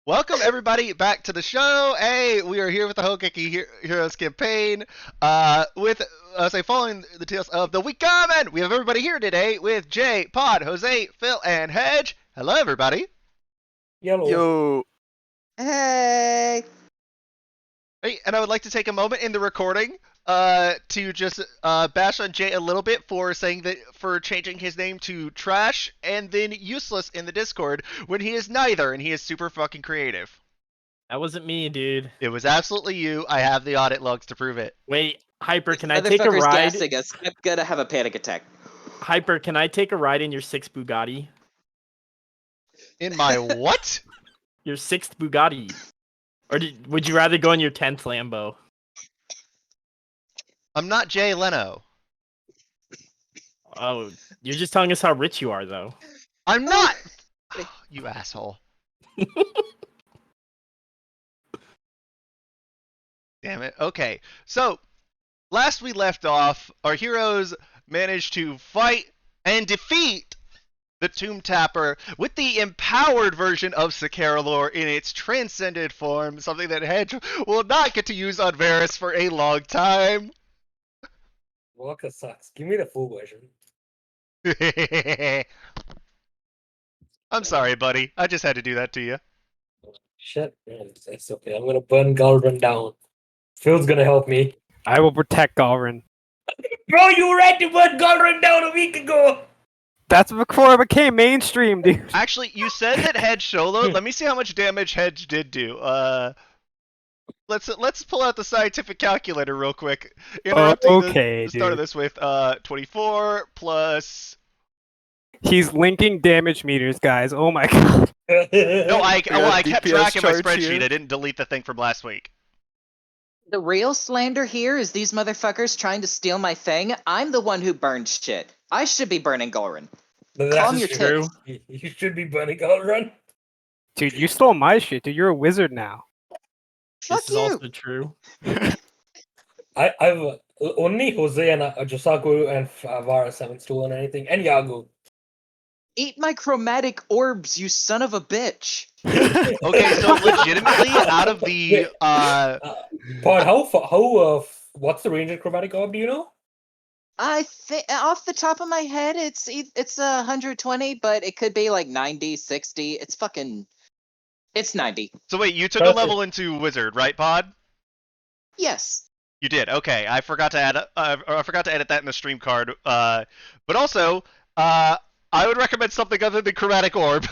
Welcome everybody back to the show. Hey, we are here with the Hougeki Heroes campaign. Following the tales of the Wickermen. We have everybody here today with Jay, Pod, Jose, Phil, and Hedge. Hello, everybody. Yellow. Yo. Hey. Hey, and I would like to take a moment in the recording to just bash on Jay a little bit for changing his name to Trash and then Useless in the Discord when he is neither, and he is super fucking creative. That wasn't me, dude. It was absolutely you. I have the audit logs to prove it. Wait, Hyper, can I This take a motherfucker's ride? gassing us. I'm gonna have a panic attack. Hyper, can I take a ride in your 6th Bugatti? In my what? Your 6th Bugatti. Or would you rather go in your 10th Lambo? I'm not Jay Leno. Oh, you're just telling us how rich you are, though. I'm not! You asshole. Damn it. Okay, so last we left off, our heroes managed to fight and defeat the Tomb Tapper with the empowered version of Sakaralor in its transcended form, something that Hedge will not get to use on Varys for a long time. Walker sucks. Give me the full version. I'm sorry, buddy. I just had to do that to you. Shit, man. It's okay. I'm gonna burn Galrin down. Phil's gonna help me. I will protect Galrin. Bro, you were right to burn Galrin down a week ago! That's before it became mainstream, dude. Actually, you said that Hedge soloed. Let me see how much damage Hedge did do. Let's pull out the scientific calculator real quick. Okay, the start of dude. this with 24 plus. He's linking damage meters, guys. Oh my god. No, I kept DPS track in my charts spreadsheet. here. I didn't delete the thing from last week. The real slander here is these motherfuckers trying to steal my thing. I'm the one who burned shit. I should be burning Gorin. But Calm that's your true. tits. You should be burning Galrin. Dude, you stole my shit, dude. You're a wizard now. Fuck This is you. also true. I've only Jose and Josaku and Varus haven't stolen anything, and Yagu. Eat my chromatic orbs, you son of a bitch. Okay, so legitimately, out of the Pod, what's the range of chromatic orb? Do you know? I think off the top of my head, it's 120, but it could be like 90, 60. It's 90. So wait, you took a level into Wizard, right, Pod? Yes. You did. Okay, I forgot to add. I forgot to edit that in the stream card. But also, I would recommend something other than Chromatic Orb.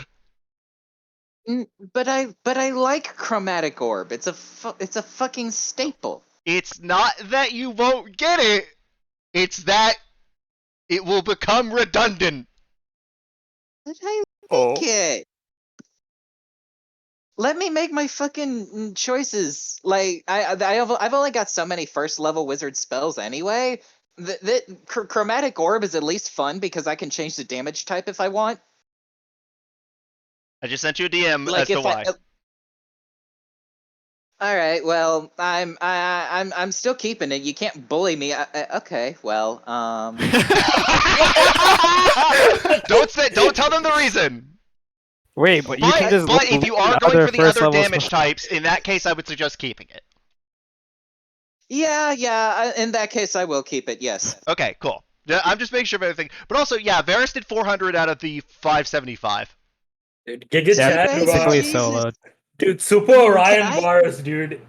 But I like chromatic orb. It's a fucking staple. It's not that you won't get it. It's that it will become redundant. But I Oh. like it. Let me make my fucking choices. Like I've only got so many first level wizard spells anyway. Chromatic orb is at least fun because I can change the damage type if I want. I just sent you a DM Like as to if why. All right. Well, I'm still keeping it. You can't bully me. Okay. Well, Don't tell them the reason. Wait, but you can just But look if you at are going for the first other level damage spells. types, in that case, I would suggest keeping it. yeah. In that case, I will keep it. Yes. Okay, cool. Yeah, I'm just making sure of everything. But also, yeah, Varys did 400 out of the 575. Dude, Giga Yeah, Chat, basically Jesus. soloed. dude, Super Orion I- Varus, dude.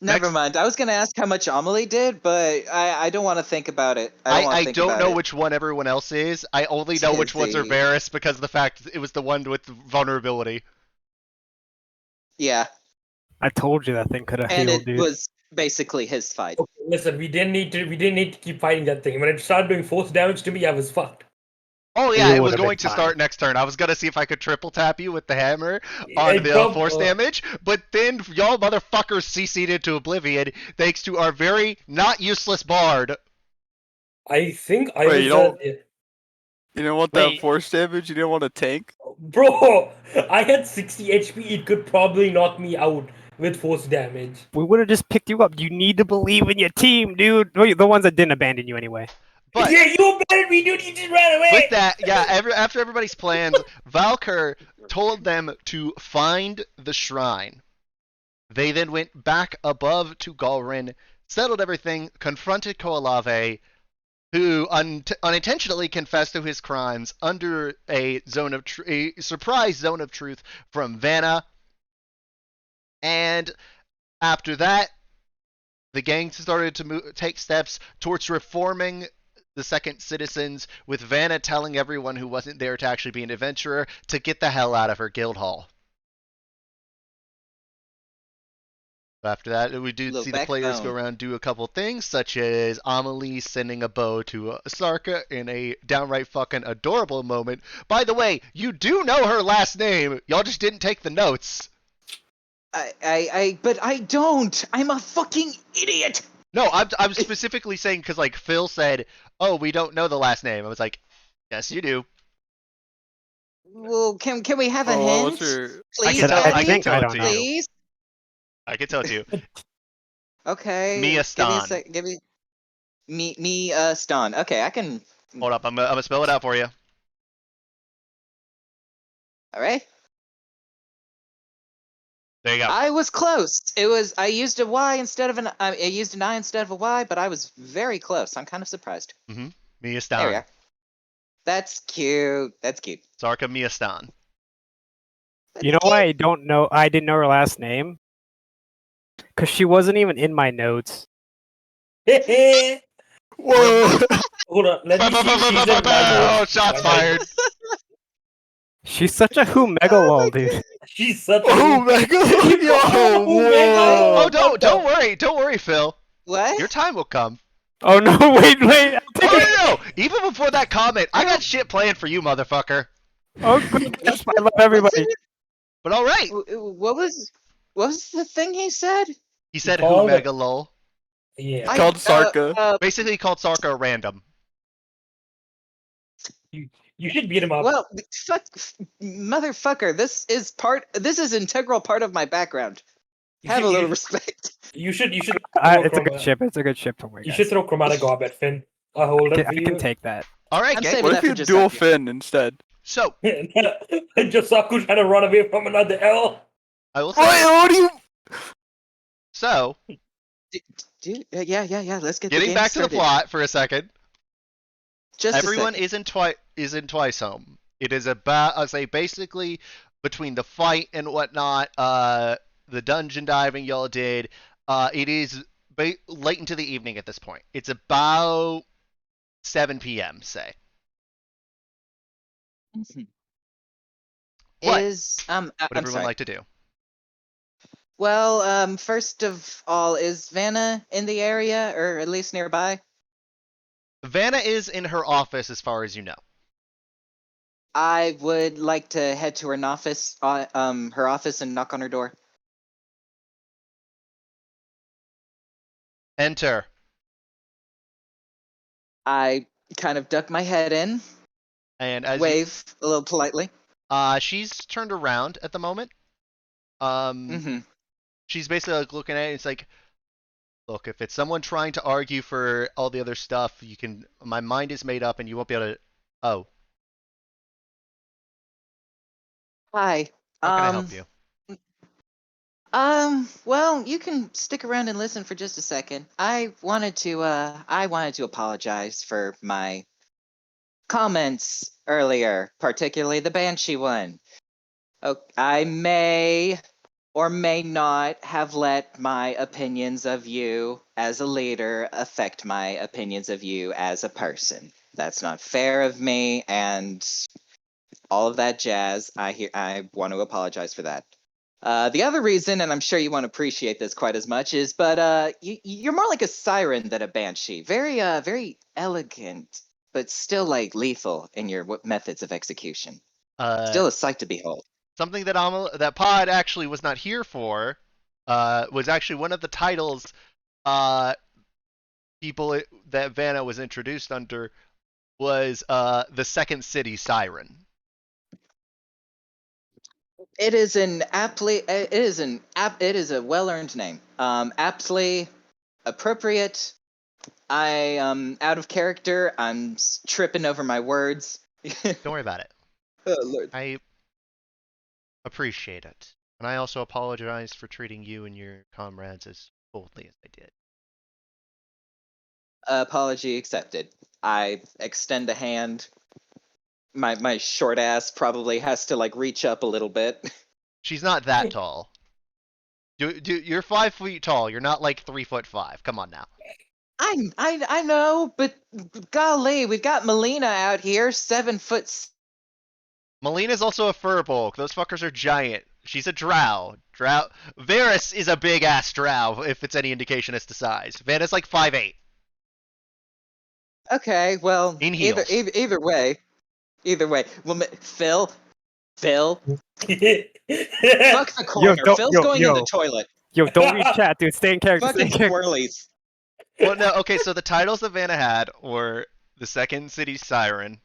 Never Next. mind. I was gonna ask how much Amelie did, but I don't want to think about it. I don't know which one everyone else is. I only know which ones are Tizzy. Varys because of the fact it was the one with the vulnerability. Yeah, I told you that thing could have and healed, it dude. was basically his fight. Okay, listen, we didn't need to keep fighting that thing. When it started doing force damage to me, I was fucked. Oh yeah, You it was would've going been to fine. start next turn. I was gonna see if I could triple tap you with the hammer on the force damage, but then y'all motherfuckers CC'd into oblivion thanks to our very not useless bard. I think I Wait, was. you don't- uh, You didn't want Wait. that force damage? You didn't want a tank? Bro, I had 60 HP. It could probably knock me out with force damage. We would have just picked you up. You need to believe in your team, dude. Well, the ones that didn't abandon you anyway. But yeah, you abandoned me, dude. You just ran away. with that, yeah, after everybody's plans, Valkyr told them to find the shrine. They then went back above to Galrin, settled everything, confronted Koalave, who unintentionally confessed to his crimes under a surprise zone of truth from Vanna. And after that, the gang started to take steps towards reforming the Second Citizens, with Vanna telling everyone who wasn't there to actually be an adventurer to get the hell out of her guild hall. After that, we do Little see the players go backbone. around and do a couple things, such as Amelie sending a bow to Sarka in a downright fucking adorable moment. By the way, you do know her last name. Y'all just didn't take the notes. But I don't. I'm a fucking idiot. No, I'm specifically saying because like Phil said, "Oh, we don't know the last name." I was like, "Yes, you do." Well, can we have a Oh, what hint? was your? Please, I Daddy? can tell I it don't to know. you. Please. I can tell it to you. Okay. Mia Give me a Stan. sec. Give me. Me. Stan. Okay, I can. Hold up, I'm gonna spell it out for you. All right. There you go. I was close. It was. I used a Y instead of an. I used an I instead of a Y, but I was very close. I'm kind of surprised. Mia There we Stan. are. That's cute. That's cute. Sarka Mia Stan. You know why I don't know? I didn't know her last name because she wasn't even in my notes. Whoa! Hold on. Let me see if she's in my notes. Oh, shots fired. She's such a who mega lol, dude. She's such a. Oh my god! Yo, Oh, mega. whoa! Oh, don't worry, Phil. What? Your time will come. Oh no! Wait! I think Oh no! Even before that comment, I got shit planned for you, motherfucker. Oh, quick, I love everybody. But all right. What was the thing he said? He said who called it- mega lol. Yeah. It's called Sarka. Basically, he called Sarka a random. You should beat him up. Well, fuck, motherfucker. This is integral part of my background. You Have should- a little you- respect. You should. It's a good chroma- ship. It's a good ship. Don't worry, You guys. should throw chromatic orb at Finn. I hold it I for you. can take that. All right, I'm gang. saving What that if for you just dual Saki. fin instead? So and Josaku trying to run away from another L. I will say. What do you? So Dude, yeah. Let's get the getting game back to the started. plot for a second. Just Everyone a second. is in Twice Home. It is about, I say, basically between the fight and whatnot, the dungeon diving y'all did. It is late into the evening at this point. It's about 7 p.m. Say. Mhm. What? Is What I'm everyone sorry. like to do? Well, first of all, is Vanna in the area or at least nearby? Vanna is in her office, as far as you know. I would like to head to her office, and knock on her door. Enter. I kind of duck my head in, And as wave a little politely. she's turned around at the moment. Mm-hmm. She's basically like looking at it. It's like, look, if it's someone trying to argue for all the other stuff, you can. My mind is made up, and you won't be able to. Oh, Hi. how can I help you? Well, you can stick around and listen for just a second. I wanted to apologize for my comments earlier, particularly the Banshee one. I may or may not have let my opinions of you as a leader affect my opinions of you as a person. That's not fair of me, and all of that jazz. I want to apologize for that. The other reason, and I'm sure you won't appreciate this quite as much, is you're more like a siren than a banshee. Very elegant, but still like lethal in your methods of execution. Still a sight to behold. Something that Pod actually was not here for was actually one of the titles people that Vanna was introduced under was the Second City Siren. It is a well-earned name. Aptly appropriate I out of character. I'm tripping over my words. Don't worry about it. Oh Lord. I appreciate it. And I also apologize for treating you and your comrades as coldly as I did. Apology accepted. I extend a hand. My short ass probably has to like reach up a little bit. She's not that tall. You're 5 feet tall. You're not like 3'5". Come on now. I know, but golly, we've got Melina out here, 7 foot. Melina's also a furbolg. Those fuckers are giant. She's a drow. Varys is a big ass drow, if it's any indication as to size. Vanna's like 5'8". Okay, well, In either heels. either way. Well, Phil, fuck the Yo, corner. don't- Phil's yo, going in yo. the toilet. Yo, don't read chat, dude. Stay in character. Stay in Fucking character. swirlies. Well, no, okay, so the titles that Vanna had were the second city siren,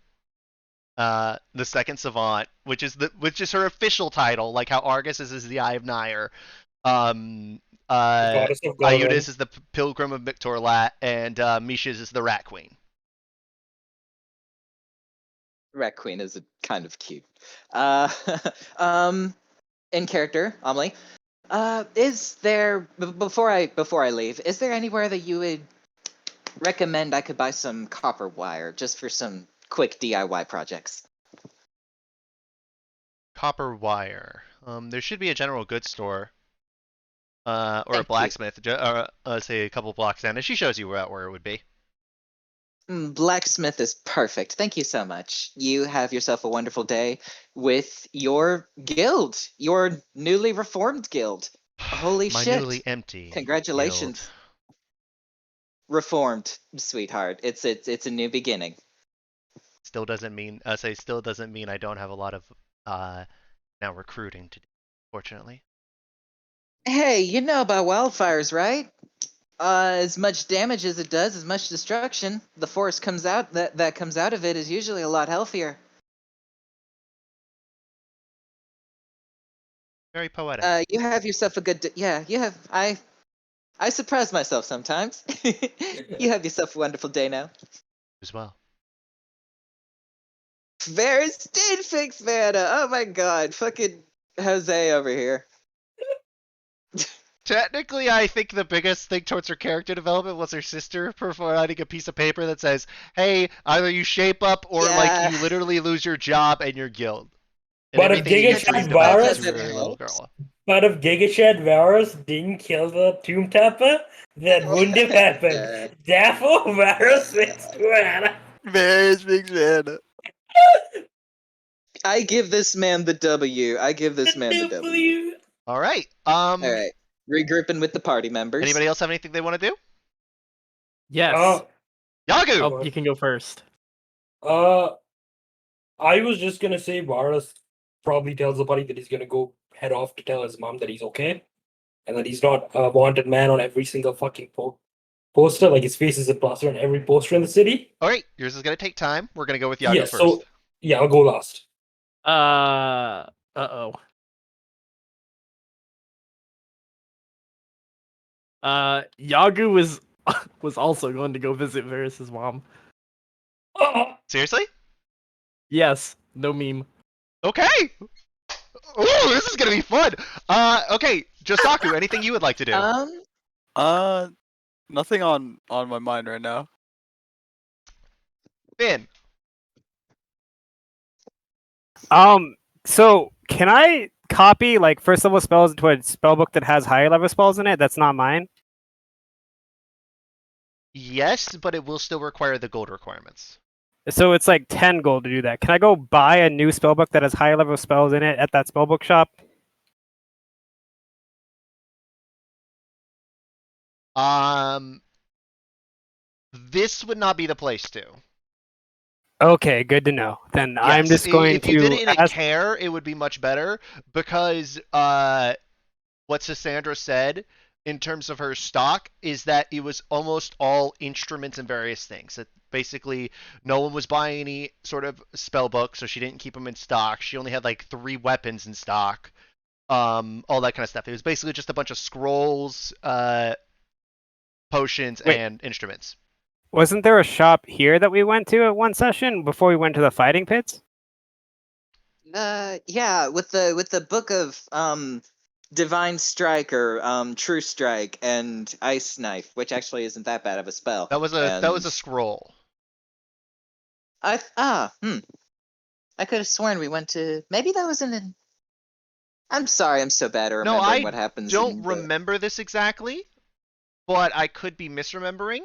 the second savant, which is her official title, like how Argus is the Eye of Nyre. Goddess of Garland. Iutis is the Pilgrim of Mictorlat, and Misha's is the Rat Queen. Rat Queen is kind of cute. In character, Amelie. Is there before I leave? Is there anywhere that you would recommend I could buy some copper wire just for some quick DIY projects? Copper wire. There should be a general goods store, or Thank a you. blacksmith, say a couple blocks down, and she shows you where it would be. Blacksmith is perfect. Thank you so much. You have yourself a wonderful day with your guild, your newly reformed guild. Holy My shit. newly empty. Congratulations. guild. Reformed, sweetheart. It's a new beginning. Still doesn't mean I don't have a lot of now recruiting to do, fortunately. Hey, you know about wildfires, right? As much damage as it does, as much destruction, the forest comes out that comes out of it is usually a lot healthier. Very poetic. You have yourself a good yeah, you have I surprise myself sometimes. You have yourself a wonderful day now. As well. Varys did fix Vanna. Oh my god, fucking Jose over here. Technically, I think the biggest thing towards her character development was her sister providing a piece of paper that says, "Hey, either you shape up or Yeah. like you literally lose your job and your guild." And But if everything you Giga do is Chat developed Virus- through her little girl. But if Gigachat Varus didn't kill the Tomb Tapper, that wouldn't have happened. Therefore, Varus fixed Vanna. Varys fix Vanna. I give this man the W. I give this man the W. All right. All right, regrouping with the party members. Anybody else have anything they want to do? Yes. Yagu. Oh, you can go first. I was just gonna say Varus probably tells the buddy that he's gonna go head off to tell his mom that he's okay, and that he's not a wanted man on every single fucking poster. Like his face is a plaster on every poster in the city. All right. Yours is gonna take time. We're gonna go with Yagu Yeah, first. so yeah, I'll go last. Uh-oh. Yagu was also going to go visit Varys' mom. Seriously? Yes, no meme. Okay. Ooh, this is gonna be fun. Okay, Josaku, anything you would like to do? Nothing on my mind right now. Finn. So can I copy like first level spells into a spellbook that has higher level spells in it? That's not mine. Yes, but it will still require the gold requirements. So it's like 10 gold to do that. Can I go buy a new spellbook that has higher level spells in it at that spellbook shop? This would not be the place to. Okay, good to know. Then I'm Yes, just going if you did to it in a ask. care, it would be much better because what Cassandra said in terms of her stock is that it was almost all instruments and various things. That basically no one was buying any sort of spell book, so she didn't keep them in stock. She only had like 3 weapons in stock, all that kind of stuff. It was basically just a bunch of scrolls, potions, Wait. and instruments. Wasn't there a shop here that we went to at one session before we went to the fighting pits? Yeah, with the book of Divine Strike or True Strike and Ice Knife, which actually isn't that bad of a spell. That was And a scroll. I could have sworn we went to. Maybe that was in an. I'm sorry, I'm so bad at No, remembering I what happens. don't remember this exactly, but I could be misremembering.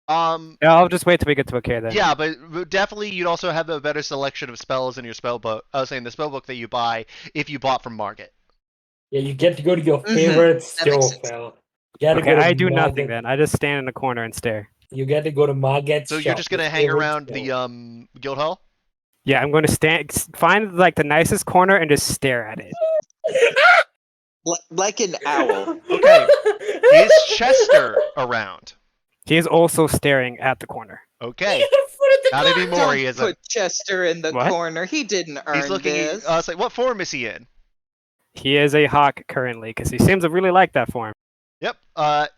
Yeah, I'll just wait till we get to okay then. Yeah, but definitely you'd also have a better selection of spells in your spell book. I was saying the spell book that you buy if you bought from Market. Yeah, you get to go to your Mhm, favorite that makes store, sense. fella. You gotta Okay, go to I do nothing Marget. then. I just stand in the corner and stare. You get to go to Marget's So shop. you're just gonna your hang favorite around store. the guild hall? Yeah, I'm going to find like the nicest corner and just stare at it. Like an owl. Okay. Is Chester around? He is also staring at the corner. Okay. Not anymore. Don't He put isn't. Chester in the What? corner. He didn't earn He's looking. this. It's like, what form is he in? He is a hawk currently because he seems to really like that form. Yep.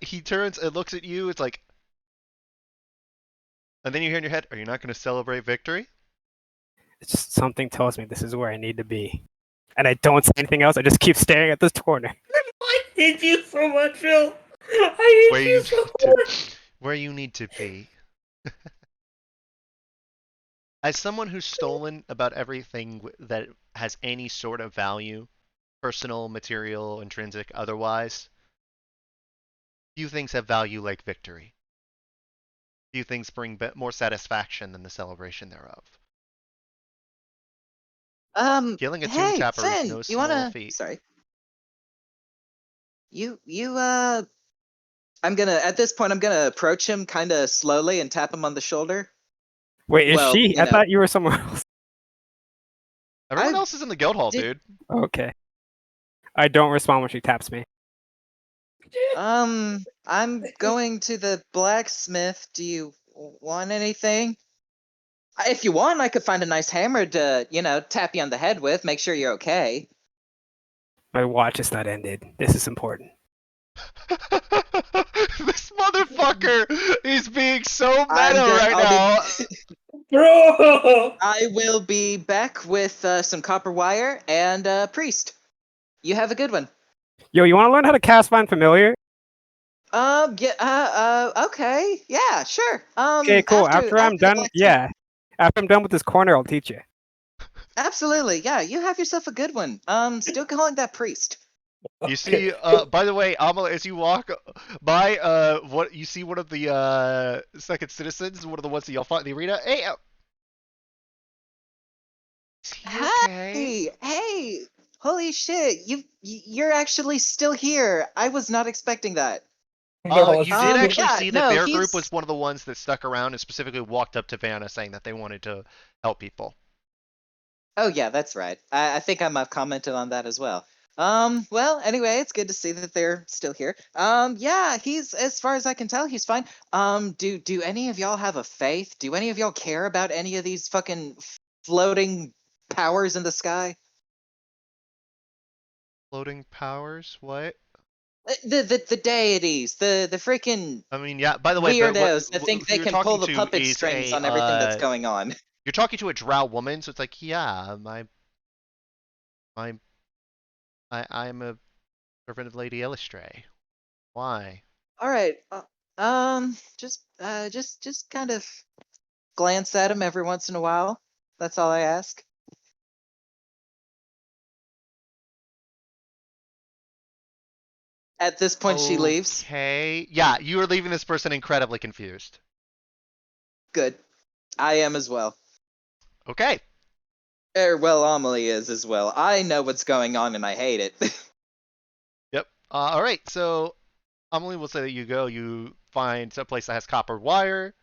He turns and looks at you. It's like, and then you hear in your head, "Are you not going to celebrate victory?" It's just something tells me this is where I need to be. And I don't say anything else. I just keep staring at this corner. I hate you so much, Phil. I Where hate you you so need much. to, where you need to be. As someone who's stolen about everything that has any sort of value, personal, material, intrinsic, otherwise, few things have value like victory. Few things bring more satisfaction than the celebration thereof. Killing a tomb Hey, tapper is Finn, no you small wanna? feat. Sorry. I'm gonna at this point. I'm gonna approach him kind of slowly and tap him on the shoulder. Wait, is Well, she? you I know. thought you were somewhere else. Everyone I else is in the guild hall, did- dude. Okay. I don't respond when she taps me. I'm going to the blacksmith. Do you want anything? If you want, I could find a nice hammer to, tap you on the head with. Make sure you're okay. My watch is not ended. This is important. This motherfucker is being so meta I'll now. Bro! I will be back with some copper wire and a priest. You have a good one. Yo, you want to learn how to cast Find Familiar? Okay, yeah, sure. Okay, cool. After I'm the done, blacksmith. yeah. After I'm done with this corner, I'll teach you. Absolutely, yeah. You have yourself a good one. Still calling that priest. You see, by the way, Amal, as you walk by, what you see one of the second citizens, one of the ones that y'all fought in the arena. Hey, is he okay? Hey! Holy shit! You're actually still here. I was not expecting that. You did actually yeah, see that no, their group he's- was one of the ones that stuck around and specifically walked up to Vanna saying that they wanted to help people. Oh yeah, that's right. I think I might have commented on that as well. Well, anyway, it's good to see that they're still here. Yeah, he's as far as I can tell, he's fine. Do any of y'all have a faith? Do any of y'all care about any of these fucking floating powers in the sky? Floating powers? What? The deities, the freaking I mean, yeah. By the way, weirdos that think who they you're can talking pull the to puppet is strings a, on everything that's going on. You're talking to a drow woman, so it's like, yeah, I'm a servant of Lady Elistray. Why? All right. Just kind of glance at him every once in a while. That's all I ask. At this point, she leaves. Okay. Yeah, you are leaving this person incredibly confused. Good. I am as well. Okay. Well, Amelie is as well. I know what's going on and I hate it. Yep. All right. So, Amelie will say that you find a place that has copper wire.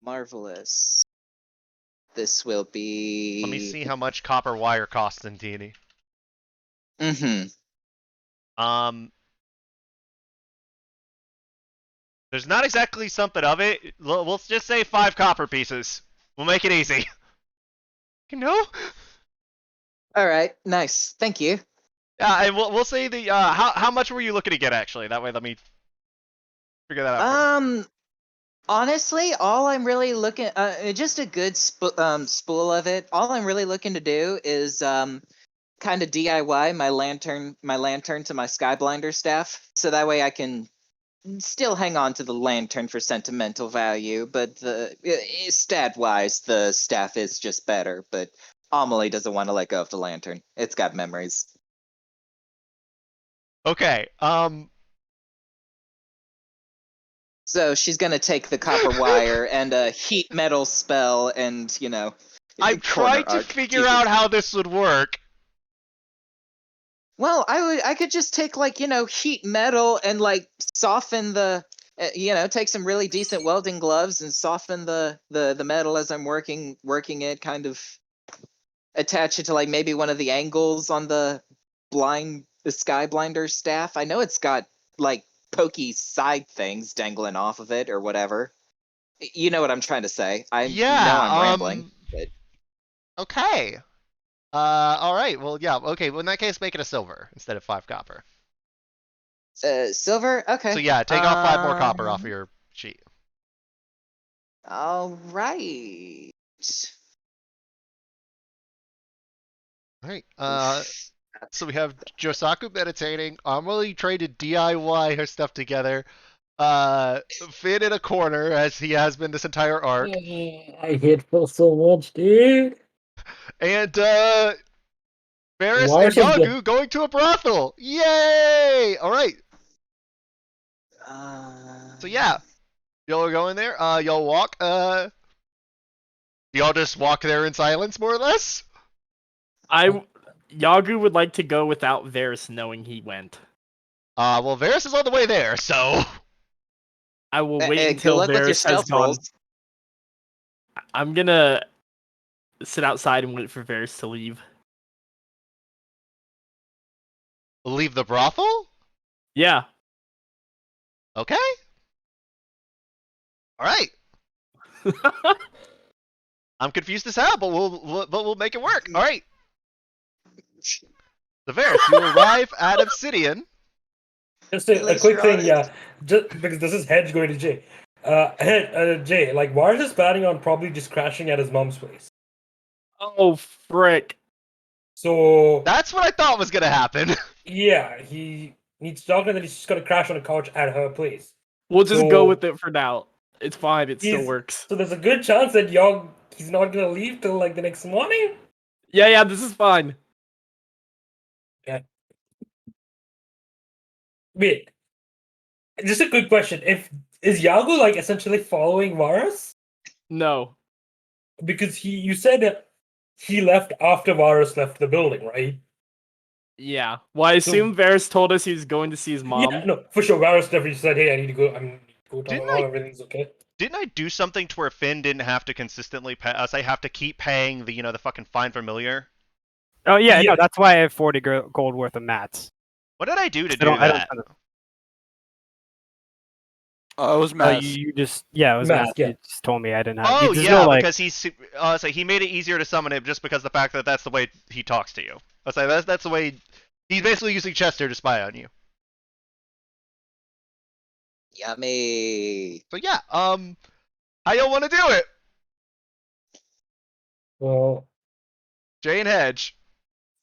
Marvelous. This will be. Let me see how much copper wire costs in D&D. Mm-hmm. There's not exactly something of it. We'll just say 5 copper pieces. We'll make it easy. You know? All right. Nice. Thank you. Yeah, and we'll say the how much were you looking to get actually? That way, let me figure that out. First. Honestly, all I'm really looking, just a good spool of it. All I'm really looking to do is kind of DIY my lantern to my Skyblinder staff, so that way I can still hang on to the lantern for sentimental value. But the stat wise, the staff is just better. But Amelie doesn't want to let go of the lantern. It's got memories. Okay. So she's gonna take the copper wire and a heat metal spell, and I'm trying to figure out how this would work. Well, I could just take heat metal and soften the take some really decent welding gloves and soften the metal as I'm working it, kind of attach it to maybe one of the angles on the Skyblinder staff. I know it's got pokey side things dangling off of it or whatever. You know what I'm trying to say. I know I'm rambling. But... Okay. All right. Well, yeah. Okay. Well, in that case, make it a silver instead of 5 copper. Silver. Okay. So yeah, take off 5 more copper off of your sheet. All right. All right. So we have Josaku meditating. Amelie trying to DIY her stuff together. Finn in a corner as he has been this entire arc. I hate Phil so much, dude. And Varys and Yagu going to a brothel. Yay! All right. So yeah, y'all are going there. Y'all walk. Y'all just walk there in silence, more or less. Yagu would like to go without Varys knowing he went. Well, Varys is on the way there, so I will wait until Varys has gone. Rolls. I'm gonna sit outside and wait for Varys to leave. Leave the brothel? Yeah. Okay. All right. I'm confused as hell, but we'll make it work. All right. So Varys, you arrive at Obsidian. Just a quick thing, yeah. Just because this is Hedge going to Jay. Jay, why is this planning on probably just crashing at his mom's place? Oh frick! So that's what I thought was gonna happen. Yeah, he needs to talk, and then he's just gonna crash on a couch at her place. We'll just go with it for now. It's fine. It still works. So there's a good chance that he's not gonna leave till the next morning. Yeah. This is fine. Yeah. Wait. Just a quick question: is Yago essentially following Varys? No. Because you said that he left after Varys left the building, right? Yeah. Well, I assume Varys told us he was going to see his mom. Yeah, no, for sure. Varys definitely said, "Hey, I need to go. I'm go talk to mom. Everything's okay." Didn't I do something to where Finn didn't have to consistently pay us? I have to keep paying the fucking fine familiar. Oh yeah, no, that's why I have 40 gold worth of mats. What did I do to do that? Oh, it was Matt. You just it was Matt. Yeah. You just told me I didn't have. Oh yeah, because so he made it easier to summon him just because of the fact that that's the way he talks to you. I was like, that's the way he's basically using Chester to spy on you. Yummy. So yeah, how y'all want to do it? Well, Jay and Hedge.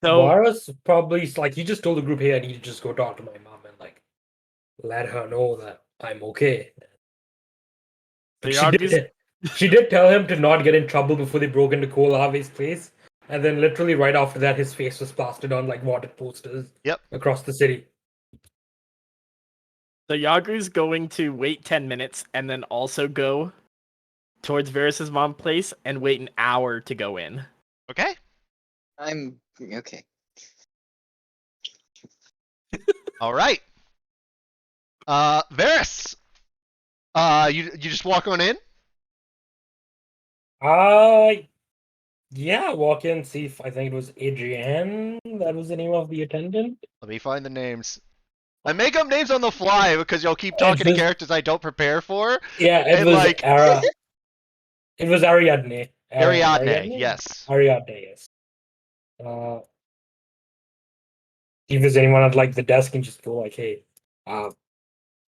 So Varys probably he just told the group, "Hey, I need to just go talk to my mom and let her know that I'm okay." She did tell him to not get in trouble before they broke into Cole Harvey's place, and then literally right after that, his face was plastered on wanted posters. Yep. Across the city. So Yagu's going to wait 10 minutes and then also go towards Varys' mom's place and wait an hour to go in. Okay. I'm okay. All right. Varys. You just walk on in? Yeah, walk in, see if I think it was Adrienne. That was the name of the attendant. Let me find the names. I make up names on the fly because y'all keep talking to characters I don't prepare for. Yeah, it was Ara. It was Ariadne. Ariadne, yes. Ariadne, yes. If there's anyone at the desk and just go hey,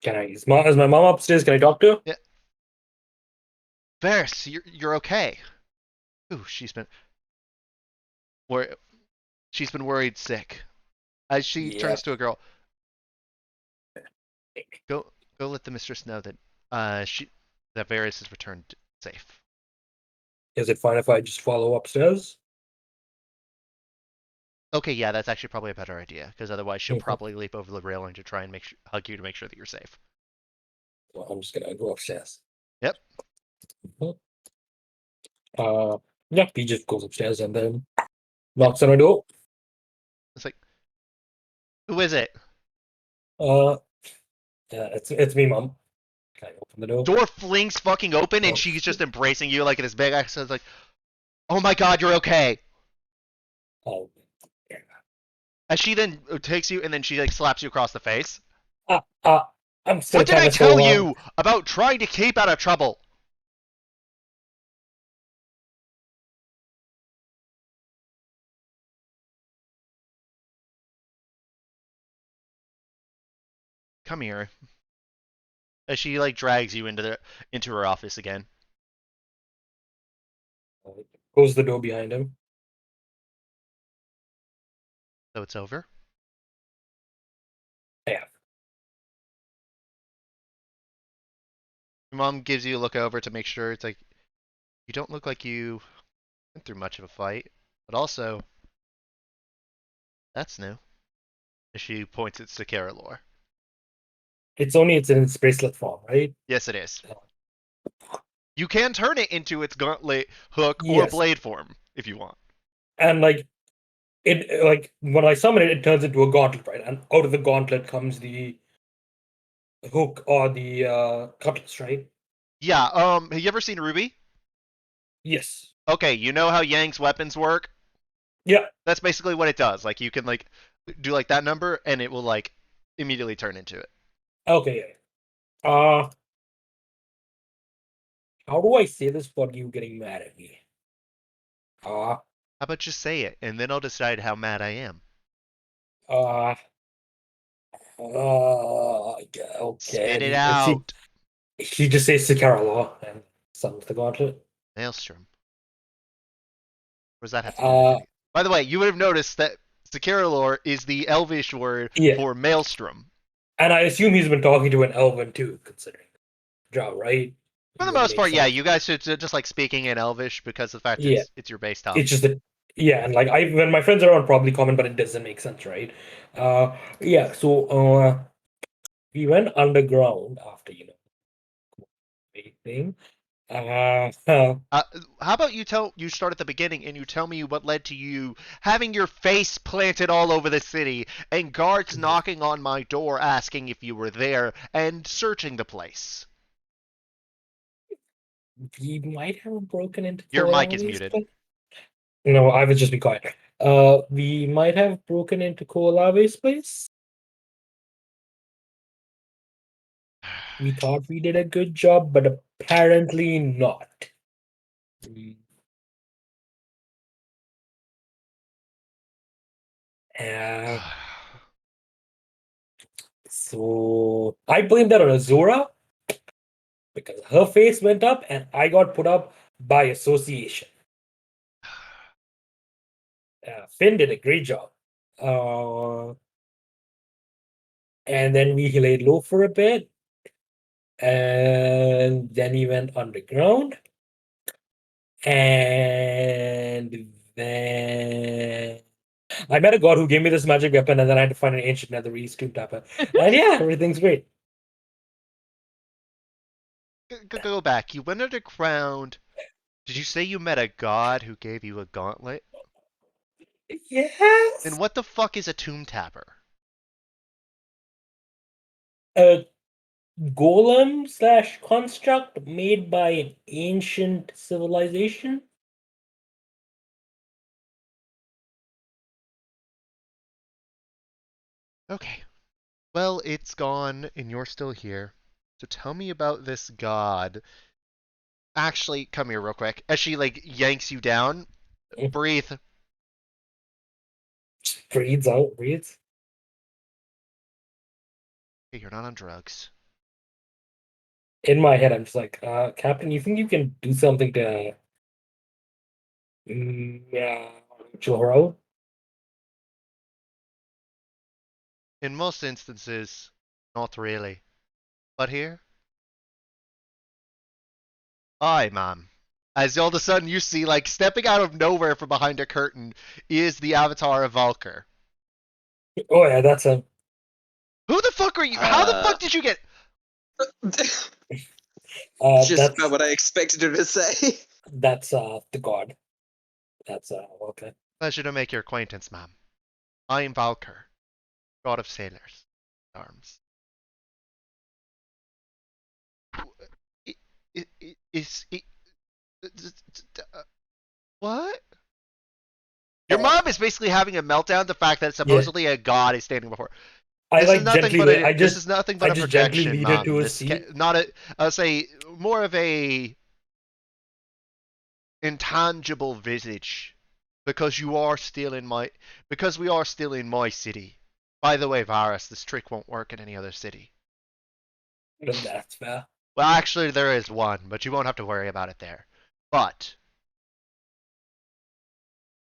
Is my mom upstairs? Can I talk to her? Varys, you're okay. Ooh, she's been worried sick. As she Yeah. turns to a girl, go let the mistress know that that Varys has returned safe. Is it fine if I just follow upstairs? Okay, yeah, that's actually probably a better idea because otherwise she'll Mhm. probably leap over the railing to try and hug you to make sure that you're safe. Well, I'm just gonna go upstairs. Yep. Mhm. Yeah, he just goes upstairs and then knocks on the door. It's like, who is it? Uh, yeah, it's me, mom. Can I open the door? Door flings fucking open and Oh, she's just embracing you like in this big accent. Like, oh my god, you're okay. oh, As she then takes you and then she like slaps you across the face. uh, uh, I'm still What did kind I of so tell you about trying to keep out of trouble? Come here. As she like drags you into her office again. close the door behind him. So it's over. Yeah. Your mom gives you a look over to make sure. It's like, you don't look like you went through much of a fight, but also that's new. As she points at Sakara lore. It's in its bracelet form, right? Yes, it is. You can turn it into its gauntlet, hook, or Yes. blade form if you want. And like when I summon it, it turns into a gauntlet, right? And out of the gauntlet comes the hook or the cutlass, right? Yeah. Have you ever seen Ruby? Yes. Okay, you know how Yang's weapons work? Yeah. That's basically what it does. Like you can like do like that number, and it will like immediately turn into it. Okay. Yeah. How do I say this without you getting mad at me? Uh, How about just say it, and then I'll decide how mad I am. uh, okay. Spit And it he out. just says Sakara Law and summons the gauntlet. Maelstrom. What does that have to do with Uh, anything? By the way, you would have noticed that Sakara lore is the Elvish word yeah. for maelstrom. And I assume he's been talking to an elven too, considering the job, right? For the Would most make part, yeah, sense. you guys should just like speaking in Elvish because of the fact Yeah. it's your base top. It's just that, yeah, and like when my friends are around, probably comment, but it doesn't make sense, right? Yeah. So we went underground after waiting. Uh, how about you start at the beginning and you tell me what led to you having your face planted all over the city and guards knocking on my door asking if you were there and searching the place. We might have broken into Your mic is Koala's muted. place. No, I would just be quiet. We might have broken into Koala's place. We thought we did a good job, but apparently not. Mm. Uh, so I blame that on Azura because her face went up and I got put up by association. Finn did a great job. And then we laid low for a bit. And then he went underground. And then I met a god who gave me this magic weapon, and then I had to find an ancient nether east tomb tapper. And yeah, everything's great. Go back. You went underground. Did you say you met a god who gave you a gauntlet? Yes. Then what the fuck is a tomb tapper? A golem slash construct made by an ancient civilization. Okay. Well, it's gone and you're still here. So tell me about this god. Actually, come here real quick. As she like yanks you down, breathe. Breathes out, breathes. Hey, you're not on drugs. in my head, I'm just like, Captain, you think you can do something to yeah, Joro? In most instances, not really. But here, aye, ma'am. As all of a sudden you see, like, stepping out of nowhere from behind a curtain is the avatar of Valkyr. Oh yeah, that's a Who the fuck are you? How the fuck did you get? Just about what I expected her to say. that's the god. That's okay. Pleasure to make your acquaintance, ma'am. I am Valkyr, god of sailors. Arms. Is what? Your mom is basically having a meltdown. The fact that Yeah. supposedly a god is standing before. I This like is nothing gently. but a. I This just is nothing but I a just gently projection, lead her mom. to a This seat. not a. I'll say more of a intangible visage, because you are still in my. Because we are still in my city. By the way, Varus, this trick won't work in any other city. That's fair. Well, actually, there is one, but you won't have to worry about it there. But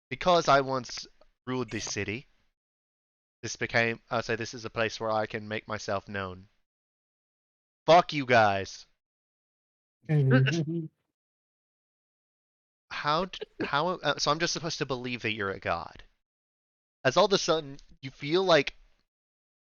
because I once ruled this city, this became. I'll say this is a place where I can make myself known. Fuck you guys. How so I'm just supposed to believe that you're a god. As all of a sudden you feel like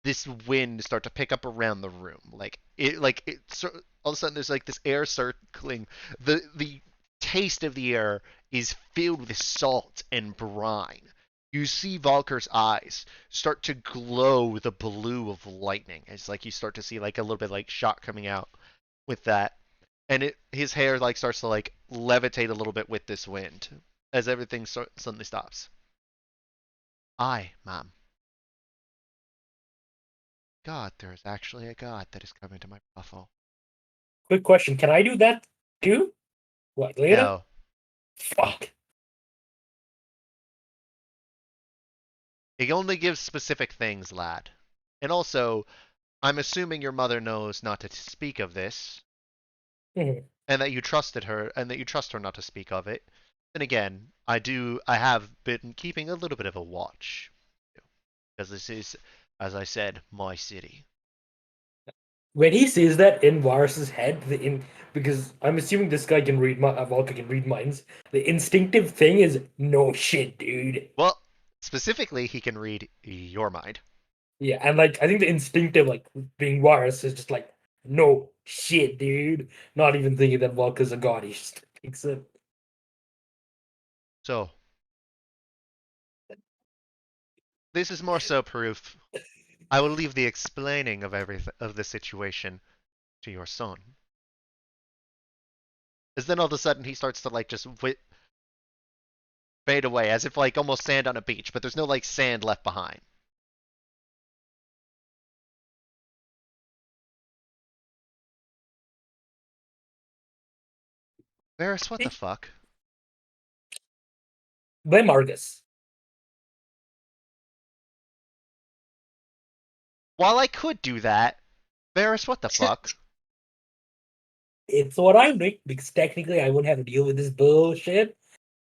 this wind start to pick up around the room. All of a sudden there's like this air circling. The taste of the air is filled with salt and brine. You see Valkyr's eyes start to glow the blue of lightning. It's like you start to see like a little bit like shot coming out with that. And his hair like starts to like levitate a little bit with this wind as everything suddenly stops. Aye, ma'am. God, there is actually a god that is coming to my brothel. Quick question: can I do that too? What later? No. Fuck. He only gives specific things, lad. And also, I'm assuming your mother knows not to speak of this, Mhm. and that you trusted her, and that you trust her not to speak of it. Then again, I have been keeping a little bit of a watch. Because this is, as I said, my city. When he says that in Varus's head, because I'm assuming this guy can read Valka can read minds. The instinctive thing is no shit, dude. Well, specifically, he can read your mind. Yeah, and like I think the instinctive, like being Varus, is just like no shit, dude. Not even thinking that Valka's a god. He just thinks it. So, this is more so proof. I will leave the explaining of the situation to your son. As then all of a sudden he starts to like just fade away, as if like almost sand on a beach, but there's no like sand left behind. Varys, what the fuck? Blame Argus. While I could do that, Varys, what the fuck? It's what I'm doing because technically I wouldn't have to deal with this bullshit.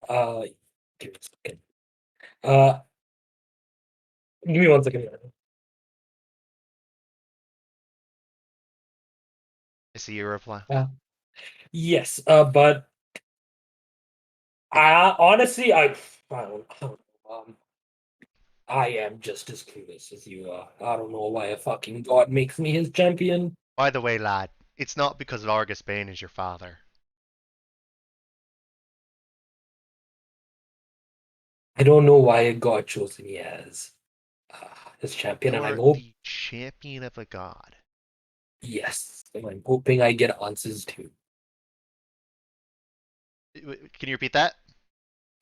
Give me a second. Give me 1 second. I see your reply. Yes, but honestly, I don't know. I am just as clueless as you are. I don't know why a fucking god makes me his champion. By the way, lad, it's not because Argus Bane is your father. I don't know why a god chose me as his champion, and I'm You're hope the champion of a god. yes, and I'm hoping I get answers too. Can you repeat that?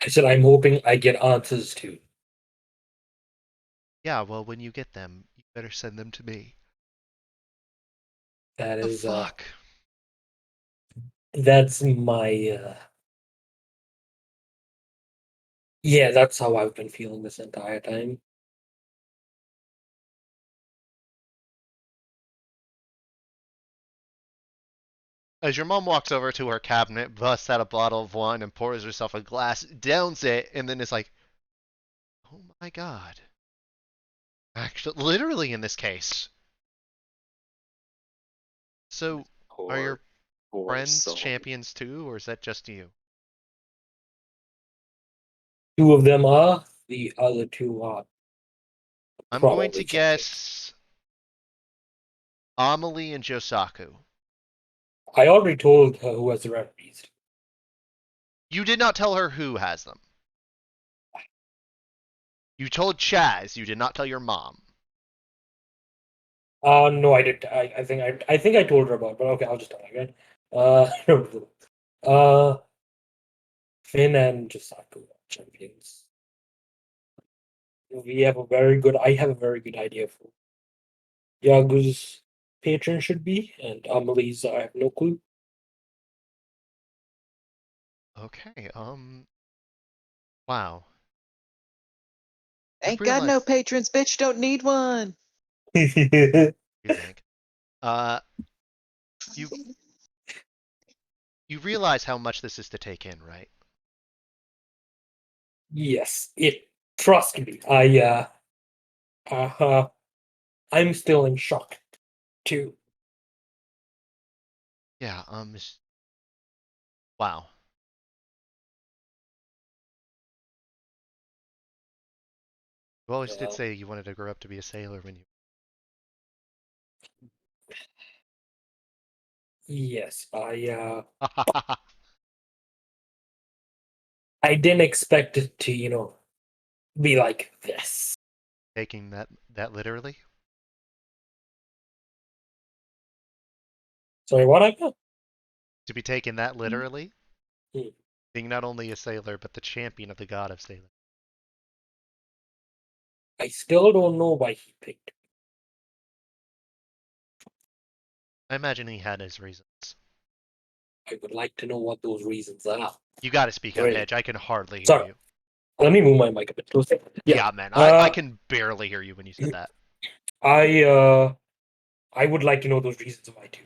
I said I'm hoping I get answers too. Yeah, well, when you get them, you better send them to me. That The is fuck? that's my yeah, that's how I've been feeling this entire time. As your mom walks over to her cabinet, busts out a bottle of wine, and pours herself a glass, downs it, and then is like, "Oh my god!" Actually, literally in this case. So, are your Poor friends soul. champions too, or is that just you? Two of them are. The other two are I'm going to probably champions. guess Amelie and Josaku. I already told her who has the remedies. You did not tell her who has them. You told Chaz. You did not tell your mom. No, I didn't. I think I told her about, but okay, I'll just tell her again. Uh, Finn and Jisaku are champions. We have a very good. I have a very good idea for Yagu's patron should be, and Amelie's. I have no clue. Okay. Wow. Ain't got no realized- patrons, bitch. Don't need one. You think? You you realize how much this is to take in, right? Yes, it. Trust me, I'm still in shock too. Yeah. Wow. You always did say you wanted to grow up to be a sailor when you. Yes, I didn't expect it to, be like this. Taking that literally. Sorry, what I got? To be taken that literally. Hmm. Being not only a sailor, but the champion of the god of sailor. I still don't know why he picked. I imagine he had his reasons. I would like to know what those reasons are. You got to speak up, Sorry. Edge. I can hardly hear Sorry. you. Let me move my mic a bit closer. Yeah, man. I can barely hear you when you said that. I would like to know those reasons why too.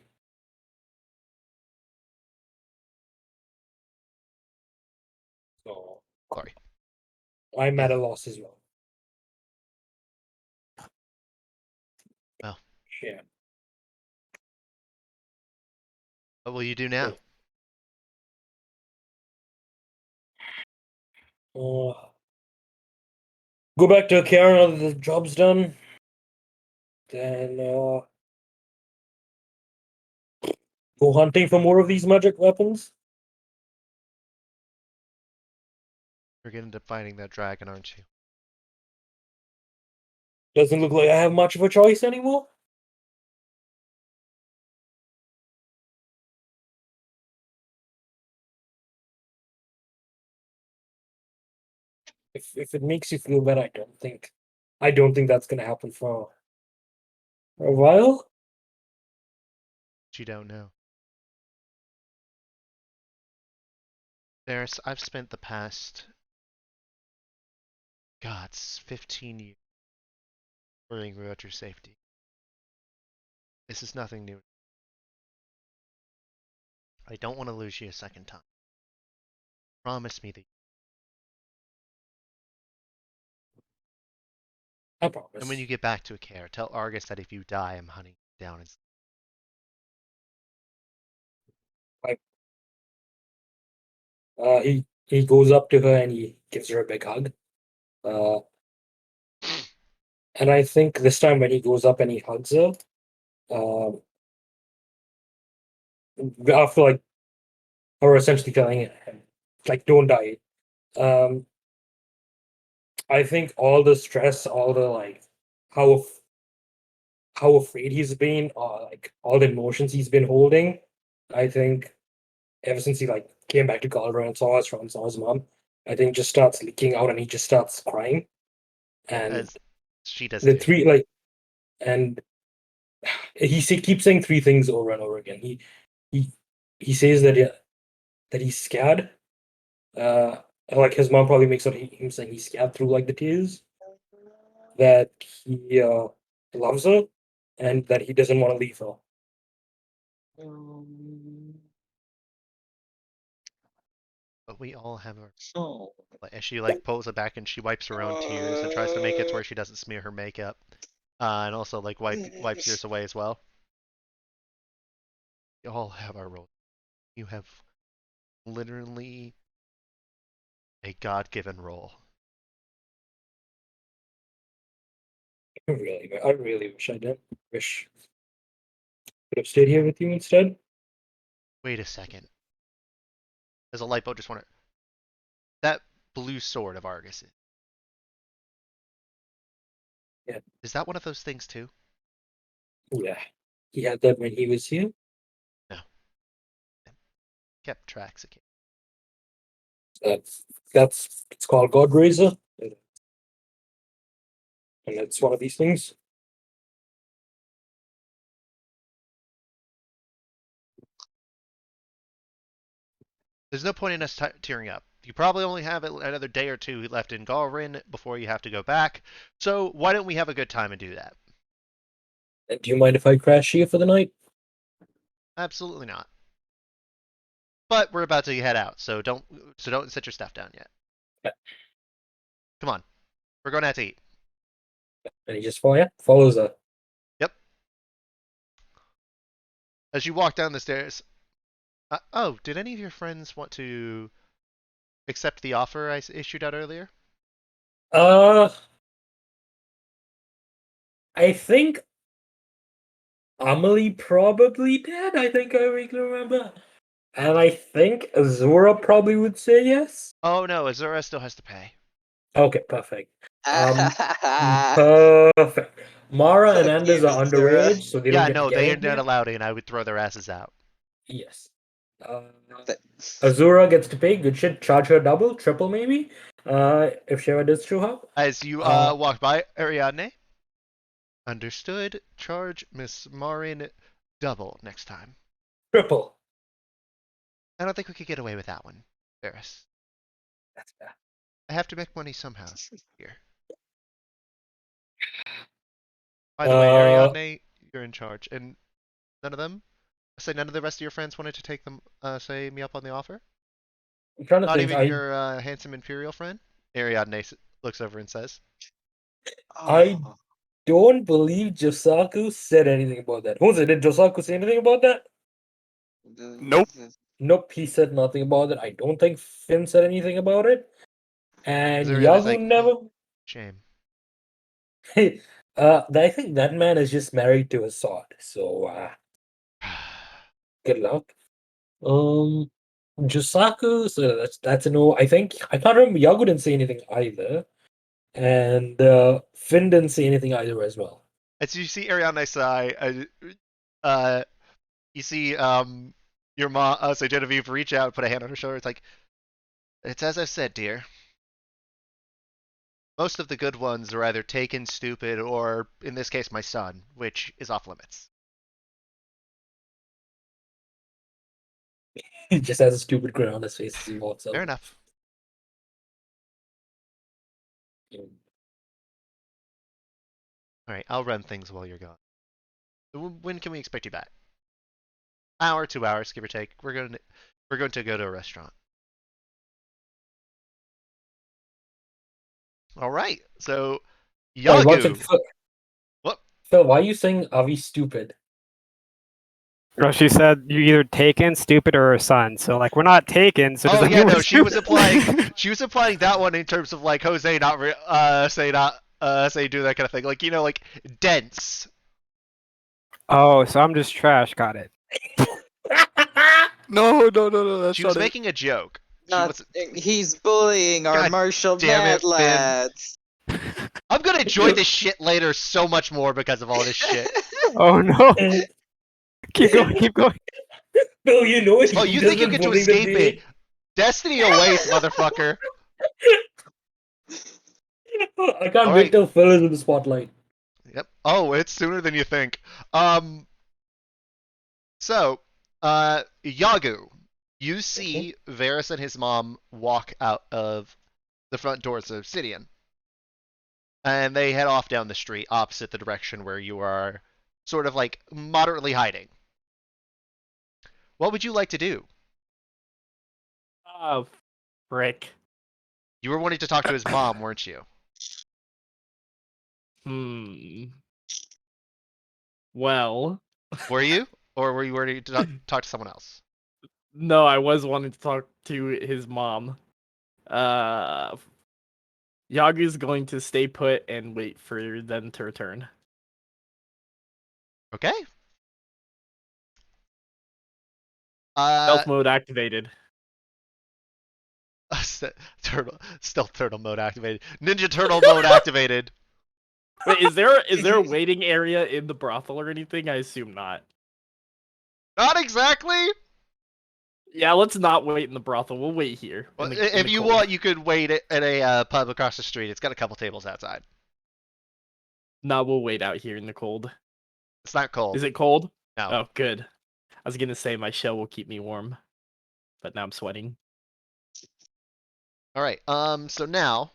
So Sorry. I'm at a loss as well. Well. Yeah. What will you do now? Go back to Karen now that the job's done. Then go hunting for more of these magic weapons. You're getting to fighting that dragon, aren't you? Doesn't look like I have much of a choice anymore. If it makes you feel better, I don't think that's gonna happen for a while. But you don't know. There's. I've spent the past. God, 15 years worrying about your safety. This is nothing new. I don't want to lose you a second time. Promise me that. I promise. And when you get back to a care, tell Argus that if you die, I'm hunting you down. He goes up to her and he gives her a big hug. And I think this time when he goes up and he hugs her, after like her essentially telling him like don't die. I think all the stress, all the like how afraid he's been, like all the emotions he's been holding, I think ever since he like came back to Colorado and saw his mom, I think just starts leaking out and he just starts crying. And As she does the too. three like and keeps saying three things over and over again. He says that he's scared. Like his mom probably makes out him saying he's scared through like the tears. That he loves her and that he doesn't want to leave her. we all have our. Oh. As she like pulls it back and she wipes her own tears and tries to make it to where she doesn't smear her makeup, and also like wipes yours away as well. We all have our role. You have literally a God-given role. I really wish I did. Wish could have stayed here with you instead. Wait a second. As a light bulb just wonder. That blue sword of Argus. Yeah. Is that one of those things too? Yeah, he had that when he was here. No. Kept tracks again. That's it's called God Razor, and it's one of these things. There's no point in us tearing up. You probably only have another day or two left in Galrin before you have to go back. So why don't we have a good time and do that? Do you mind if I crash here for the night? Absolutely not. But we're about to head out, so don't set your stuff down yet. Yeah. Come on, we're going out to eat. And he just follows her. Yep. As you walk down the stairs. Oh, did any of your friends want to accept the offer I issued out earlier? I think Amelie probably did. I think I vaguely remember. And I think Azura probably would say yes. Oh no, Azura still has to pay. Okay, perfect. Perfect. Mara and Fuck Anders you, are Azura. underage, so they don't Yeah, get no, to they get are in not here. allowed in. I would throw their asses out. Yes. Azura gets to pay. Good shit. Charge her double, triple maybe. If she ever does show up. As you walk by Ariadne. Understood. Charge Miss Marin double next time. Triple. I don't think we could get away with that one, Ferris. That's bad. I have to make money somehow here. By the way, Ariadne, you're in charge, and none of them. Say none of the rest of your friends wanted to take them. Say me up on the offer. I'm trying to Not think. even your handsome imperial friend. Ariadne looks over and says, I don't believe Josaku said anything about that. Who's it? Did Josaku say anything about that? Nope. Nope, he said nothing about it. I don't think Finn said anything about it. And Ariadne's Yagu like, never. shame. I think that man is just married to a sword. So, good luck. Josaku, so that's a no. I think I can't remember. Yagu didn't say anything either, and Finn didn't say anything either as well. As you see Ariadne sigh, you see your mom, so Genevieve, reach out, put a hand on her shoulder. It's like, it's as I've said, dear. Most of the good ones are either taken, stupid, or in this case, my son, which is off limits. He just has a stupid grin on his face as he walks up. Fair enough. All right, I'll run things while you're gone. When can we expect you back? Hour, 2 hours, give or take. We're going to go to a restaurant. All right. So, Wait, one Yagu. second, Phil. What? Phil, why are you saying are we stupid? Well, she said you either taken, stupid, or a son. So like we're not taken. So does Oh that yeah, mean we're no. She was stupid? applying that one in terms of like Jose not say do that kind of thing. Like like dense. Oh, so I'm just trash. Got it. No, that's She not was it. making a joke. He's bullying our God martial damn mad it, Finn. lads. I'm gonna enjoy this shit later so much more because of all this shit. Oh no! Keep going. Keep going. Phil, you know it. Oh, you think you get to escape it? Destiny awaits, motherfucker. I can't All wait right. till Phil is in the spotlight. Yep. Oh, it's sooner than you think. So, Yagu, you see Varys and his mom walk out of the front doors of Obsidian. And they head off down the street opposite the direction where you are sort of like moderately hiding. What would you like to do? Frick. You were wanting to talk to his mom, weren't you? Well, Were you? Or were you ready to talk to someone else? no, I was wanting to talk to his mom. Yagu's going to stay put and wait for them to return. Okay. Stealth mode activated. Stealth turtle mode activated. Ninja turtle mode activated. Wait, is there a waiting area in the brothel or anything? I assume not. Not exactly. Yeah, let's not wait in the brothel. We'll wait here. Well, in if the you cold. want, you could wait at a pub across the street. It's got a couple tables outside. No, we'll wait out here in the cold. It's not cold. Is it cold? No. Oh, good. I was gonna say my shell will keep me warm, but now I'm sweating. All right. So now,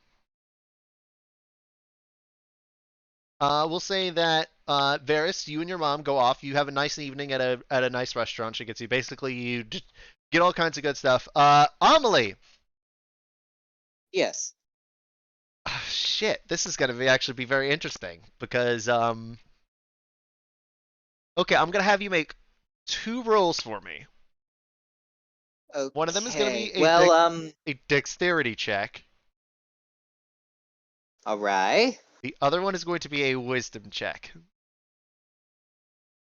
we'll say that Varys, you and your mom go off. You have a nice evening at a nice restaurant. She gets you. Basically, you just get all kinds of good stuff. Amelie. Yes. Shit, this is gonna actually be very interesting because okay, I'm gonna have you make 2 rolls for me. Okay. One of them is gonna be a dexterity check. All right. The other one is going to be a wisdom check.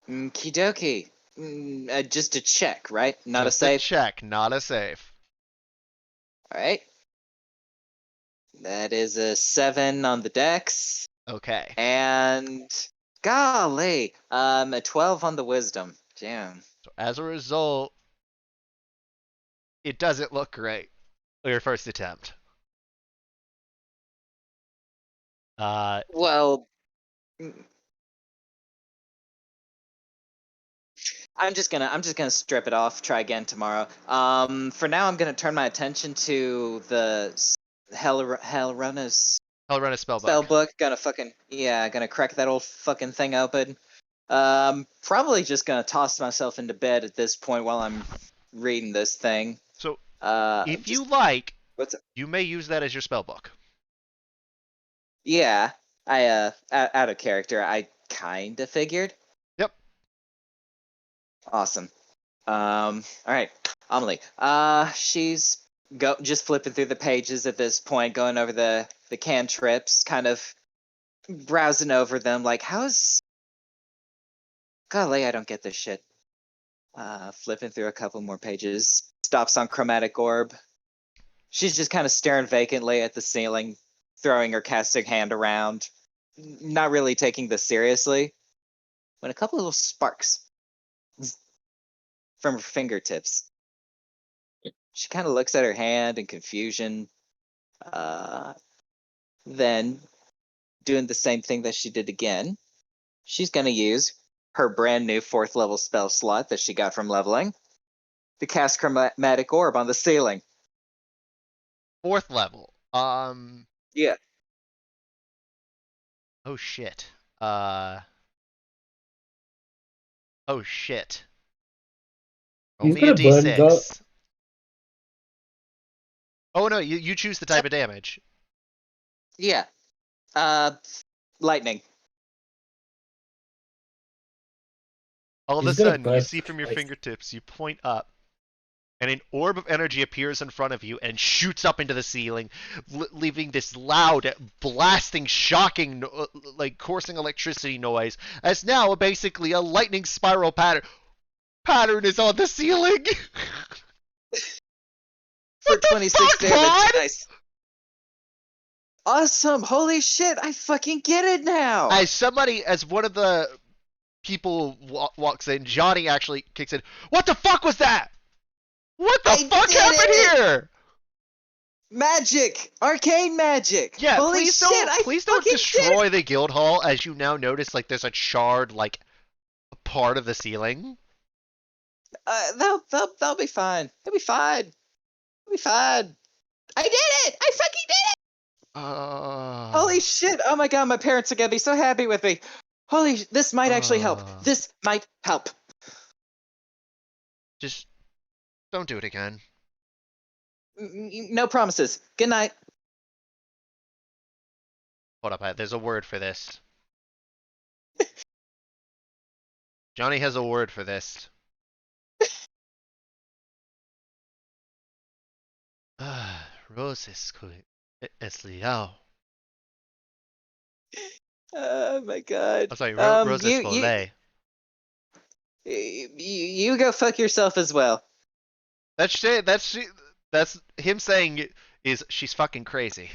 Okie dokie. Just a check, right? Not Just a save. check, not a save. All right. That is a 7 on the dex, Okay. and golly, a 12 on the wisdom. Damn. So as a result, it doesn't look great. Your first attempt. Well, I'm just gonna strip it off. Try again tomorrow. For now, I'm gonna turn my attention to the Hellrunner's I'll run a spell spell book. book. Gonna crack that old fucking thing open. Probably just gonna toss myself into bed at this point while I'm reading this thing. So if Just, you like, what's up? you may use that as your spell book. Yeah, I out of character. I kinda figured. Yep. Awesome. All right, Amelie. She's just flipping through the pages at this point, going over the cantrips, kind of browsing over them. Like, how's golly, I don't get this shit. Flipping through a couple more pages, stops on chromatic orb. She's just kind of staring vacantly at the ceiling, throwing her casting hand around, not really taking this seriously. When a couple little sparks from her fingertips. She kind of looks at her hand in confusion. Then, doing the same thing that she did again, she's going to use her brand new 4th level spell slot that she got from leveling to cast chromatic orb on the ceiling. 4th level. Yeah. Oh shit. Oh shit. Roll He's me a gonna burn the. d6. Oh no, you choose the type of damage. Yeah. Lightning. All of a He's gonna sudden, you burst see from your twice. fingertips, you point up, and an orb of energy appears in front of you and shoots up into the ceiling, leaving this loud, blasting, shocking, like coursing electricity noise. As now, basically, a lightning spiral pattern is on the ceiling. For What the 26 fuck, damage. bud? Nice. Awesome. Holy shit. I fucking get it now. As one of the people walks in, Johnny actually kicks in. What the fuck was that? What the fuck did happened it! here? Magic. Arcane magic. Yeah, Holy please shit. don't destroy the guild hall as you now notice like there's a charred like part of the ceiling. They'll be fine. They'll be fine. They'll be fine. I did it! I fucking did it! Holy shit! Oh my god, my parents are gonna be so happy with me. This might actually help. This might help. Just don't do it again. No promises. Good night. Hold up, there's a word for this. Johnny has a word for this. Roses es liao. Oh my god. I'm sorry, Um, roses you, you, follet. you go fuck yourself as well. That's him saying is she's fucking crazy.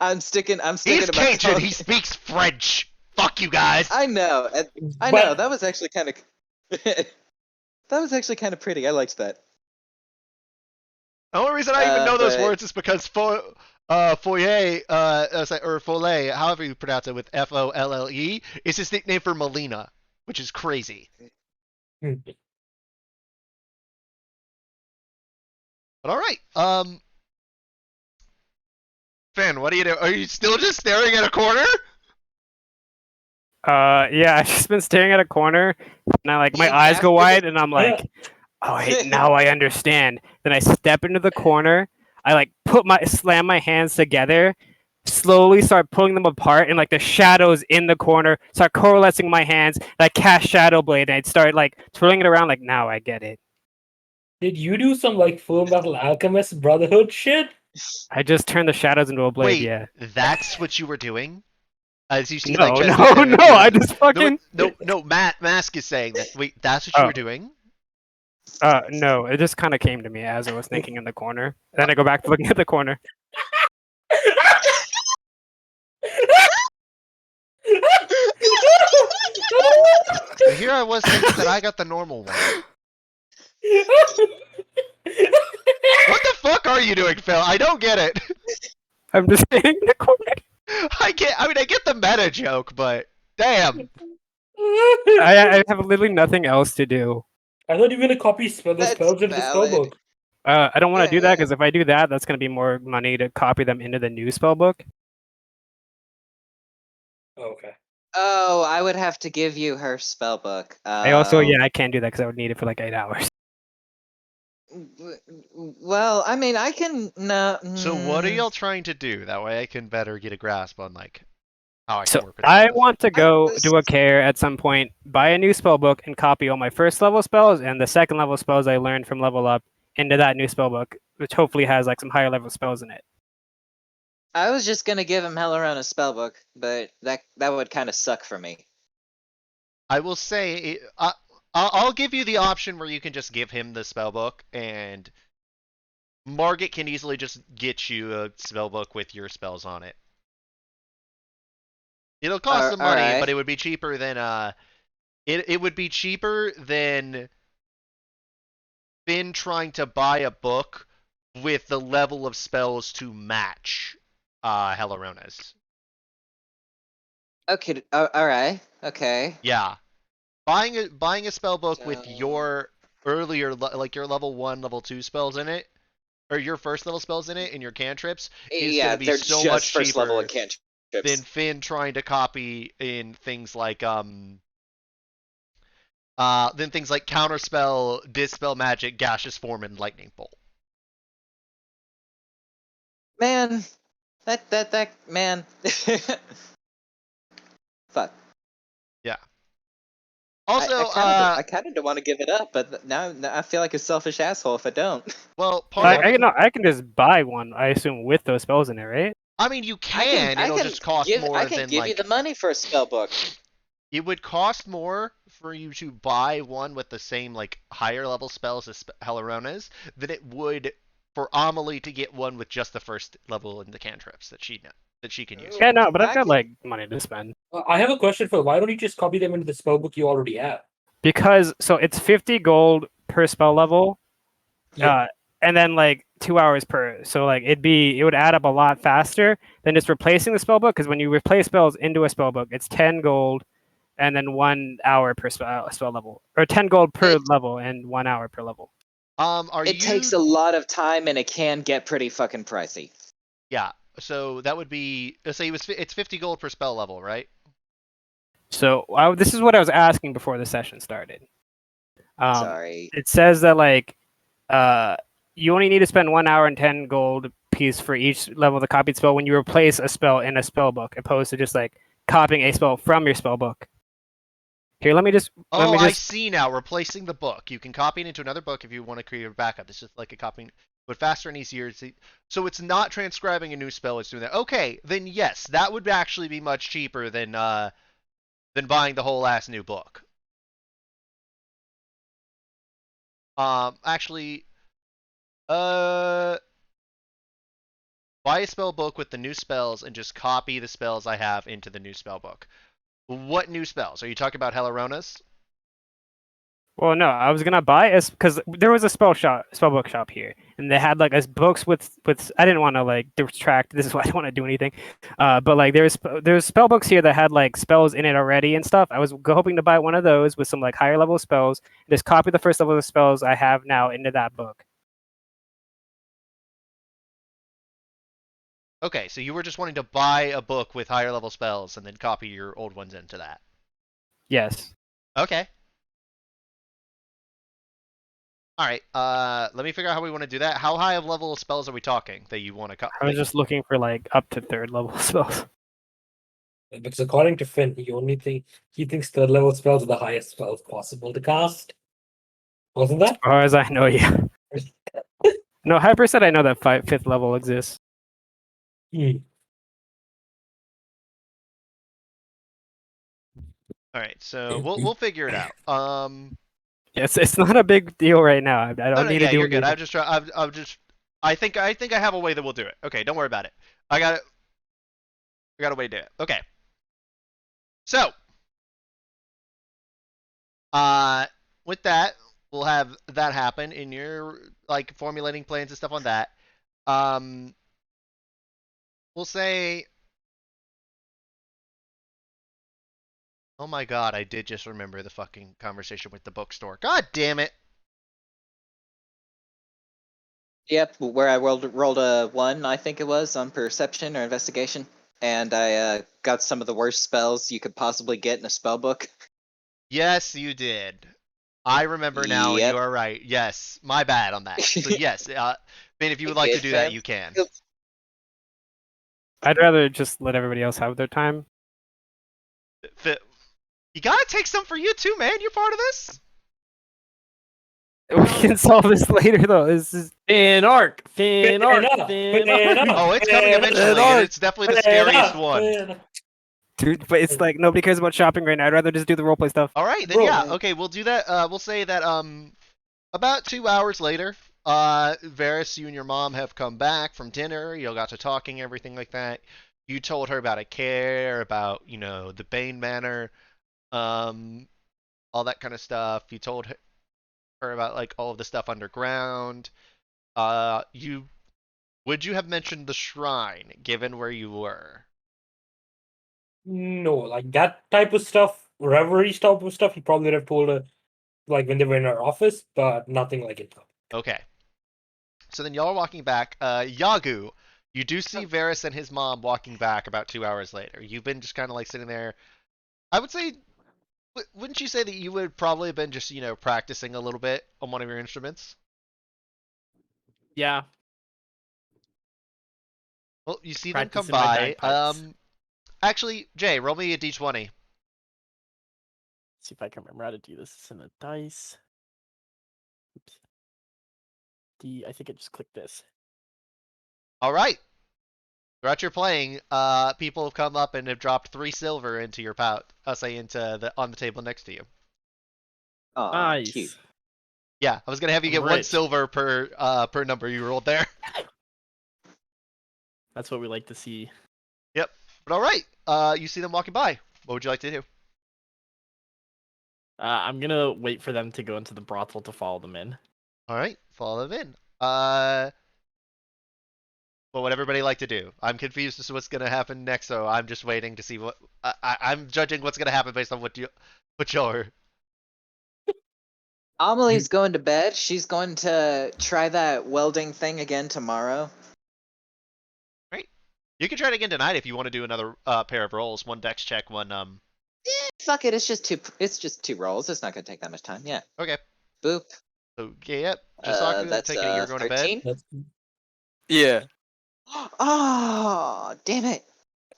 I'm sticking He's to my Cajun. tongue. He speaks French. Fuck you guys. I know. I But- know. That was actually kind of that was actually kind of pretty. I liked that. The only reason I even know those but- words is because foyer, or Follet, however you pronounce it with Folle, is his nickname for Melina, which is crazy. But all right, Finn, what are you doing? Are you still just staring at a corner? Yeah, I've just been staring at a corner, and I like my You eyes go bastard. wide, and I'm like, oh, now I understand. Then I step into the corner. I like slam my hands together, slowly start pulling them apart, and like the shadows in the corner start coalescing my hands. And I cast Shadow Blade, and I'd start like twirling it around. Like now I get it. Did you do some like Full Metal Alchemist Brotherhood shit? I just turned the shadows into a blade. Wait, Yeah. that's what you were doing? As you see, No, like, Jesse no, there, no! I just fucking. no. Mask is saying that. Wait, that's what you Oh. were doing? No, it just kind of came to me as I was thinking in the corner. Then I go back to looking at the corner. Here I was thinking that I got the normal one. What the fuck are you doing, Phil? I don't get it. I'm just standing in the corner. I get the meta joke, but damn. I have literally nothing else to do. I thought you were gonna copy the That's spells into the valid. spellbook. I don't want to Yeah, do that yeah. because if I do that, that's going to be more money to copy them into the new spell book. Oh, okay. Oh, I would have to give you her spell book. I also, I can't do that because I would need it for like 8 hours. Well, I mean, I can no. So what are y'all trying to do? That way I can better get a grasp on like how I can So work with I this. want to go was- do a care at some point, buy a new spell book, and copy all my first level spells and the second level spells I learned from level up into that new spell book, which hopefully has like some higher level spells in it. I was just gonna give him Hellerona's spell book, but that would kind of suck for me. I will say I'll give you the option where you can just give him the spellbook, and Margit can easily just get you a spellbook with your spells on it. It'll cost some money, alright. but it would be cheaper than it would be cheaper than Finn trying to buy a book with the level of spells to match Hellerona's. Okay, all right, okay. Yeah. Buying a spell book with So- your earlier like your level 1, level 2 spells in it, or your first level spells in it, and your cantrips is Yeah, gonna be they're so just much first level cheaper cantrips. than Finn trying to copy in things like Counterspell, Dispel Magic, Gaseous Form, and Lightning Bolt. Man, that man. Fuck. Also, I kind of don't want to give it up, but now I feel like a selfish asshole if I don't. well, part I, of, I can just buy one, I assume, with those spells in it, right? I mean, you can. It'll just cost more I can than give like you the money for a spell book. it would cost more for you to buy one with the same like higher level spells as Hellerona's than it would for Amelie to get one with just the first level in the cantrips that she can use. Yeah, no, but I've I got can- like money to spend. I have a question for why don't you just copy them into the spellbook you already have? Because so it's 50 gold per spell level, Yeah. and then like 2 hours per. So like it would add up a lot faster than just replacing the spell book. Because when you replace spells into a spell book, it's 10 gold, and then 1 hour per spell level, or 10 gold per level and 1 hour per level. It takes a lot of time and it can get pretty fucking pricey. Yeah. So that would be let's say it's 50 gold per spell level, right? So this is what I was asking before the session started. Sorry. It says that like you only need to spend 1 hour and 10 gold piece for each level of the copied spell when you replace a spell in a spell book, opposed to just like copying a spell from your spell book. Here, let me just. Oh, I see now. Replacing the book. You can copy it into another book if you want to create a backup. It's just like a copying, but faster and easier. So it's not transcribing a new spell. It's doing that. Okay, then yes, that would actually be much cheaper than buying the whole ass new book. Actually, buy a spell book with the new spells and just copy the spells I have into the new spell book. What new spells? Are you talking about Helaronas? Well, no, I was gonna buy a because there was a spell book shop here, and they had like as books with. I didn't want to like distract. This is why I don't want to do anything. But like there's spell books here that had like spells in it already and stuff. I was hoping to buy one of those with some like higher level spells. And just copy the first level of spells I have now into that book. Okay, so you were just wanting to buy a book with higher level spells and then copy your old ones into that. Yes. Okay. All right. Let me figure out how we want to do that. How high of level of spells are we talking that you want to copy? I was just looking for like up to 3rd level spells. Because according to Finn, he thinks third level spells are the highest spells possible to cast. Wasn't that? As far as I know, yeah. No, Hyper said I know that 5th level exists. Hmm. All right, so we'll figure it out. Yes, it's not a big deal right now. I don't No, need yeah, to do you're good. anything. I think I have a way that we'll do it. Okay, don't worry about it. I got a way to do it. Okay. So, with that, we'll have that happen in your like formulating plans and stuff on that. We'll say, oh my god, I did just remember the fucking conversation with the bookstore. God damn it. Yep, where I rolled a 1, I think it was, on perception or investigation, and I got some of the worst spells you could possibly get in a spell book. Yes, you did. I remember now, and you Yep. are right. Yes, my bad on that. So yes, Ben, if you would like to Good, do that, fam. you can. I'd rather just let everybody else have their time. You gotta take some for you too, man. You're part of this. We can solve this later, though. This is Finn arc. Oh, it's coming eventually, and it's definitely the scariest one. dude, but it's like nobody cares about shopping right now. I'd rather just do the roleplay stuff. All right, then Bro. yeah, okay, we'll do that. We'll say that about 2 hours later, Varys, you and your mom have come back from dinner. You all got to talking, everything like that. You told her about a care, about the Bane Manor, all that kind of stuff. You told her about like all of the stuff underground. Would you have mentioned the shrine given where you were? No, like that type of stuff, reverie type of stuff, he probably would have told her like when they were in our office, but nothing like it. Okay. So then y'all are walking back. Yagu, you do see Varys and his mom walking back about 2 hours later. You've been just kind of like sitting there. I would say, wouldn't you say that you would probably have been just, practicing a little bit on one of your instruments? Yeah. Well, you see them come Practicing my by. bagpipes. Actually, Jay, roll me a d20. See if I can remember how to do this. It's in the dice. Oops. I think I just clicked this. All right. Throughout your playing, people have come up and have dropped 3 silver into your pouch. On the table next to you. Aw, Nice. cute. Yeah, I was gonna have you I'm get 1 rich. silver per number you rolled there. That's what we like to see. Yep. But all right. You see them walking by. What would you like to do? I'm gonna wait for them to go into the brothel to follow them in. All right, follow them in. What would everybody like to do? I'm confused as to what's gonna happen next, so I'm just waiting to see what I'm judging what's gonna happen based on what you're. Amelie's going to bed. She's going to try that welding thing again tomorrow. Right. You can try it again tonight if you want to do another pair of rolls. One dex check, one Fuck it, it's just two rolls. It's not gonna take that much time. Yeah. Okay. Boop. So yep, Jisaku, That's take it you're going to bed. 13. That's Yeah. Oh, damn it!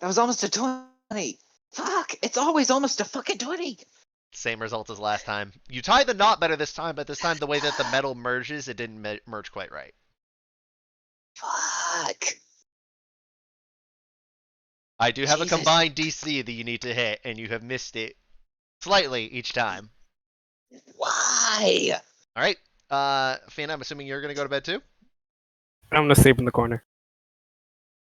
That was almost a 20. Fuck! It's always almost a fucking 20. Same result as last time. You tied the knot better this time, but this time the way that the metal merges, it didn't merge quite right. Fuck. I do have Jesus. a combined DC that you need to hit, and you have missed it slightly each time. Why? All right, Finn, I'm assuming you're gonna go to bed too. I'm gonna sleep in the corner.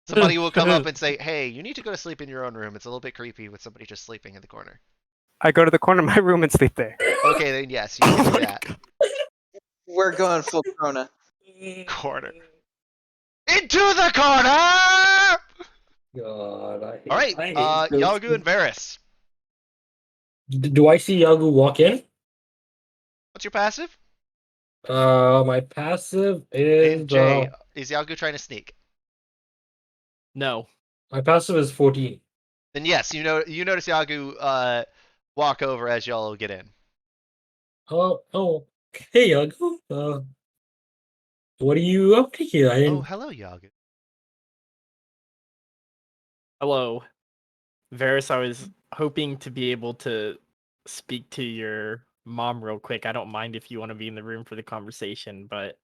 Somebody will come up and say, "Hey, you need to go to sleep in your own room. It's a little bit creepy with somebody just sleeping in the corner." I go to the corner of my room and sleep there. Okay, then yes, you can do that. We're going full Corona. Corner. Into the corner! God. I hate, All right, I hate Yagu and Varys. Do I see Yagu walk in? What's your passive? My passive is And Jay, is Yagu trying to sneak? No. my passive is 14. Then yes, you notice Yagu walk over as y'all get in. Oh, hey Yagu. What are you up to here? I Oh, didn't. hello, Yagu. Hello. Varys, I was hoping to be able to speak to your mom real quick. I don't mind if you want to be in the room for the conversation, but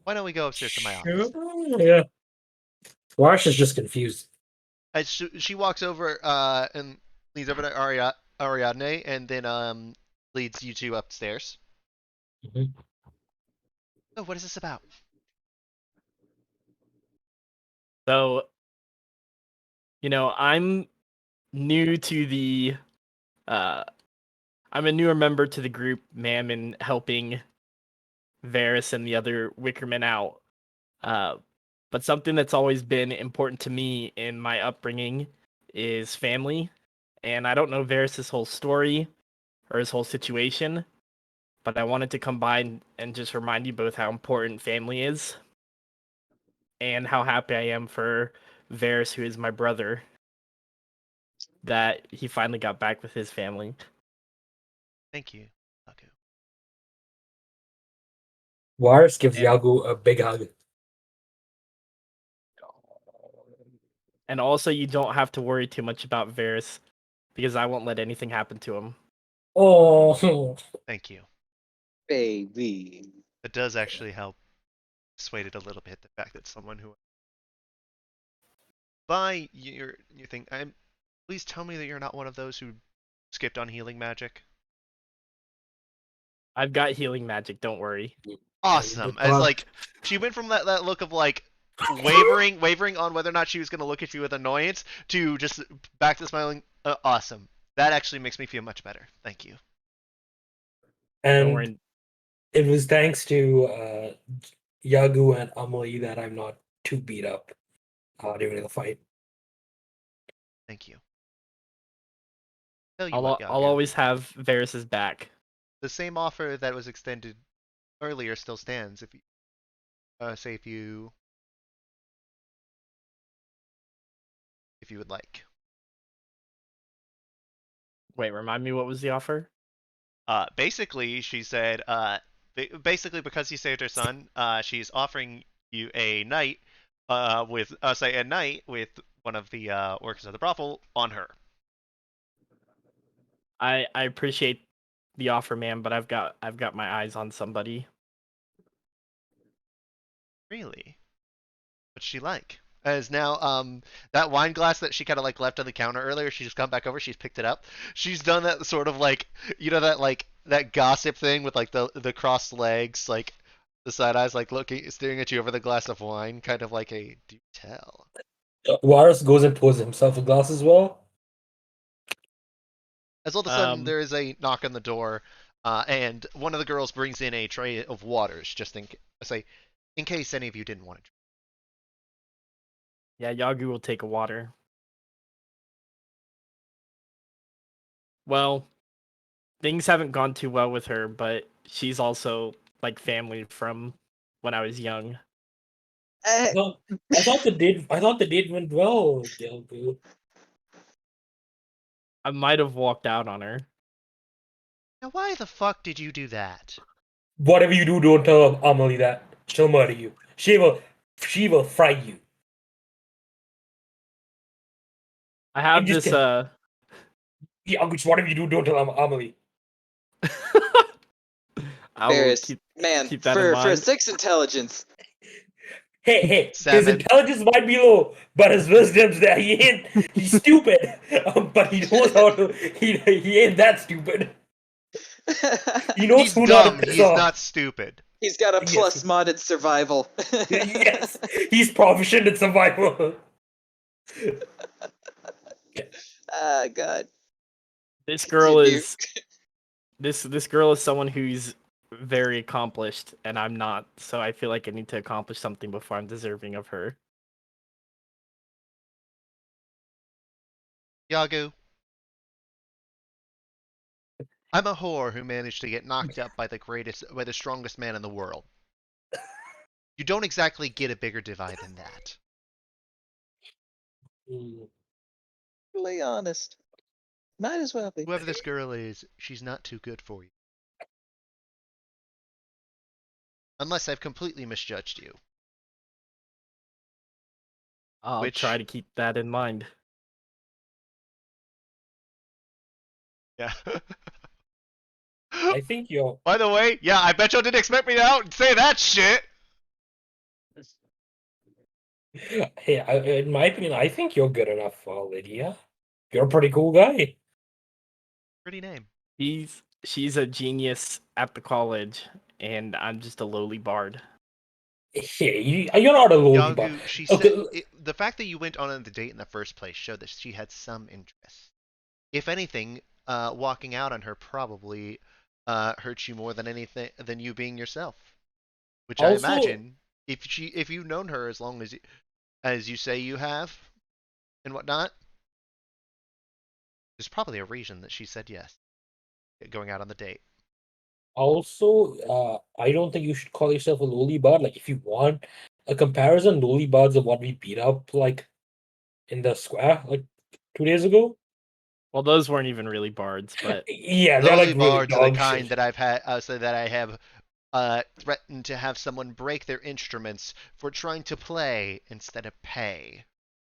Why don't we go upstairs to my office? Sure, yeah. Wash is just confused. As she walks over and leads over to Ariadne, and then leads you two upstairs. Mhm. Oh, what is this about? so I'm new to the I'm a newer member to the group, ma'am, in helping Varys and the other Wickermen out. But something that's always been important to me in my upbringing is family. And I don't know Varys' whole story or his whole situation, but I wanted to come by and just remind you both how important family is and how happy I am for Varys, who is my brother, that he finally got back with his family. Thank you, Yagu. Waris gives And- Yagu a big hug. And also, you don't have to worry too much about Varys because I won't let anything happen to him. Oh, Thank you. Baby. It does actually help persuade it a little bit. The fact that someone who by your thing, please tell me that you're not one of those who skipped on healing magic. I've got healing magic, don't worry. Awesome. Yeah, As like she went from that look of like wavering on whether or not she was going to look at you with annoyance to just back to smiling. Awesome. That actually makes me feel much better. Thank you. Don't and worry. it was thanks to Yagu and Amelie that I'm not too beat up during the fight. Thank you. Tell you I'll what, I'll Yagu. always have Varys's back. The same offer that was extended earlier still stands. If you say if you would like. Wait, remind me what was the offer? Basically, she said, basically because you saved her son, she's offering you a night, with, say a night with one of the workers of the brothel on her. I appreciate the offer, man, but I've got my eyes on somebody. Really? What's she like? As now, that wine glass that she kind of like left on the counter earlier, she just come back over. She's picked it up. She's done that sort of like, that like that gossip thing with like the crossed legs, like the side eyes, like looking, staring at you over the glass of wine, kind of like a do tell. Waris goes and pours himself a glass as well. As all of a sudden, there is a knock on the door, and one of the girls brings in a tray of waters, just in case any of you didn't want to drink. Yeah, Yagu will take a water. Well, things haven't gone too well with her, but she's also like family from when I was young. I thought the date went well, Yagu. I might have walked out on her. Now, why the fuck did you do that? Whatever you do, don't tell Amelie that. She'll murder you. She will fry you. I have I'm just this kidding. Yeah, Ankush, whatever you do, don't tell Amelie. I will Varys, man, keep that in for a mind. 6 intelligence, Hey, his 7. intelligence might be low, but his wisdom's there. He's stupid, but he knows how to. He ain't that stupid. He knows He's who not to dumb. piss He's off. not stupid. he's got a Yes. plus modded survival. Yes, he's proficient in survival. Ah, God. This girl Dude, is this girl is someone who's very accomplished, and I'm not. So I feel like I need to accomplish something before I'm deserving of her. Yagu. I'm a whore who managed to get knocked up by the strongest man in the world. You don't exactly get a bigger divide than that. really honest. Might as well be. Whoever this girl is, she's not too good for you. Unless I've completely misjudged you. I'll Which- try to keep that in mind. Yeah. I think you're. By the way, yeah, I bet y'all didn't expect me to out and say that shit. Hey, in my opinion, I think you're good enough for Lydia. You're a pretty cool guy. Pretty name. She's a genius at the college, and I'm just a lowly bard. Hey, you're not a lowly bard. Yagu, she Okay, said the fact that you went on the date in the first place showed that she had some interest. If anything, walking out on her probably hurt you more than anything than you being yourself. Which I Also- imagine if you've known her as long as you say you have and whatnot, there's probably a reason that she said yes. Going out on the date. Also, I don't think you should call yourself a lowly bard. Like, if you want a comparison, lowly bards are what we beat up, like, in the square, like, 2 days ago. Well, those weren't even really bards, but Yeah, they're Lowly like really bards are the dog kind shit. that I've had, so that I have threatened to have someone break their instruments for trying to play instead of pay.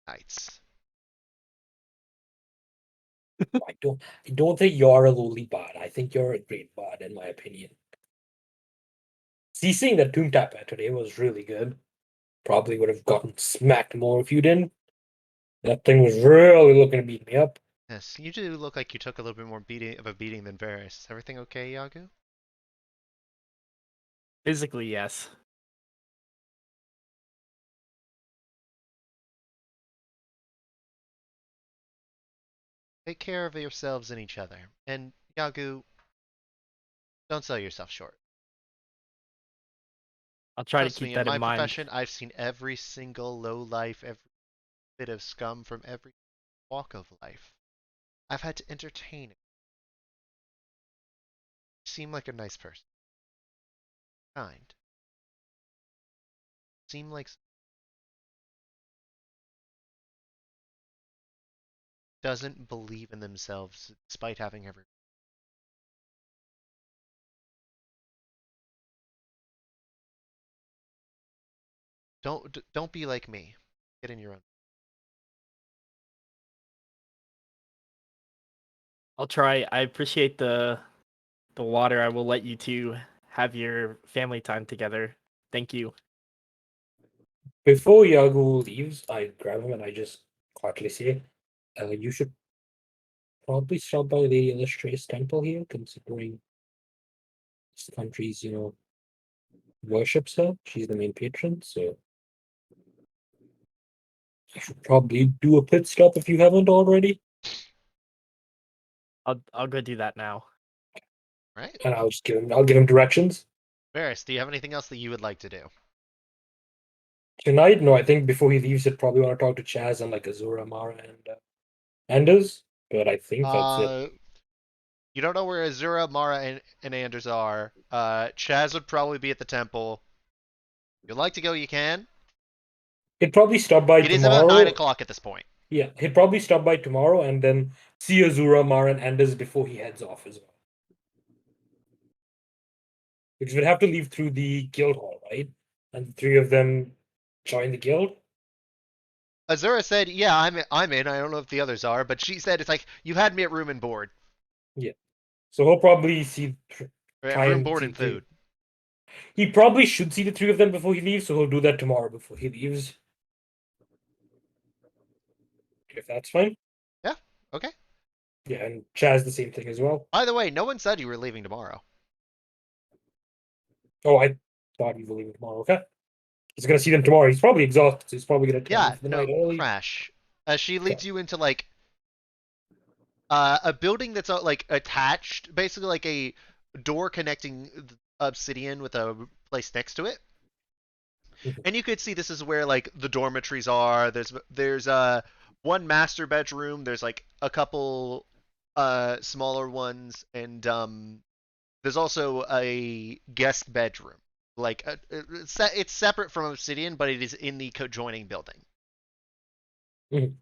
Nights. I don't think you're a lowly bard. I think you're a great bard, in my opinion. See, seeing that Tomb Tapper today was really good. Probably would have gotten smacked more if you didn't. That thing was really looking to beat me up. Yes, you do look like you took a little bit more beating than Varys. Is everything okay, Yagu? physically, yes. Take care of yourselves and each other. And Yagu, don't sell yourself short. I'll try to Trust keep me, in that my in mind. profession, I've seen every single low life, every bit of scum from every walk of life. I've had to entertain it. You seem like a nice person. Kind. Seem like doesn't believe in themselves despite having every. Don't be like me. Get in your own. I'll try. I appreciate the water. I will let you two have your family time together. Thank you. Before Yagu leaves, I grab him and I just quietly say, you should probably stop by the Illustrious Temple here, considering this country's, worships her. She's the main patron, so you should probably do a pit stop if you haven't already. I'll go do that now. Right? And I'll give him directions. Varys, do you have anything else that you would like to do? Tonight, no, I think before he leaves, he'd probably want to talk to Chaz and like Azura, Mara, and Anders. But I think that's it. You don't know where Azura, Mara, and Anders are. Chaz would probably be at the temple. If you'd like to go, you can. He'd probably stop by It is tomorrow. about 9 o'clock at this point. Yeah, he'd probably stop by tomorrow and then see Azura, Mara, and Anders before he heads off as well. Because we'd have to leave through the guild hall, right? And the three of them join the guild. Azura said, "Yeah, I'm in. I don't know if the others are, but she said it's like you had me at room and board, So he'll probably see try room, and board, see and food." He probably should see the three of them before he leaves, so he'll do that tomorrow before he leaves. If that's fine. Yeah. Okay. Yeah, and Chaz the same thing as well. By the way, no one said you were leaving tomorrow. Oh, I thought he was leaving tomorrow. Okay. He's gonna see them tomorrow. He's probably exhausted, so he's probably gonna tell Yeah. for the No. night early. Crash. She leads Okay. you into like a building that's like attached, basically like a door connecting obsidian with a place next to it. Mhm. And you could see this is where like the dormitories are. There's one master bedroom. There's like a couple smaller ones, and there's also a guest bedroom. Like it's separate from obsidian, but it is in the adjoining building. Mhm.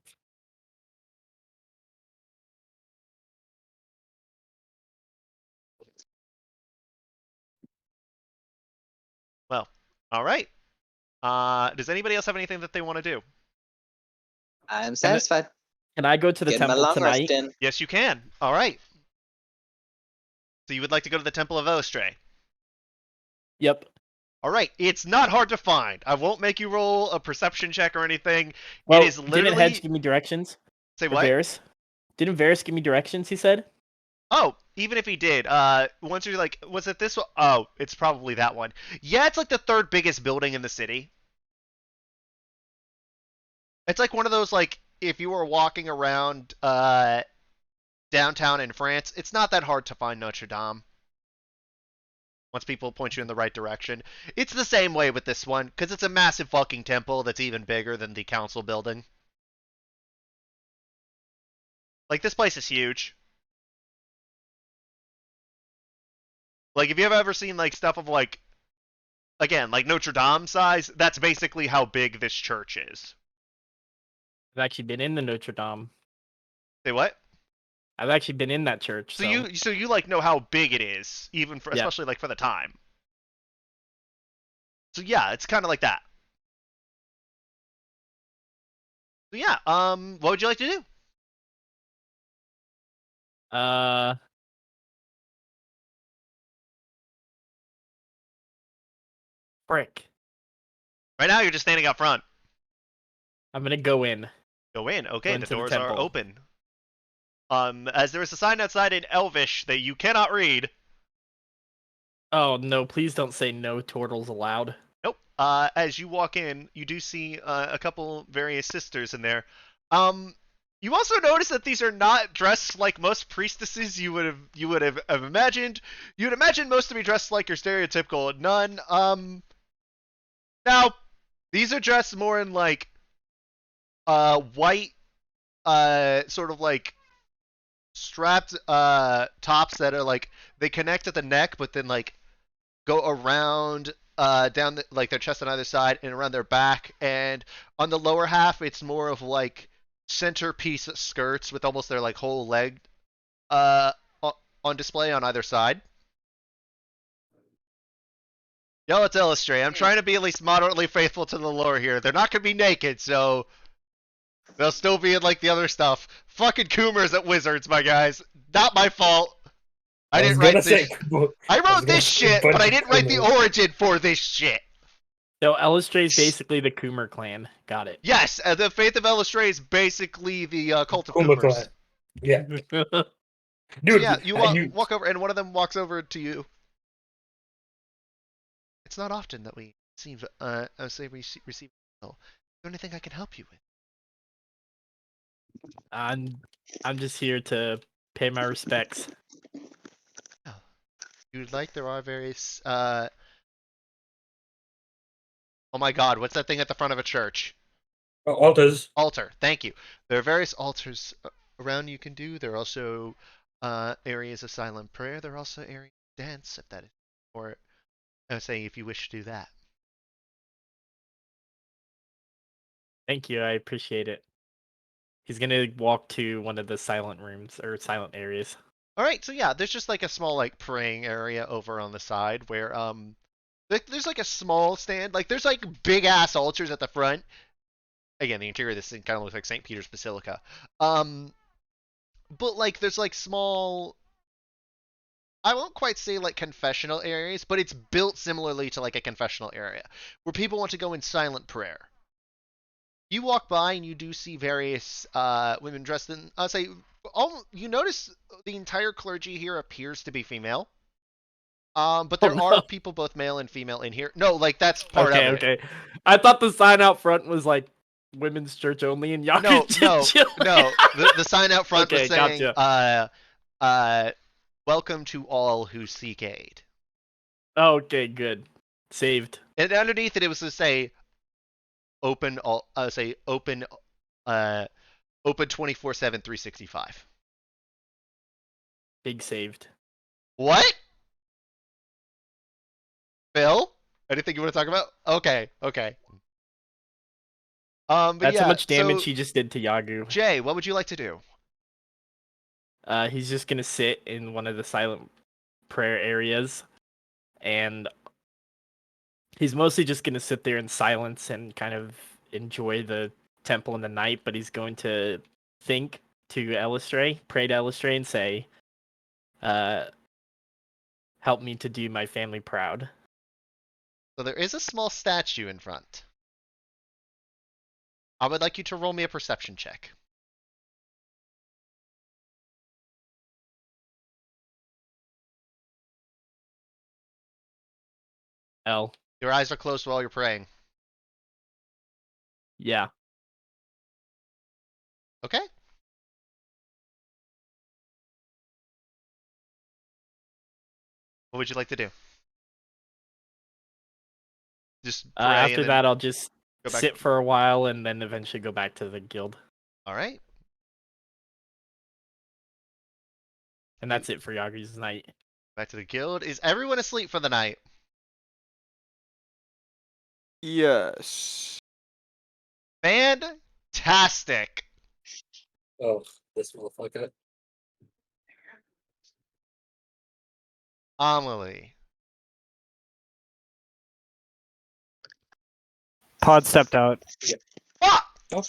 Well, all right. Does anybody else have anything that they want to do? I'm satisfied. Can I go to the Get my temple long rest tonight? in. Yes, you can. All right. So you would like to go to the Temple of Ostray? Yep. All right. It's not hard to find. I won't make you roll a perception check or anything. Well, It is didn't literally. Hedge give me directions? Say Or what? Varys? Didn't Varys give me directions? He said. Oh, even if he did, once you're like, was it this one? Oh, it's probably that one. Yeah, it's like the third biggest building in the city. It's like one of those like if you were walking around downtown in France, it's not that hard to find Notre Dame. Once people point you in the right direction. It's the same way with this one, because it's a massive fucking temple that's even bigger than the council building. Like, this place is huge. Like, if you have ever seen, like, stuff of, like, again, like Notre Dame size, that's basically how big this church is. I've actually been in the Notre Dame. Say what? I've actually been in that church. So you like know how big it is, even for, Yeah. especially like for the time. So yeah, it's kind of like that. So yeah, what would you like to do? Frick. Right now, you're just standing up front. I'm gonna go in. Go in. Okay, the into the doors are temple. open. As there is a sign outside in Elvish that you cannot read. Oh no! Please don't say no turtles allowed. Nope. As you walk in, you do see a couple various sisters in there. You also notice that these are not dressed like most priestesses you would have imagined. You would imagine most to be dressed like your stereotypical nun. Now these are dressed more in like white sort of like strapped tops that are like they connect at the neck, but then like go around down like their chest on either side and around their back, and on the lower half it's more of like centerpiece skirts with almost their like whole leg uh on display on either side. Yeah, let's illustrate. I'm trying to be at least moderately faithful to the lore here. They're not gonna be naked, so they'll still be in like the other stuff. Fucking Coomers at Wizards, my guys. Not my fault. I didn't write this. I wrote this shit, but I didn't write the origin for this shit. So Elistray is basically the Coomer clan. Got it. Yes, the Faith of Elistray is basically the cult of Kuma Coomers. clan. Yeah. So Dude, yeah, you walk over, and one of them walks over to you. It's not often that we receive receive. Is there anything I can help you with? I'm just here to pay my respects. Oh, you'd like? There are various. Oh my God, what's that thing at the front of a church? altars. Altar. Thank you. There are various altars around you can do. There are also areas of silent prayer. There are also areas of dance, if that is, or I was saying if you wish to do that. Thank you. I appreciate it. He's gonna walk to one of the silent rooms or silent areas. All right, so yeah, there's just like a small like praying area over on the side where there's like a small stand. Like there's like big ass altars at the front. Again, the interior of this thing kind of looks like St. Peter's Basilica. But like there's like small, I won't quite say like confessional areas, but it's built similarly to like a confessional area where people want to go in silent prayer. You walk by and you do see various women dressed in, I'll say, you notice the entire clergy here appears to be female. But there are no. people both male and female in here. No, like that's part Okay, of it. okay. I thought the sign out front was like women's church only, and y'all No, could no, chill. no. The sign out front was Okay, saying, gotcha. welcome to all who seek aid. Okay, good. Saved. And underneath it, it was to say, open all, say open, open 24/7, 365. Big saved. What? Phil? Anything you want to talk about? Okay, okay. But That's yeah, how much damage so, he just did to Yagu. Jay, what would you like to do? He's just gonna sit in one of the silent prayer areas, and he's mostly just gonna sit there in silence and kind of enjoy the temple in the night. But he's going to think to Elistray, pray to Elistray, and say, "Help me to do my family proud." So there is a small statue in front. I would like you to roll me a perception check. L. Your eyes are closed while you're praying. Yeah. Okay? What would you like to do? Just pray and After then that, I'll just go back. sit for a while and then eventually go back to the guild. All right. And that's it for Yagu's night. Back to the guild. Is everyone asleep for the night? Yes. Fantastic. Oh, this motherfucker. Amelie. Pod stepped out. Fuck! Oh,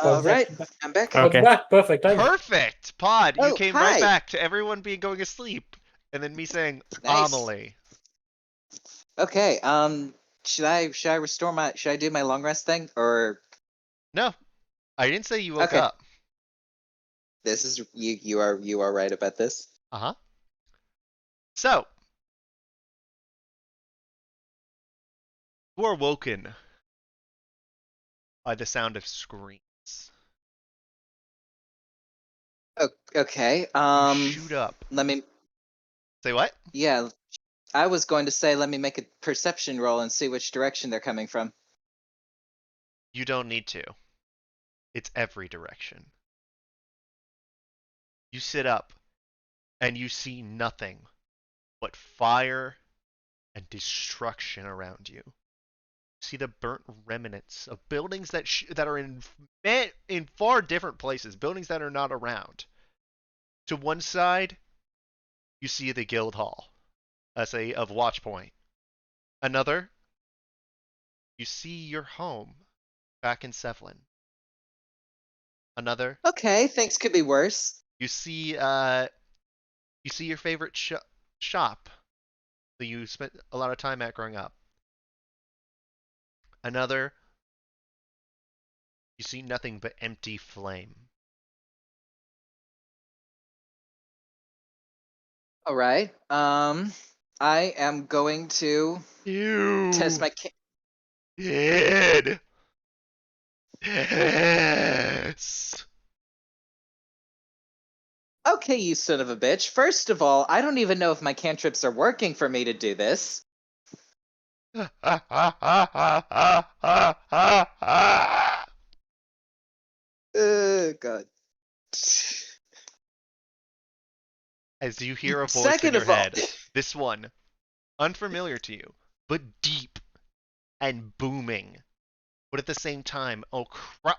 All right, I'm back. Okay. back. Perfect time. Perfect. Pod, you Oh, came hi. right back to everyone being going asleep. And then me saying, Nice. Amelie. Okay. Should I restore my? Should I do my long rest thing or No. I didn't say you woke Okay. up. this is you? You are right about this. Uh-huh. So. You are woken by the sound of screams. Okay. You shoot up. Let me. Say what? Yeah, I was going to say let me make a perception roll and see which direction they're coming from. You don't need to. It's every direction. You sit up and you see nothing but fire and destruction around you. See the burnt remnants of buildings that are in far different places, buildings that are not around. To one side, you see the guild hall, of Watchpoint. Another, you see your home back in Sevlin. Another, Okay, things could be worse. you see your favorite shop that you spent a lot of time at growing up. Another, you see nothing but empty flame. All right. I am going to You test my. did. Yes. Okay, you son of a bitch. First of all, I don't even know if my cantrips are working for me to do this. God. As you hear a voice Second in your of all, head, this one, unfamiliar to you, but deep and booming, but at the same time,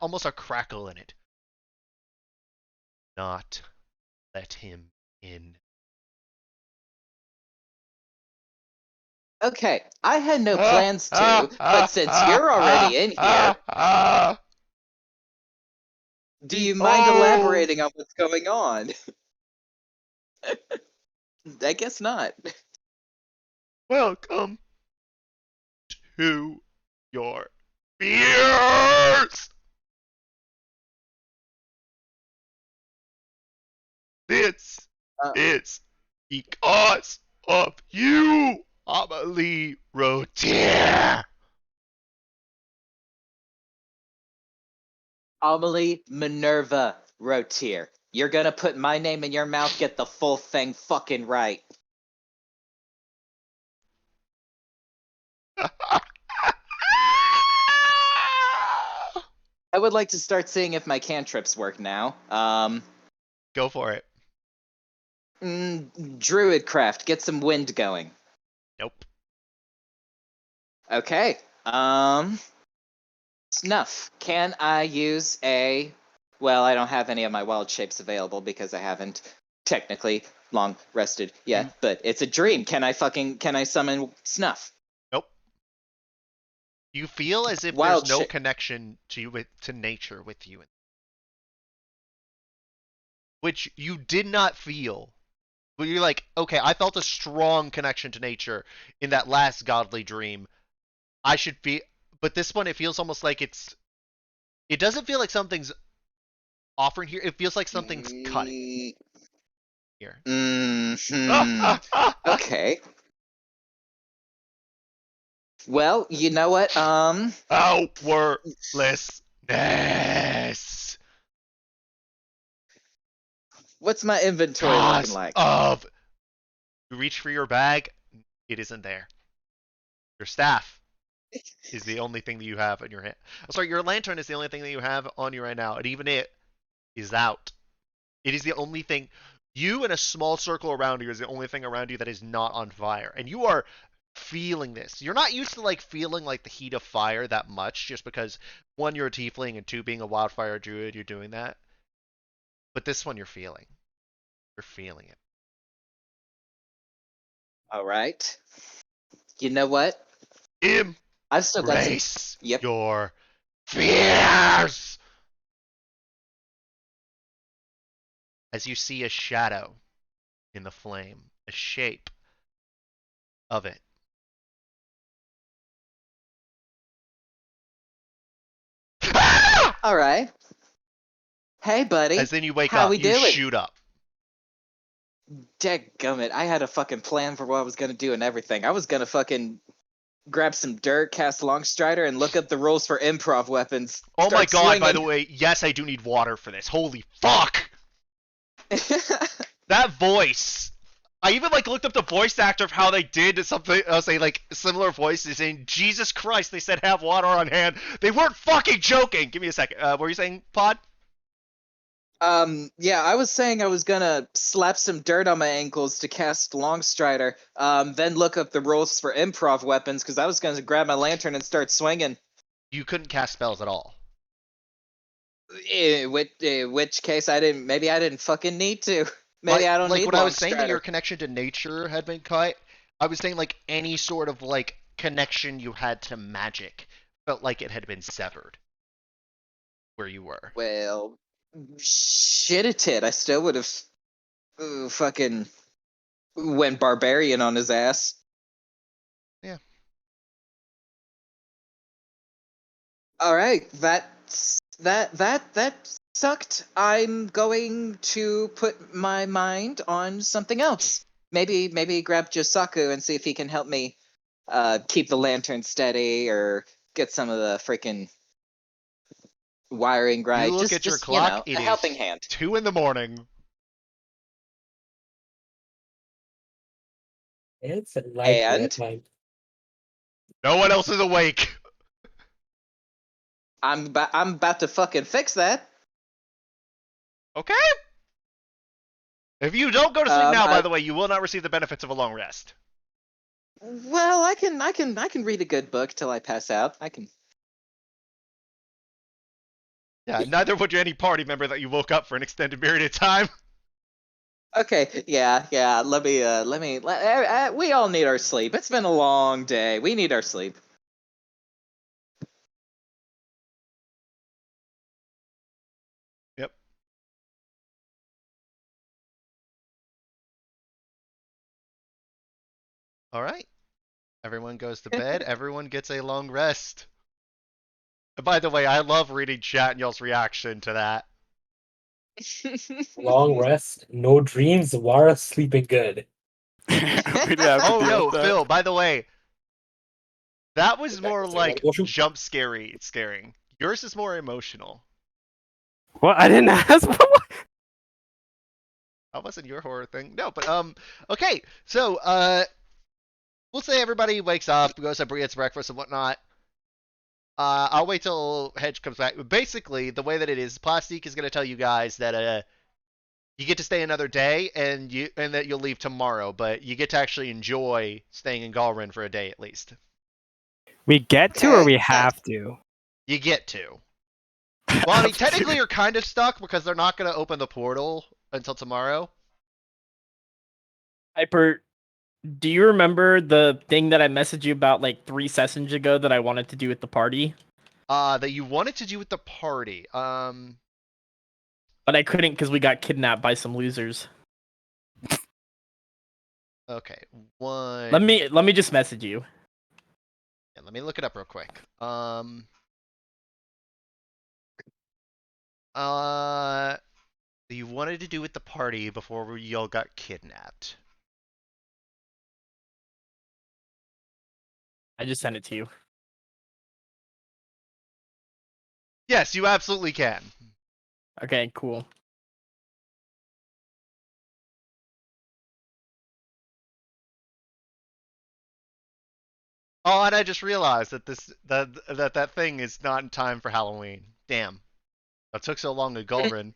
almost a crackle in it. Not let him in. Okay, I had no plans to, but since you're already in here, do you mind elaborating on what's going on? I guess not. Welcome to your fears. This Uh, is because of you, Amelie Rotier. Amelie Minerva Rotier. You're gonna put my name in your mouth, get the full thing fucking right. I would like to start seeing if my cantrips work now. Go for it. Druidcraft, get some wind going. Nope. Okay. Snuff. Can I use a... Well, I don't have any of my wild shapes available because I haven't technically long rested yet, but it's a dream. Can I summon Snuff? Nope. You feel as if Wild there's no shape. connection to nature with you, which you did not feel. But you're like, okay, I felt a strong connection to nature in that last godly dream. I should be, but this one it feels almost like it doesn't feel like something's offering here. It feels like something's cutting here. Okay. Well, you know what? Outwardlessness. What's my inventory looking like? You reach for your bag, it isn't there. Your staff is the only thing that you have in your hand. Oh, sorry, your lantern is the only thing that you have on you right now, and even it is out. It is the only thing. You and a small circle around you is the only thing around you that is not on fire, and you are feeling this. You're not used to like feeling like the heat of fire that much, just because one, you're a tiefling, and two, being a wildfire druid, you're doing that. But this one, you're feeling. You're feeling it. All right. You know what? I've still got some. Embrace Yep. your fears. As you see a shadow in the flame, a shape of it. All right. Hey, buddy. As then you wake How up, we you doing? shoot up. Dadgummit, I had a fucking plan for what I was gonna do and everything. I was gonna fucking grab some dirt, cast Longstrider, and look up the rules for improv weapons. Oh my Start god, by the swinging. way, yes, I do need water for this. Holy fuck! That voice. I even like looked up the voice actor of how they did something, say like similar voices, and Jesus Christ, they said have water on hand. They weren't fucking joking. Give me a second. What were you saying, Pod? Yeah, I was saying I was gonna slap some dirt on my ankles to cast Longstrider, then look up the rules for improv weapons, because I was gonna grab my lantern and start swinging. You couldn't cast spells at all. Which case maybe I didn't fucking need to. Maybe I don't like need when I was saying that your Longstrider. connection to nature had been cut, I was saying like any sort of like connection you had to magic felt like it had been severed where you were. Well, shit it did. I still would have fucking went barbarian on his ass. Yeah. All right, that sucked. I'm going to put my mind on something else. Maybe grab Josaku and see if he can help me keep the lantern steady or get some of the freaking wiring right. You look just at your just clock, it a is helping hand. 2 a.m. It's a nightmare And at night. No one else is awake. I'm about to fucking fix that. Okay? If you don't go to sleep now, by I- the way, you will not receive the benefits of a long rest. Well, I can read a good book till I pass out. I can. Yeah, neither would any party member that you woke up for an extended period of time. Okay, yeah. We all need our sleep. It's been a long day. We need our sleep. Yep. All right. Everyone goes to bed. Everyone gets a long rest. And by the way, I love reading chat and y'all's reaction to that. Long rest, no dreams. Wara's sleeping good. We didn't have to Oh deal no, with that. Phil, by the way, that was Okay, more so you wanna like go shoot? jump scaring. Yours is more emotional. What? I didn't ask. That wasn't your horror thing. No, but okay. So we'll say everybody wakes up, goes up, eats breakfast and whatnot. I'll wait till Hedge comes back. Basically, the way that it is, Plastique is gonna tell you guys that you get to stay another day and that you'll leave tomorrow, but you get to actually enjoy staying in Galrin for a day at least. We get to or Okay, we yeah. have to? You get to. Well, I mean, technically you're kind of stuck because they're not going to open the portal until tomorrow. Hyper, do you remember the thing that I messaged you about like 3 sessions ago that I wanted to do at the party? That you wanted to do with the party. But I couldn't because we got kidnapped by some losers. Okay. One. Let me just message you. Yeah, let me look it up real quick. You wanted to do with the party before y'all got kidnapped. I just sent it to you. Yes, you absolutely can. Okay, cool. Oh, and I just realized that that thing is not in time for Halloween. Damn. That took so long at Gulrin.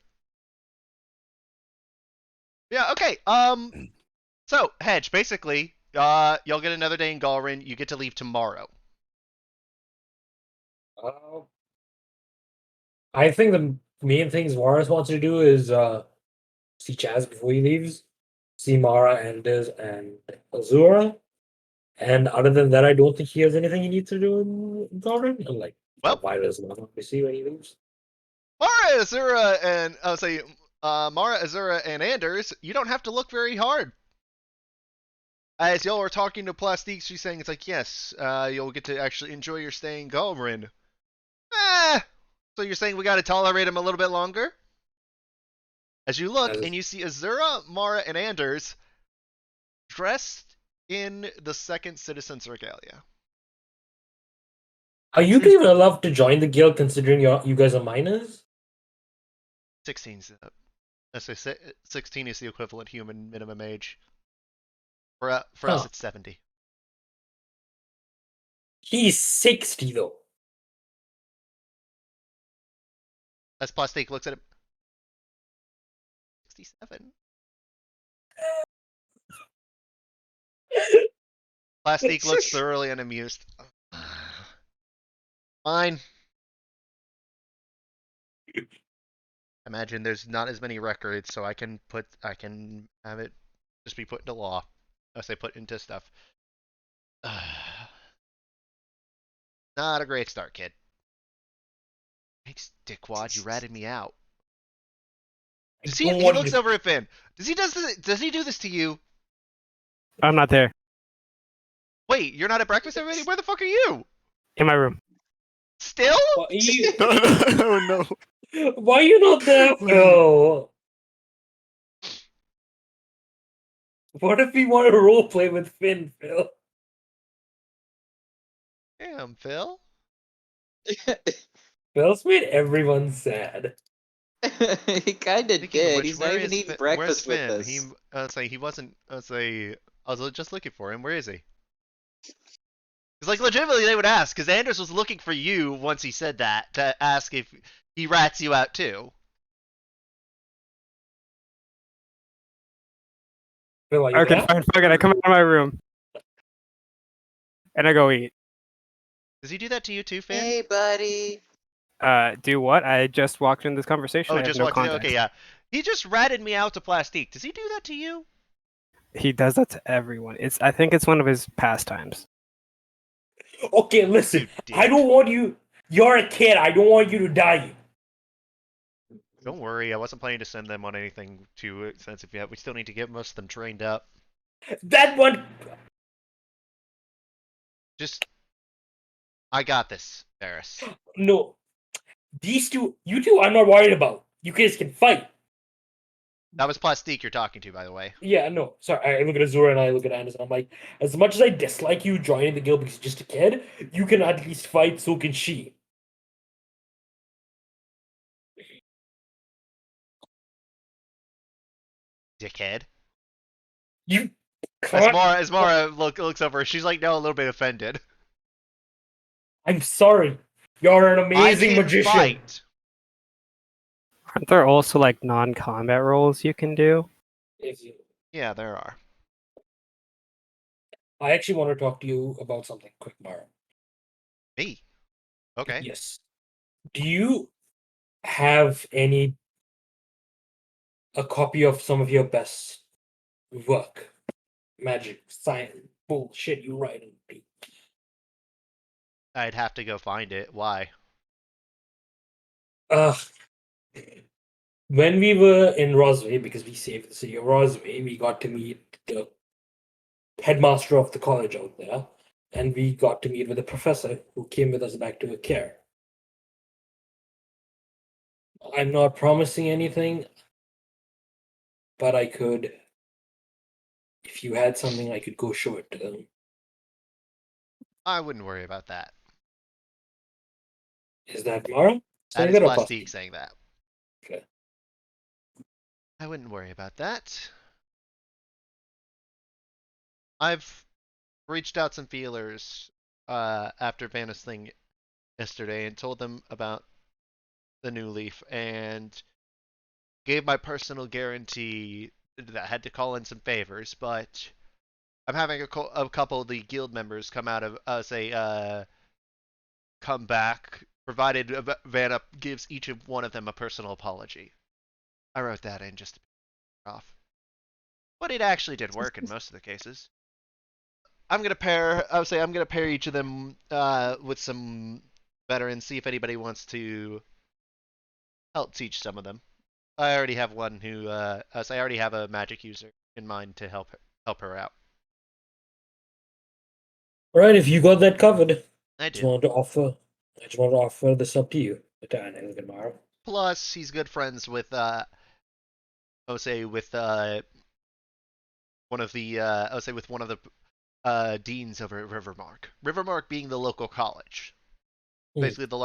Yeah, okay. So, Hedge, basically, you'll get another day in Galrin. You get to leave tomorrow. I think the main things Waras wants to do is see Chaz before he leaves, see Mara, Anders, and Azura. And other than that, I don't think he has anything he needs to do in Gordon. And like, Well, Vira's not going to see when he leaves. Mara, Azura, and I'll say Mara, Azura, and Anders, you don't have to look very hard. As y'all are talking to Plastique, she's saying it's like, yes, you'll get to actually enjoy your stay in Galrin. So you're saying we got to tolerate him a little bit longer? As you look and you see Azura, Mara, and Anders dressed in the second citizen's regalia. Are you even allowed to join the guild considering you guys are minors? 16's let's say 16 is the equivalent human minimum age. For us, it's 70. He's 60 though. As Plastique looks at him, 67. Plastique looks thoroughly unamused. Fine. Imagine there's not as many records, so I can have it just be put into law. I say put into stuff. Not a great start, kid. Thanks, dickwad. You ratted me out. He looks over at Finn. Does he do this to you? I'm not there. Wait, you're not at breakfast, everybody? Where the fuck are you? In my room. Still? Oh no. Why are you not there, Phil? What if we want to roleplay with Finn, Phil? Damn, Phil. Phil's made everyone sad. He kind of Speaking of did. which, He's not even eating breakfast with Finn? us. He wasn't. I was just looking for him. Where is he? Because like legitimately, they would ask. Because Anders was looking for you once he said that to ask if he rats you out too. Phil, are you Okay, there? fine, fuck it. I come out of my room. And I go eat. Does he do that to you too, Finn? Hey, buddy. Do what? I just walked in this conversation. Oh, I have just no walked in. context. Okay, yeah. He just ratted me out to Plastique. Does he do that to you? He does that to everyone. I think it's one of his pastimes. Okay, listen. You I dick. don't want you. You're a kid. I don't want you to die. Don't worry, I wasn't planning to send them on anything too expensive yet. We still need to get most of them trained up. That one. Just, I got this, Varys. No. These two. You two, I'm not worried about. You guys can fight. That was Plastique you're talking to, by the way. Yeah, no. Sorry, I look at Azura and I look at Anderson. I'm like, as much as I dislike you joining the guild because you're just a kid, you can at least fight, so can she. Dickhead. You As can't. Mara looks over, she's like now a little bit offended. I'm sorry. You're an I amazing can magician. fight. Aren't there also like non-combat roles you can do? Yeah, there are. I actually want to talk to you about something quick, Mara. Me? Okay. Yes. Do you have a copy of some of your best work? Magic, science, bullshit you write in. I'd have to go find it. Why? Uh, when we were in Rosway, because we saved the city of Rosway, we got to meet the headmaster of the college out there, and we got to meet with a professor who came with us back to a care. I'm not promising anything, but I could, if you had something, I could go show it to them. I wouldn't worry about that. Is that Mara? That Saying is that or Plastique Plastic? saying that. Okay. I wouldn't worry about that. I've reached out some feelers after Vanna's thing yesterday and told them about the new leaf and gave my personal guarantee that I had to call in some favors, but I'm having a couple of the guild members come out of come back, provided Vanna gives each of one of them a personal apology. I wrote that in just to piss off, but it actually did work in most of the cases. I'm gonna pair each of them with some veterans, see if anybody wants to help teach some of them. I already have one who I already have a magic user in mind to help her out. All right, if you got that covered, I just do. wanted to offer. I just want to offer this up to you, and look at Mara. Plus, he's good friends with with one of the deans over at Rivermark. Rivermark being the local college, basically the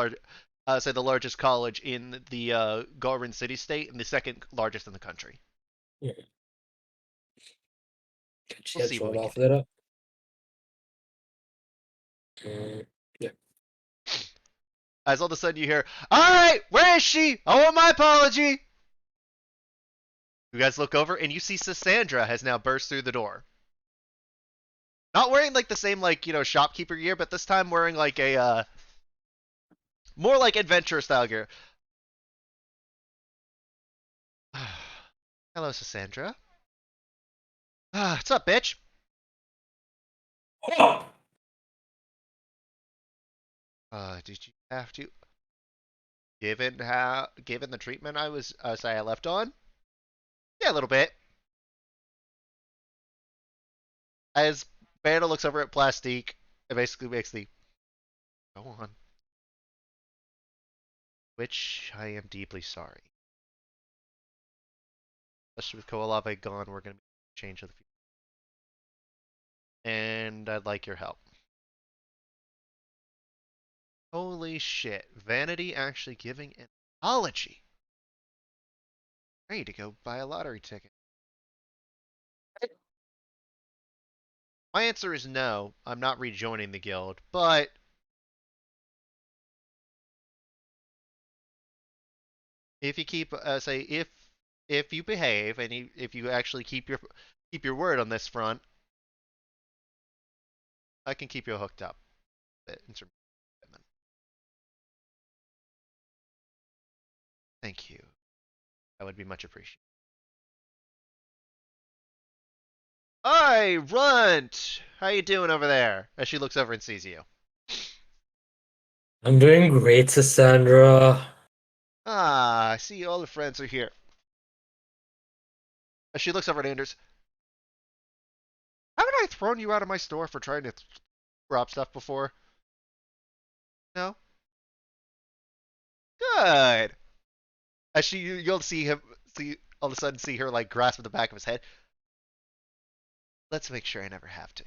largest college in the Garvin City State and the second largest in the country. Yeah. We'll I see just what want we to can offer do. that up. Yeah. As all of a sudden you hear, "All right, where is she? I want my apology." You guys look over and you see Cassandra has now burst through the door. Not wearing like the same shopkeeper gear, but this time wearing like a more like adventure style gear. Hello, Cassandra. What's up, bitch? Oh! Did you have to? Given the treatment I left on? Yeah, a little bit. As Banda looks over at Plastique, it basically makes the go on. Which I am deeply sorry. Especially with Koalave gone, we're gonna be change of the future. And I'd like your help. Holy shit. Vanity actually giving an apology. Ready to go buy a lottery ticket. My answer is no. I'm not rejoining the guild, but if you keep if you behave and if you actually keep your word on this front, I can keep you hooked up. Thank you. That would be much appreciated. Hi, Runt! How you doing over there? As she looks over and sees you. I'm doing great, Cassandra. Ah, I see all the friends are here. As she looks over at Anders. Haven't I thrown you out of my store for trying to drop stuff before? No? Good. As you'll see him, all of a sudden see her like grasp at the back of his head. Let's make sure I never have to.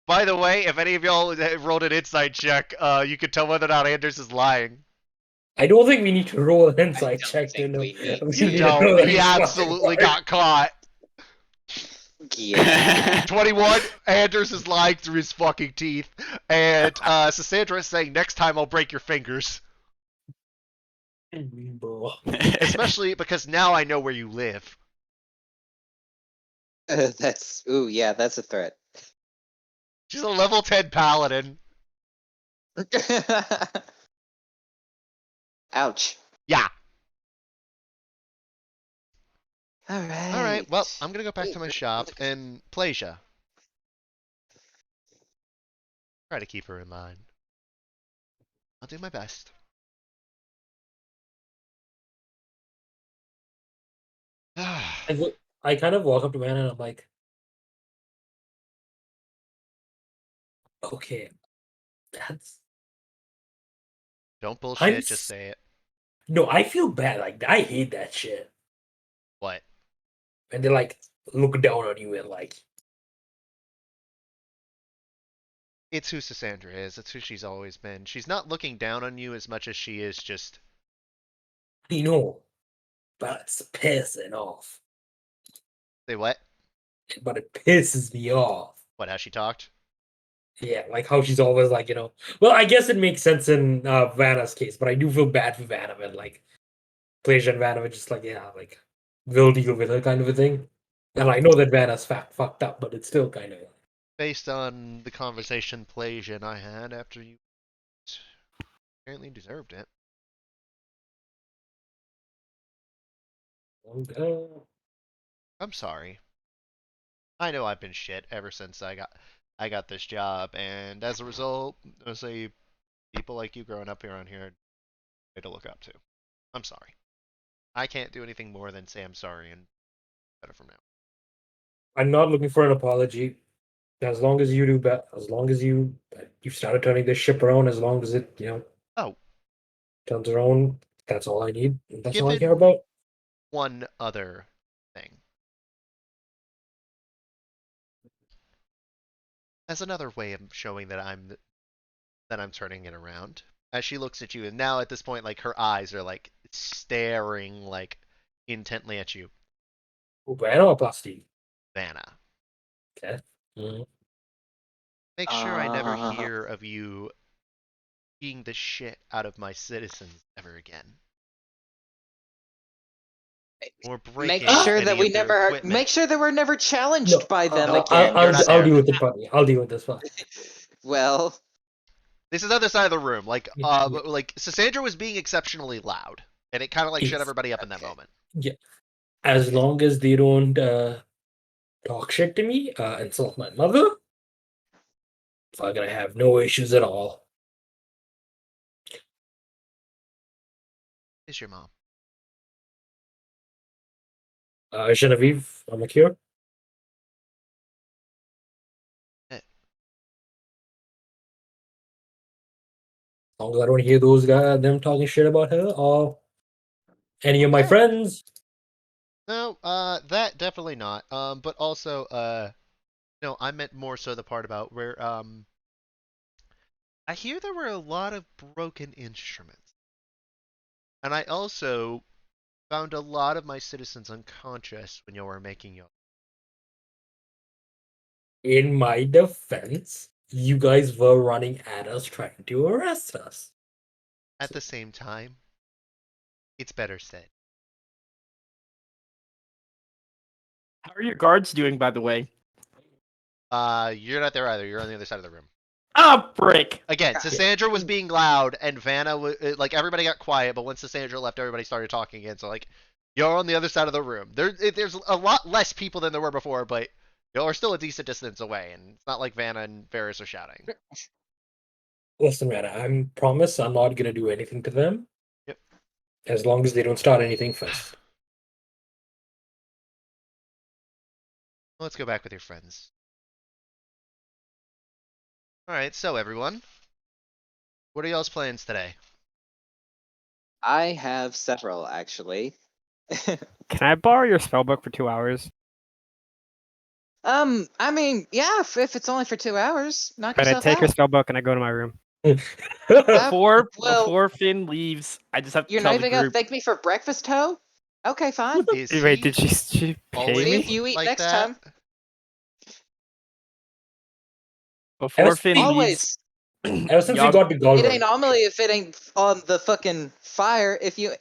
By the way, if any of y'all rolled an insight check, you can tell whether or not Anders is lying. I don't think we need to roll an I inside don't check to think know. we need We You need to don't. know that He he's fucking absolutely lying. got caught. Yeah. 21. Anders is lying through his fucking teeth, and Cassandra is saying, "Next time I'll break your fingers." Bro. Especially because now I know where you live. That's yeah, that's a threat. She's a level 10 paladin. Ouch. Yeah. All right. All right. Well, I'm gonna go back to my shop and Plasia. Try to keep her in line. I'll do my best. I kind of walk up to Van and I'm like, okay, that's. Don't I'm bullshit. Just say it. No, I feel bad. Like I hate that shit. What? And they like look down on you and like, It's who Cassandra is. It's who she's always been. She's not looking down on you as much as she is just. you know, but it's pissing off. Say what? But it pisses me off. What? How she talked? Yeah, like how she's always like, well, I guess it makes sense in Vanna's case, but I do feel bad for Vanna when like Plasia and Vanna were just like, yeah, like we'll deal with her kind of a thing. And I know that Vanna's fucked up, but it's still kind of Based on the conversation Plasia and I had after you apparently deserved it. I'm sorry. I know I've been shit ever since I got this job, and as a result, I say people like you growing up around here are to look up to. I'm sorry. I can't do anything more than say I'm sorry and better from now. I'm not looking for an apology. As long as you do better, as long as you started turning this ship around, as long as it Oh, turns around, that's all I need. That's all I care given about. one other thing. As another way of showing that I'm turning it around. As she looks at you, and now at this point, like her eyes are like staring like intently at you, Bueno, plastic. Vanna. Okay. Mhm. Make sure I never hear of you being the shit out of my citizens ever again. Or Make breaking sure any that we of their never equipment. make sure that we're never challenged No, by them Nope. again. You're not I'll there. deal with it, buddy. I'll deal with this one. Well, This is the other side of the room. Like, Yeah. like Cassandra was being exceptionally loud, and it kind of like shut Yes. everybody up in that Okay. moment. Yeah. As long as they don't talk shit to me, insult my mother, fucking I have no issues at all. Is your mom? Genevieve, I'm here. Eh. As long as I don't hear those guys them talking shit about her or any of my Okay. friends. No, that definitely not. But also, no, I meant more so the part about where, I hear there were a lot of broken instruments. And I also found a lot of my citizens unconscious when you were making your. In my defense, you guys were running at us trying to arrest us. At the same time, it's better said. How are your guards doing, by the way? You're not there either. You're on the other side of the room. Ah, frick. Again, Cassandra was being loud, and Vanna like everybody got quiet. But once Cassandra left, everybody started talking again. So like, you're on the other side of the room. There's a lot less people than there were before, but you're still a decent distance away, and it's not like Vanna and Varys are shouting. Listen, man, I promise I'm not gonna do anything to them. Yep. As long as they don't start anything first. Let's go back with your friends. All right, so everyone, what are y'all's plans today? I have several actually. Can I borrow your spellbook for 2 hours? I mean, yeah, if it's only for 2 hours, knock But I yourself take your out. spellbook and I go to my room. Before well- before Finn leaves, I just have to You're tell not the even gonna group. thank me for breakfast, Ho? Okay, fine. Is Wait, he did she pay always See me? if you eat like next that? time. Before was Finn thinking- leaves, Always. Ever since we y'all- got to It Galron, ain't normally if it ain't on the fucking fire. If you.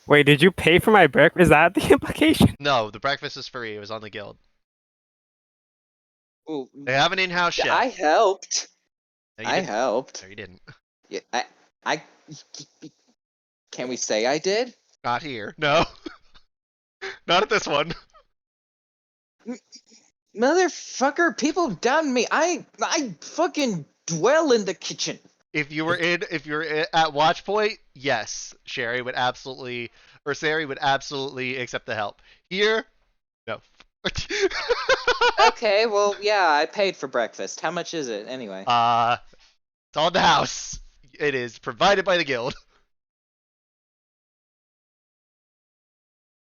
Wait, did you pay for my breakfast? Is that the implication? No, the breakfast is free. It was on the guild. Ooh, They have an in-house chef. I helped. No, you I didn't. helped. No, you didn't. Yeah, I. Can we say I did? Not here. No. Not at this one. Motherfucker, people down me. I fucking dwell in the kitchen. If you're at watch point, yes, Sherry would absolutely, or Sari would absolutely accept the help. Here, no. Okay, well, yeah, I paid for breakfast. How much is it anyway? It's on the house. It is provided by the guild.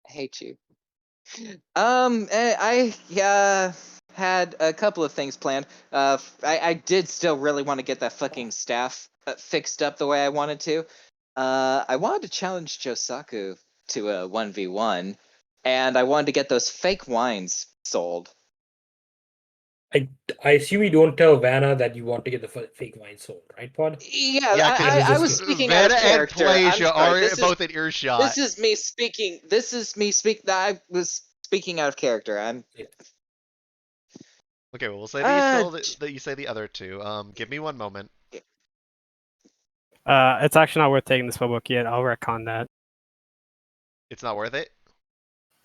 I hate you. I had a couple of things planned. I did still really want to get that fucking staff fixed up the way I wanted to. I wanted to challenge Josaku to a 1v1, and I wanted to get those fake wines sold. I assume you don't tell Vanna that you want to get the fake wine sold, right, Pod? Yeah, Yeah, because I was speaking out Vanna of character. and I'm Plasia sorry, are both in earshot. this is me speaking. This is me speak. I was speaking out of character. I'm. Okay, well, we'll say that Uh, that you say the other two. Give me one moment. It's actually not worth taking the spellbook yet. I'll retcon that. It's not worth it.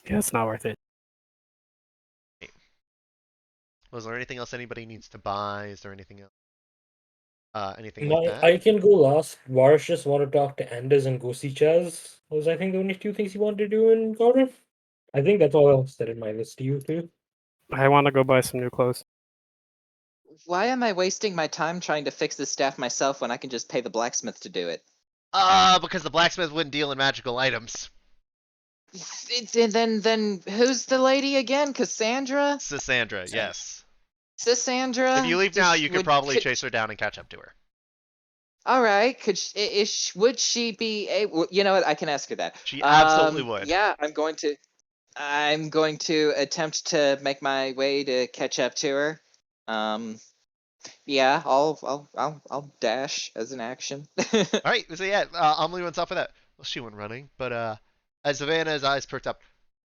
Yeah, it's not worth it. Was there anything else anybody needs to buy? Is there anything else? Anything No, like that? I can go last. Varus just want to talk to Anders and go see Chaz. Those, I think, the only two things he wanted to do in Galron. I think that's all else that in my list to you too. I want to go buy some new clothes. Why am I wasting my time trying to fix this staff myself when I can just pay the blacksmith to do it? Because the blacksmith wouldn't deal in magical items. Then who's the lady again? Cassandra? Cassandra, yes. Cassandra? If you leave now, you could probably chase her down and catch up to her. All right. Would she be able? You know what? I can ask her that. She absolutely would. Yeah, I'm going to. I'm going to attempt to make my way to catch up to her. Yeah, I'll dash as an action. All right, so yeah, Amelie went off for that. Well, she went running, but as Savannah's eyes perked up,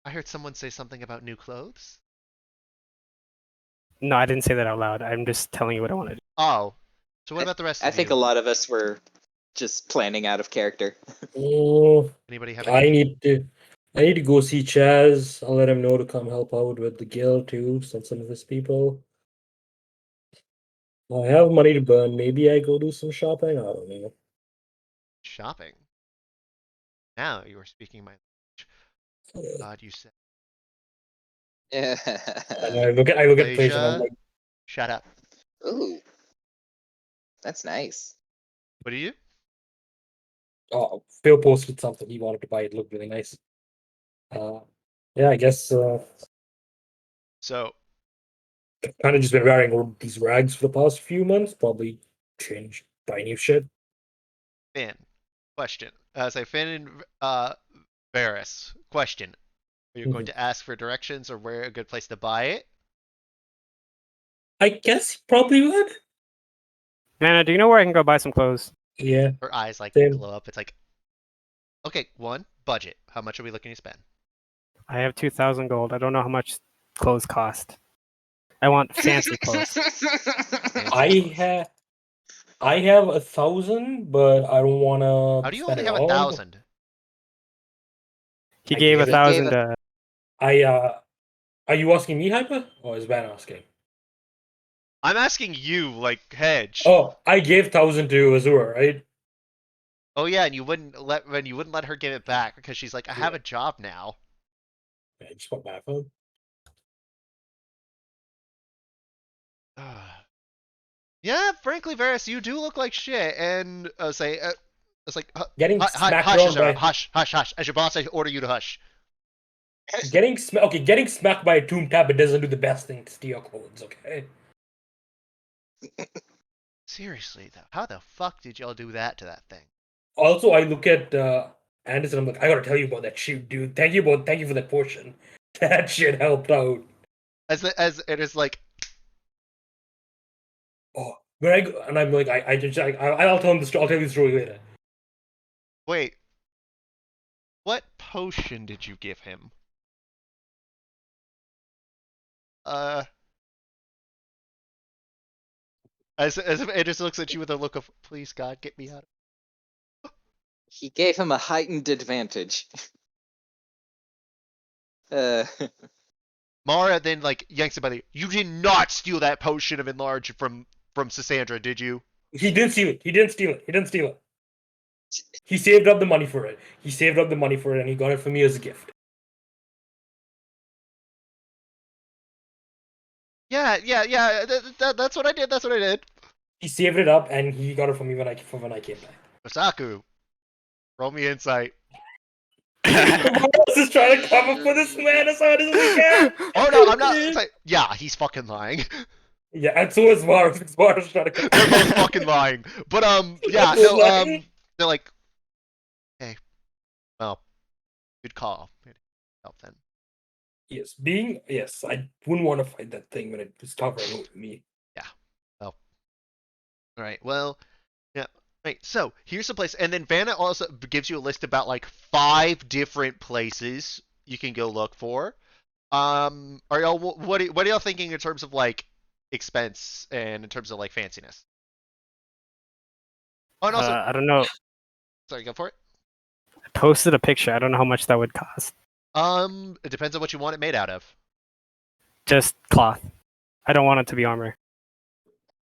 I heard someone say something about new clothes. No, I didn't say that out loud. I'm just telling you what I want to do. Oh, so what about the rest I of think you? a lot of us were just planning out of character. Oh, Anybody have I any? need to go see Chaz. I'll let him know to come help out with the guild too. Send some of his people. I have money to burn. Maybe I go do some shopping. I don't know. Shopping. Now you are speaking my language. God, you said. And Yeah. I look at place and I'm Malaysia? like, Shut up. Ooh, that's nice. What do you? oh, Phil posted something he wanted to buy. It looked really nice. Yeah, I guess So, kind of just been wearing all these rags for the past few months. Probably change, buy new shit. Finn. Question. Say Finn and Varys. Question. Are you going to ask for directions or where a good place to buy it? I guess he probably would. Nana, do you know where I can go buy some clothes? Yeah. Her eyes like Same. glow up. It's like, okay, one, budget. How much are we looking to spend? I have 2,000 gold. I don't know how much clothes cost. I want fancy clothes. I have 1,000, but I don't want How to do you spend only it have all. 1,000? He I gave gave it- 1,000. Are you asking me, Hyper, or is Ben asking? I'm asking you, like Hedge. Oh, I gave 1,000 to Azura, right? Oh yeah, and you wouldn't let her give it back because she's like, I have Yeah. a job now. I just got my phone. Yeah, frankly, Varys, you do look like shit, and it's like, Getting smacked hush, around Azura, by hush, hush, hush. As your boss, I order you to hush. getting smacked by a tomb tap. It doesn't do the best thing to steal clothes. Okay. Seriously though, how the fuck did y'all do that to that thing? Also, I look at Anderson. I'm like, I gotta tell you about that shoot, dude. Thank you for that portion. That shit helped out. As it is like, Oh, when I go, and I'm like, I'll tell him the story. I'll tell you the story later. wait, what potion did you give him? As if it just looks at you with a look of, please God, get me out. He gave him a heightened advantage. Uh, Mara then like yanks him by the. You did not steal that potion of enlarge from Cassandra, did you? He didn't steal it. He didn't steal it. He didn't steal it. He saved up the money for it. He saved up the money for it, and he got it for me as a gift. Yeah. That's what I did. That's what I did. He saved it up, and he got it for me when I came back. Osaku, roll me insight. Morales is trying to cover for this man as hard as we can. Oh no, I'm not. It's like, yeah, he's fucking lying. Yeah, and so is Mars. Mars trying to cover. They're both fucking lying. But yeah, They're no, lying. they're like, hey, well, good call. Help then. Yes, I wouldn't want to fight that thing when it was covering over me. All right. Well, yeah. Right. So here's the place, and then Vanna also gives you a list about like 5 different places you can go look for. Are y'all what are y'all thinking in terms of like expense and in terms of like fanciness? Oh, and also, I don't know. sorry, go for it. I posted a picture. I don't know how much that would cost. It depends on what you want it made out of. Just cloth. I don't want it to be armor.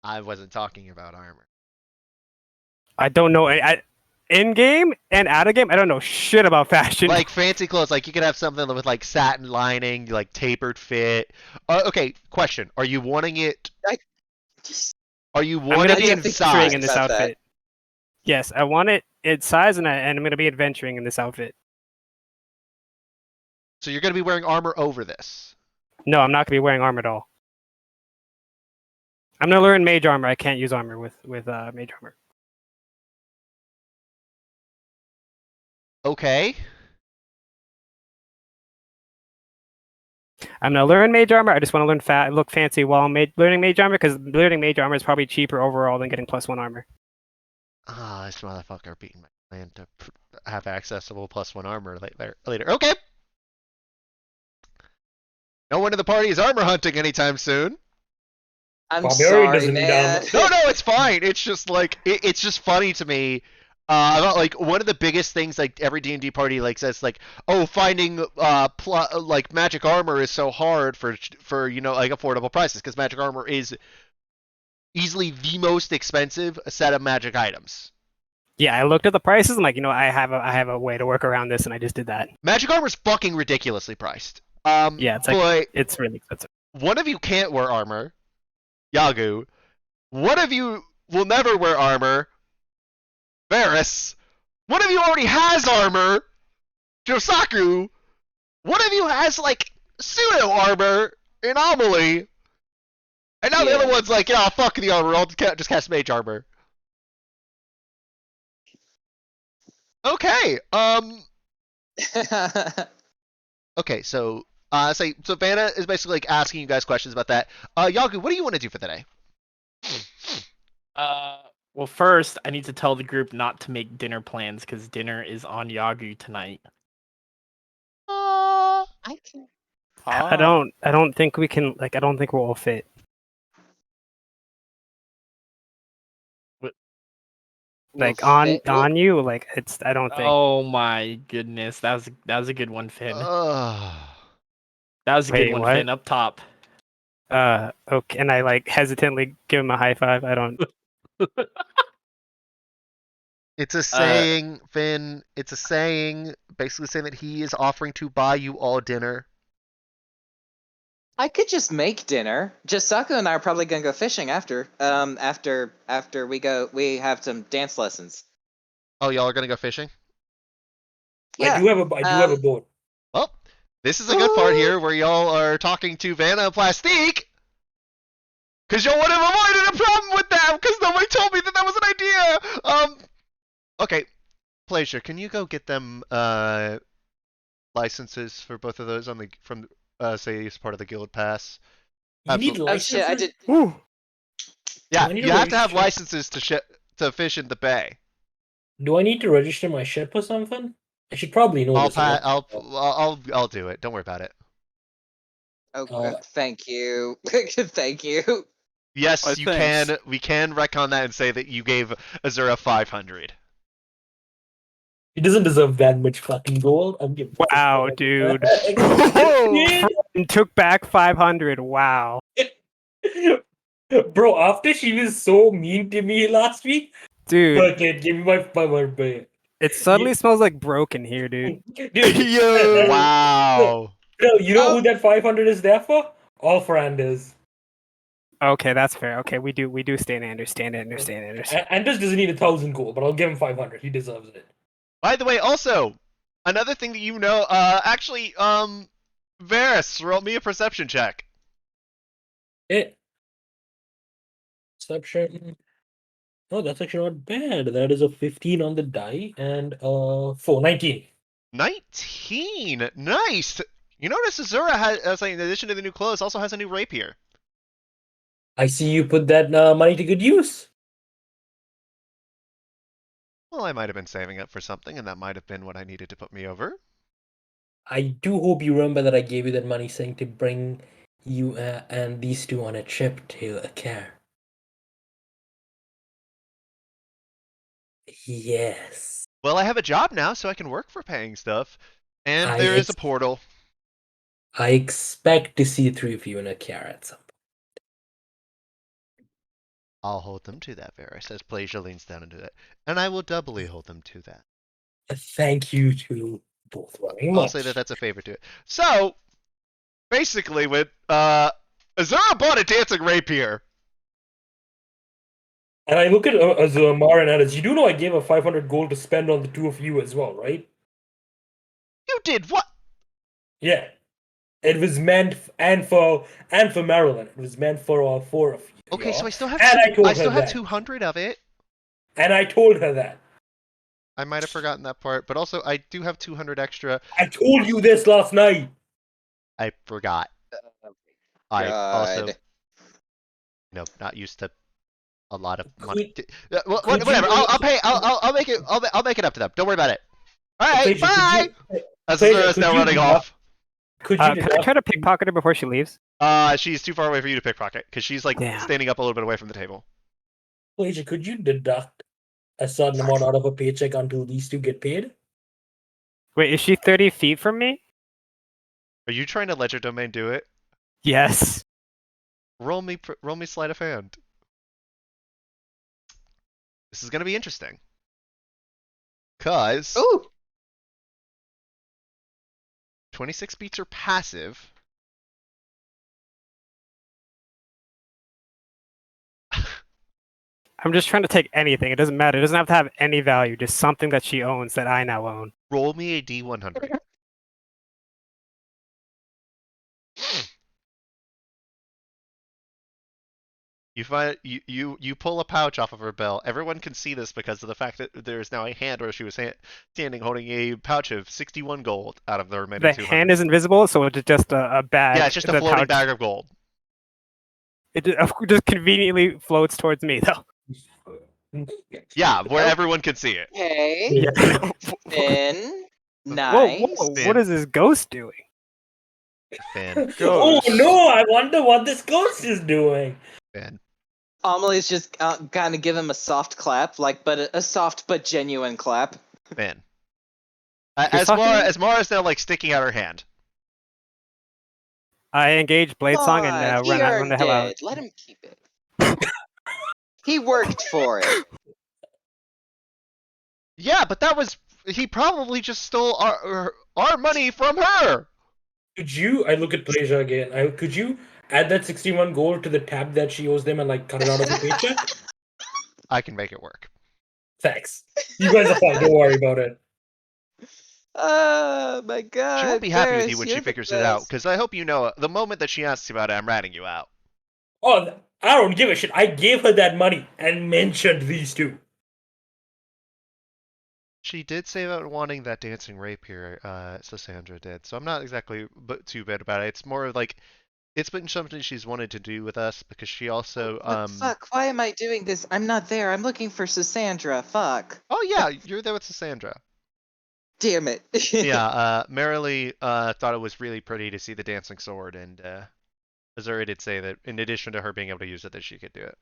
I wasn't talking about armor. I don't know. In game and out of game, I don't know shit about fashion. Like fancy clothes, like you could have something with like satin lining, like tapered fit. Okay, question: Are you wanting it? Are you I'm gonna wanting be it in adventuring size? in this about that. outfit. Yes, I want it in size, and I'm gonna be adventuring in this outfit. So you're gonna be wearing armor over this. No, I'm not gonna be wearing armor at all. I'm gonna learn mage armor. I can't use armor with mage armor. Okay. I'm gonna learn mage armor. I just want to learn look fancy while I'm learning mage armor, because learning mage armor is probably cheaper overall than getting +1 armor. Ah, this motherfucker beating my plan to have accessible +1 armor later. Okay. No one in the party is armor hunting anytime soon. I'm Barbarian sorry, doesn't need man. armor. No, it's fine. It's just like it's just funny to me. About like one of the biggest things like every D&D party like says like, oh, finding like magic armor is so hard for like affordable prices because magic armor is easily the most expensive set of magic items. Yeah, I looked at the prices. I'm like, I have a way to work around this, and I just did that. Magic armor is fucking ridiculously priced. Yeah, but it's really expensive. one of you can't wear armor, Yagu. One of you will never wear armor, Varys. One of you already has armor, Josaku. One of you has like pseudo armor, Anomaly. And now the other one's like, yeah, fuck the armor. I'll just cast mage armor. Okay. Okay. So Vanna is basically like asking you guys questions about that. Yagu, what do you want to do for the day? Well, first I need to tell the group not to make dinner plans because dinner is on Yagu tonight. I can. I don't think we can. Like, I don't think we'll all fit. Like on you, like I don't think. Oh my goodness, that was a good one, Finn. That was a good Wait, one, what? Finn. Up top. Okay, and I like hesitantly give him a high five. I don't. It's a saying, Finn. It's a saying, basically saying that he is offering to buy you all dinner. I could just make dinner. Jisaku and I are probably gonna go fishing after. After we have some dance lessons. Oh, y'all are gonna go fishing? Yeah. I do have a boat. Well, this is a good part here where y'all are talking to Vanna and Plastique. Because y'all would have avoided a problem with that because nobody told me that that was an idea. Okay. Pleasure, can you go get them licenses for both of those on the from say as part of the guild pass? You need Absolutely. Oh shit! I licenses? did. Yeah, I need you to have to have register? licenses to fish in the bay. Do I need to register my ship or something? I should probably know this. I'll do it. Don't worry about it. Oh, Uh, thank you. Thank you. Yes, Oh, you thanks. can. We can retcon that and say that you gave Azura 500. He doesn't deserve that much fucking gold. I'm giving. Wow, dude. Whoa! And took back 500. Wow. Bro, after she was so mean to me last week, Dude, okay, give me my 500 back. it suddenly smells like broken here, dude. Dude, Yo! Wow. Bro, you know Oh. who that 500 is there for? All Fernandez. Okay, that's fair. Okay, we do stand understand. Anders doesn't need 1,000 gold, but I'll give him 500. He deserves it. By the way, also, another thing that you know, actually, Varys, roll me a perception check. Perception. Oh, that's actually not bad. That is a 15 on the die and 19. 19. Nice. You notice Azura has, like, in addition to the new clothes, also has a new rapier. I see you put that money to good use. Well, I might have been saving up for something, and that might have been what I needed to put me over. I do hope you remember that I gave you that money saying to bring you and these two on a trip to a car. Yes. Well, I have a job now, so I can work for paying stuff. And I there is a ex- portal. I expect to see the three of you in a car at some point. I'll hold them to that, Varys, as Plasia leans down into it. And I will doubly hold them to that. Thank you to both very much. I'll say that that's a favor to it. So, basically, when Azura bought a dancing rapier. And I look at Azumar and Addis. You do know I gave her 500 gold to spend on the two of you as well, right? You did what? Yeah. It was meant and for Marilyn. It was meant for all four of you. Okay, y'all. so I still have And I told her still have that. 200 of it. And I told her that. I might have forgotten that part, but also I do have 200 extra. I told you this last night. I forgot. I also, not used to a lot of money. Whatever. I'll make it. I'll make it up to them. Don't worry about it. All right. Bye. Azura's now running off. Could Can you I try to pickpocket her before she leaves? She's too far away for you to pickpocket because she's like Damn. standing up a little bit away from the table. Pleasure, could you deduct a certain amount out of a paycheck until these two get paid? Wait, is she 30 feet from me? Are you trying to ledger domain do it? Yes. Roll me sleight of hand. This is gonna be interesting. Cause Ooh. 26 beats are passive. I'm just trying to take anything. It doesn't matter. It doesn't have to have any value. Just something that she owns that I now own. Roll me a D100. You find you pull a pouch off of her belt. Everyone can see this because of the fact that there's now a hand where she was standing holding a pouch of 61 gold out of the remaining The 200. hand is invisible, so it's just a bag. Yeah, it's just a the floating pouch. bag of gold. It just conveniently floats towards me, though. Yeah, where everyone can see it. Okay. Yeah. Finn. Whoa, Nice. whoa! What is this ghost doing? Finn. Oh Ghost. no! I wonder what this ghost is doing. Finn. Amelie's just kind of give him a soft clap, like, but a soft but genuine clap. Finn. Who's talking to me? As Mara's now like sticking out her hand. I engage Blade Song and Fine, he run earned the hell out. it. Let him keep it. He worked for it. Yeah, but that was he probably just stole our money from her. Could you? I look at Pleasure again. Could you add that 61 gold to the tab that she owes them and like cut it out of your paycheck? I can make it work. Thanks. You guys are fine. Don't worry about it. Oh my god. She won't be happy with Ferris, you when you're she the figures it out, best. because I hope you know the moment that she asks about it, I'm ratting you out. Oh, I don't give a shit. I gave her that money and mentioned these two. She did say about wanting that dancing rapier, Sandra did, so I'm not exactly too bad about it. It's more of like, it's been something she's wanted to do with us, because she also, What the fuck? Why am I doing this? I'm not there. I'm looking for Sandra. Fuck. Oh yeah, you're there with Sandra. Damn it. Yeah, Marilee thought it was really pretty to see the dancing sword, and Azuri did say that in addition to her being able to use it, that she could do it.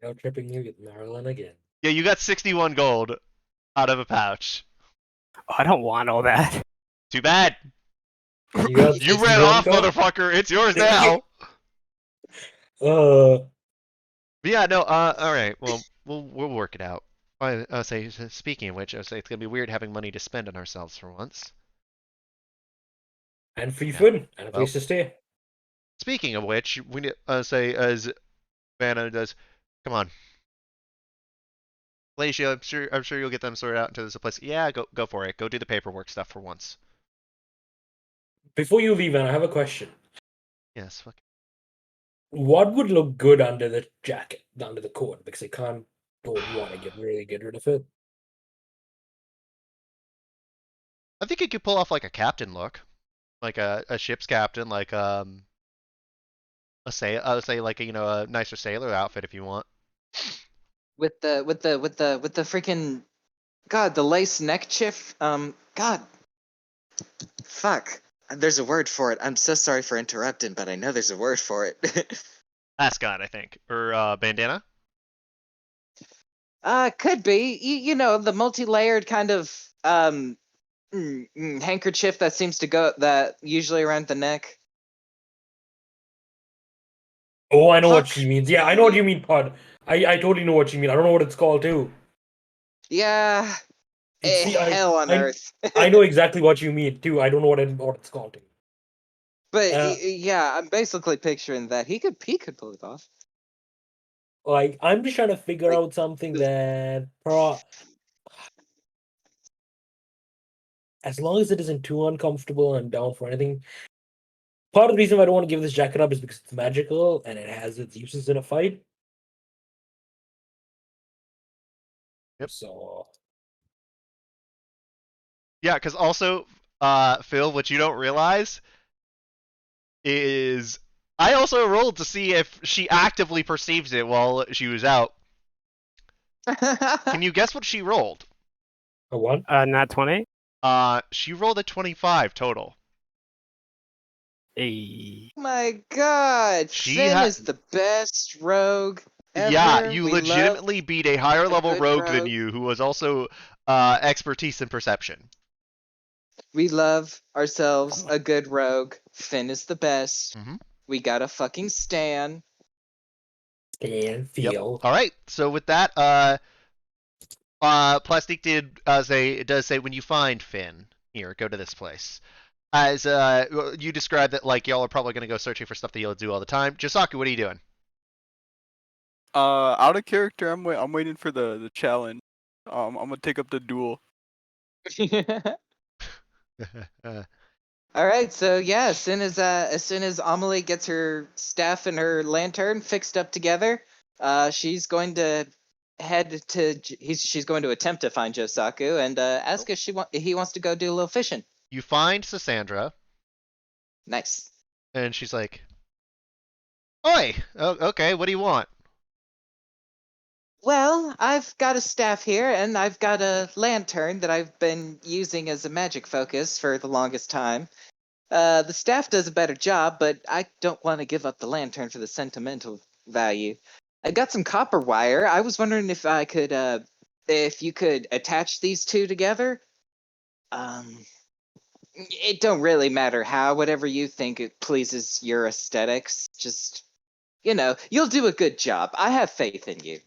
Now tripping you with Marilyn again. Yeah, you got 61 gold out of a pouch. Oh, I don't want all that. Too bad. You got You 61 ran off, gold? motherfucker. It's yours now. Uh, But yeah, no. All right. Well, we'll work it out. I'll say. Speaking of which, I'll say it's gonna be weird having money to spend on ourselves for once. and free Yeah. food and a Well. place to stay. Speaking of which, we need say as Vanna does. Come on, Glacia. I'm sure you'll get them sorted out into this place. Yeah, go for it. Go do the paperwork stuff for once. Before you leave, Anna, I have a question. Yes. Fuck. What would look good under the jacket, under the coat? Because I don't want to get rid of it. I think you could pull off like a captain look, like a ship's captain, like I would say like a nicer sailor outfit if you want. with the freaking god, the lace neck chiff. God. Fuck. There's a word for it. I'm so sorry for interrupting, but I know there's a word for it. Ascot, I think, or bandana. Could be. You know, the multi-layered kind of handkerchief that seems to go that usually around the neck. Oh, I know what Fuck. she means. Yeah, I know what you mean, Pod. I totally know what you mean. I don't know what it's called too. Yeah. See, Hell on earth. I know exactly what you mean too. I don't know what it's called too. But yeah, I'm basically picturing that he could pull it off. Like, I'm just trying to figure out something that as long as it isn't too uncomfortable and down for anything. Part of the reason why I don't want to give this jacket up is because it's magical and it has its uses in a fight. Yep. So Yeah, because also, Phil, what you don't realize is I also rolled to see if she actively perceives it while she was out. Can you guess what she rolled? a one. Not 20. She rolled a 25 total. Hey. My god, She Finn ha- is the best rogue ever. Yeah, you We legitimately beat a higher a level good rogue than rogue. you, who was also expertise in perception. We love ourselves a good rogue. Finn is the best. Mm-hmm. We got a fucking stan. And feel. All right. So with that, Plastique does say when you find Finn, here, go to this place. As you described that, like y'all are probably gonna go searching for stuff that you'll do all the time. Jisaku, what are you doing? Out of character, I'm waiting for the challenge. I'm gonna take up the duel. All right, so yeah, as soon as Amelie gets her staff and her lantern fixed up together, she's going to she's going to attempt to find Josaku and ask if he wants to go do a little fishing. You find Cassandra, Nice. and she's like, "Oi, oh, okay, what do you want?" Well, I've got a staff here, and I've got a lantern that I've been using as a magic focus for the longest time. The staff does a better job, but I don't want to give up the lantern for the sentimental value. I got some copper wire. I was wondering if you could attach these two together. It don't really matter how, whatever you think it pleases your aesthetics. Just, you'll do a good job. I have faith in you.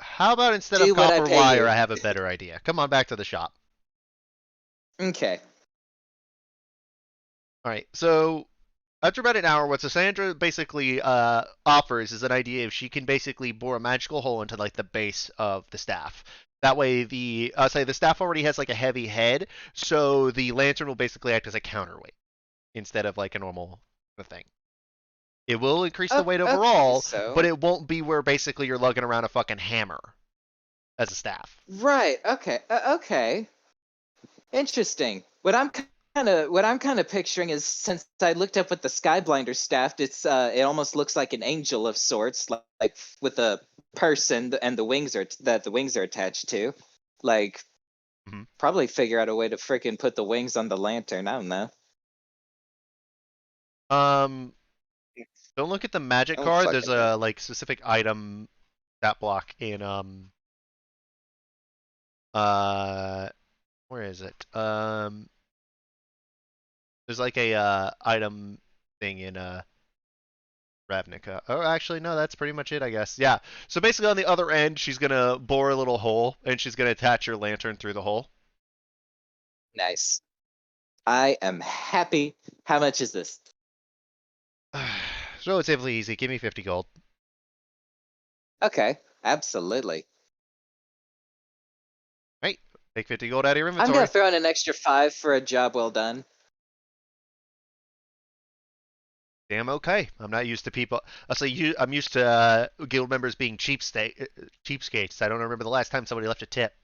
How about instead Do of what I copper pay wire, you. I have a better idea. Come on back to the shop. Okay. All right. So after about an hour, what Cassandra basically offers is an idea if she can basically bore a magical hole into like the base of the staff. That way, the staff already has like a heavy head, so the lantern will basically act as a counterweight instead of like a normal thing. It will increase the weight Okay, overall, but so it won't be where basically you're lugging around a fucking hammer as a staff. right. Okay. Okay. Interesting. What I'm kind of picturing is, since I looked up what the Skyblinder staff, it almost looks like an angel of sorts, like with a person and the wings are attached to. Like, Mhm. probably figure out a way to freaking put the wings on the lantern. I don't know. Um, don't look at the magic I don't card. There's fucking know. a like specific item stat block in where is it? There's like a item thing in Ravnica. Oh, actually, no, that's pretty much it, I guess. Yeah. So basically, on the other end, she's gonna bore a little hole, and she's gonna attach your lantern through the hole. Nice. I am happy. How much is this? Relatively easy. Give me 50 gold. Okay, absolutely. Right. Take 50 gold out of your I'm inventory. gonna throw in an extra 5 for a job well done. Damn okay. I'm not used to people. I'm used to guild members being cheapskates. I don't remember the last time somebody left a tip.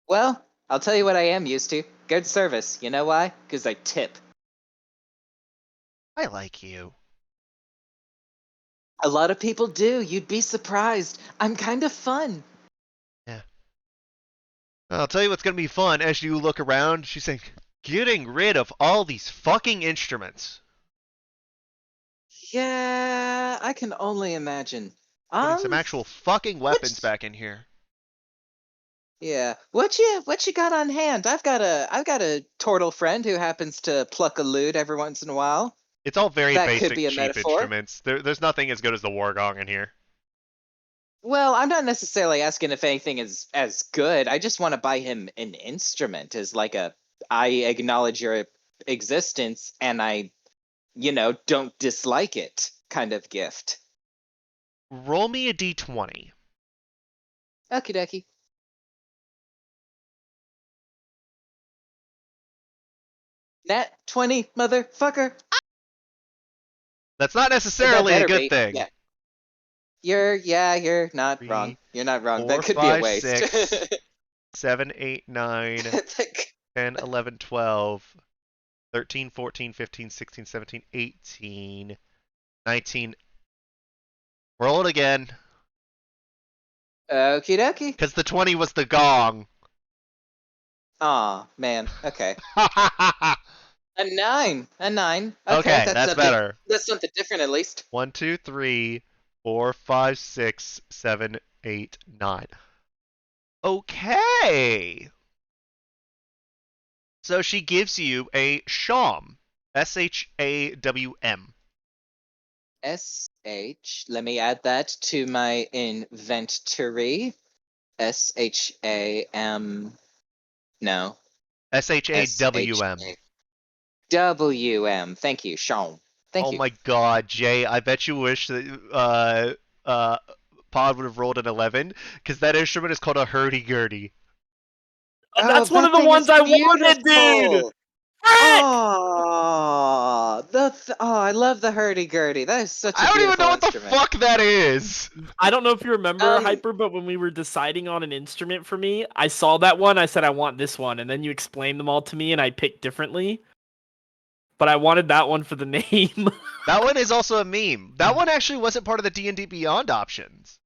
Well, I'll tell you what I am used to. Good service. You know why? Because I tip. I like you. A lot of people do. You'd be surprised. I'm kind of fun. Yeah. I'll tell you what's gonna be fun as you look around. She's saying, getting rid of all these fucking instruments. Yeah, I can only imagine. Putting some actual fucking weapons back in here. Yeah. What you got on hand? I've got a turtle friend who happens to pluck a lute every once in a while. It's all very That could basic, be a cheap metaphor. instruments. There's nothing as good as the war gong in here. Well, I'm not necessarily asking if anything is as good. I just want to buy him an instrument as like I acknowledge your existence and I, don't dislike it kind of gift. Roll me a d20. Okie dokie. Nat 20, motherfucker. That's not That necessarily a better good be. thing. Yeah. You're not 3, wrong. You're not wrong. 4, That could be a 5, waste. 6, 7, 8, 9, 10, 11, 12, 13, 14, 15, 16, 17, 18, 19. Roll it again. Okie dokie. Because the 20 was the gong. Aw, man. Okay. A 9. A 9. Okay, that's that's something, better. That's something different at least. 1, 2, 3, 4, 5, 6, 7, 8, 9. Okay. So she gives you a shawm. Shawm. SH. Let me add that to my inventory. SHAM. No. Shawm. WM. Thank you, Sean. Thank Oh you. my god, Jay, I bet you wish that Pod would have rolled an 11, because that instrument is called a hurdy-gurdy. That's one that of the thing ones is I wanted, dude. beautiful. Frick! I love the hurdy-gurdy. That is such a I don't even beautiful know what the instrument. fuck that is! I don't know if you remember, Um, Hyper, but when we were deciding on an instrument for me, I saw that one. I said I want this one, and then you explained them all to me, and I picked differently. but I wanted that one for the name. That one is also a meme. That one actually wasn't part of the D&D Beyond options.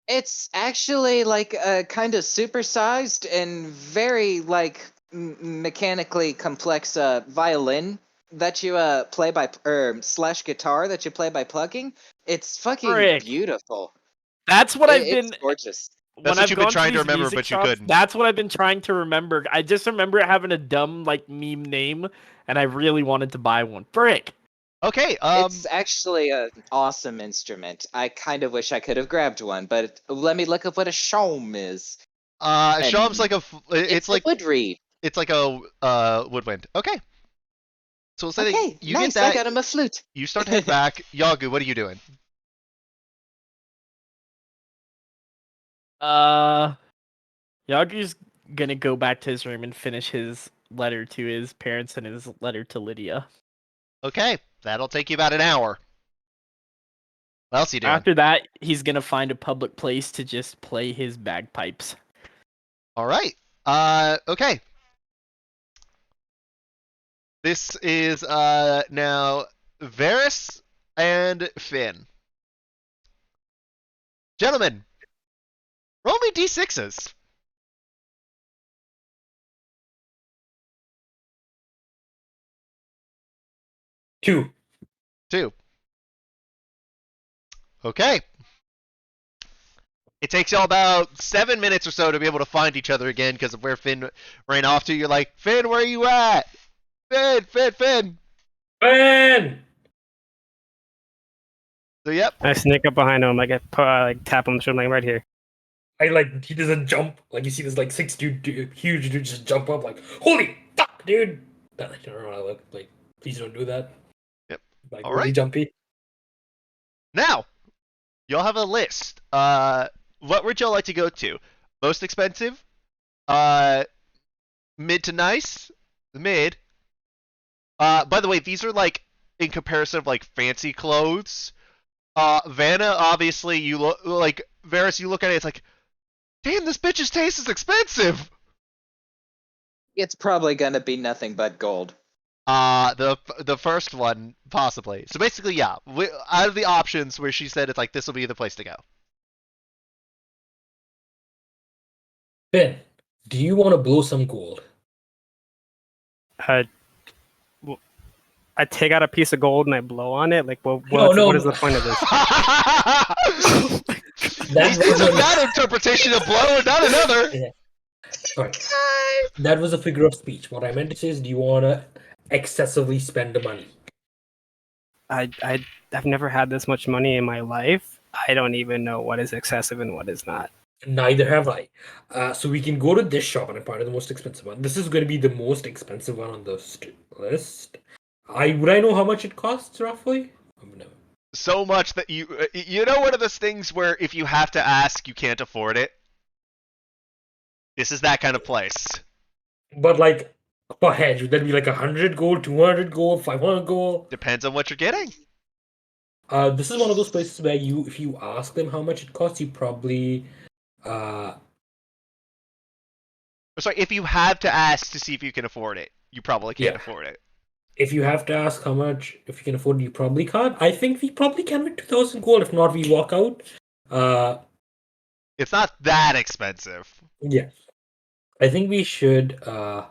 It's actually like a kind of supersized and very like mechanically complex violin that you play by slash guitar that you play by plugging. It's fucking Frick. beautiful. That's what I've It's been gorgeous. That's when what I've you've been gone trying to to these remember, music but you shops. couldn't. That's what I've been trying to remember. I just remember it having a dumb like meme name, and I really wanted to buy one. Frick. Okay, It's actually an awesome instrument. I kind of wish I could have grabbed one, but let me look up what a shawm is. Shawm's like it's a like wood reed. it's like a woodwind. Okay. So we'll say that Okay, you nice. get that. I got him a flute. You start to head back. Yagu, what are you doing? Yagu's gonna go back to his room and finish his letter to his parents and his letter to Lydia. Okay, that'll take you about an hour. What else are you doing? After that, he's gonna find a public place to just play his bagpipes. All right. Okay. This is now Varys and Finn. Gentlemen, roll me d6s. 2. 2. Okay. It takes y'all about 7 minutes or so to be able to find each other again because of where Finn ran off to. You're like, Finn, where are you at? Finn, Finn, Finn. Ben! So yep. I sneak up behind him, like tap him on the shoulder, like right here. He doesn't jump. Like, you see this, like, huge dude just jump up, like, holy fuck, dude! I don't know how I look. Like, please don't do that. Yep. Like, All really right. jumpy. Now, y'all have a list. What would y'all like to go to? Most expensive? Mid to nice? Mid. By the way, these are like in comparison of like fancy clothes. Vanna, obviously, you look like Varys. You look at it, it's like, damn, this bitch's taste is expensive. It's probably gonna be nothing but gold. The first one possibly. So basically, yeah, out of the options where she said it's like this will be the place to go. Ben, do you want to blow some gold? I take out a piece of gold and I blow on it. Like, No. what is the point of this? This is that interpretation of blow and not another. Yeah. Sorry. That was a figure of speech. What I meant to say is, do you want to excessively spend the money? I've never had this much money in my life. I don't even know what is excessive and what is not. Neither have I. So we can go to this shop and find the most expensive one. This is going to be the most expensive one on the list. Would I know how much it costs roughly? No. So much that you know one of those things where if you have to ask, you can't afford it. This is that kind of place. But like per head, would that be like 100 gold, 200 gold, 500 gold? Depends on what you're getting. This is one of those places where if you ask them how much it costs, you probably Sorry, if you have to ask to see if you can afford it, you probably can't afford it. If you have to ask how much, if you can afford it, you probably can't. I think we probably can with 2,000 gold. If not, we walk out. It's not that expensive. Yeah. I think we should. I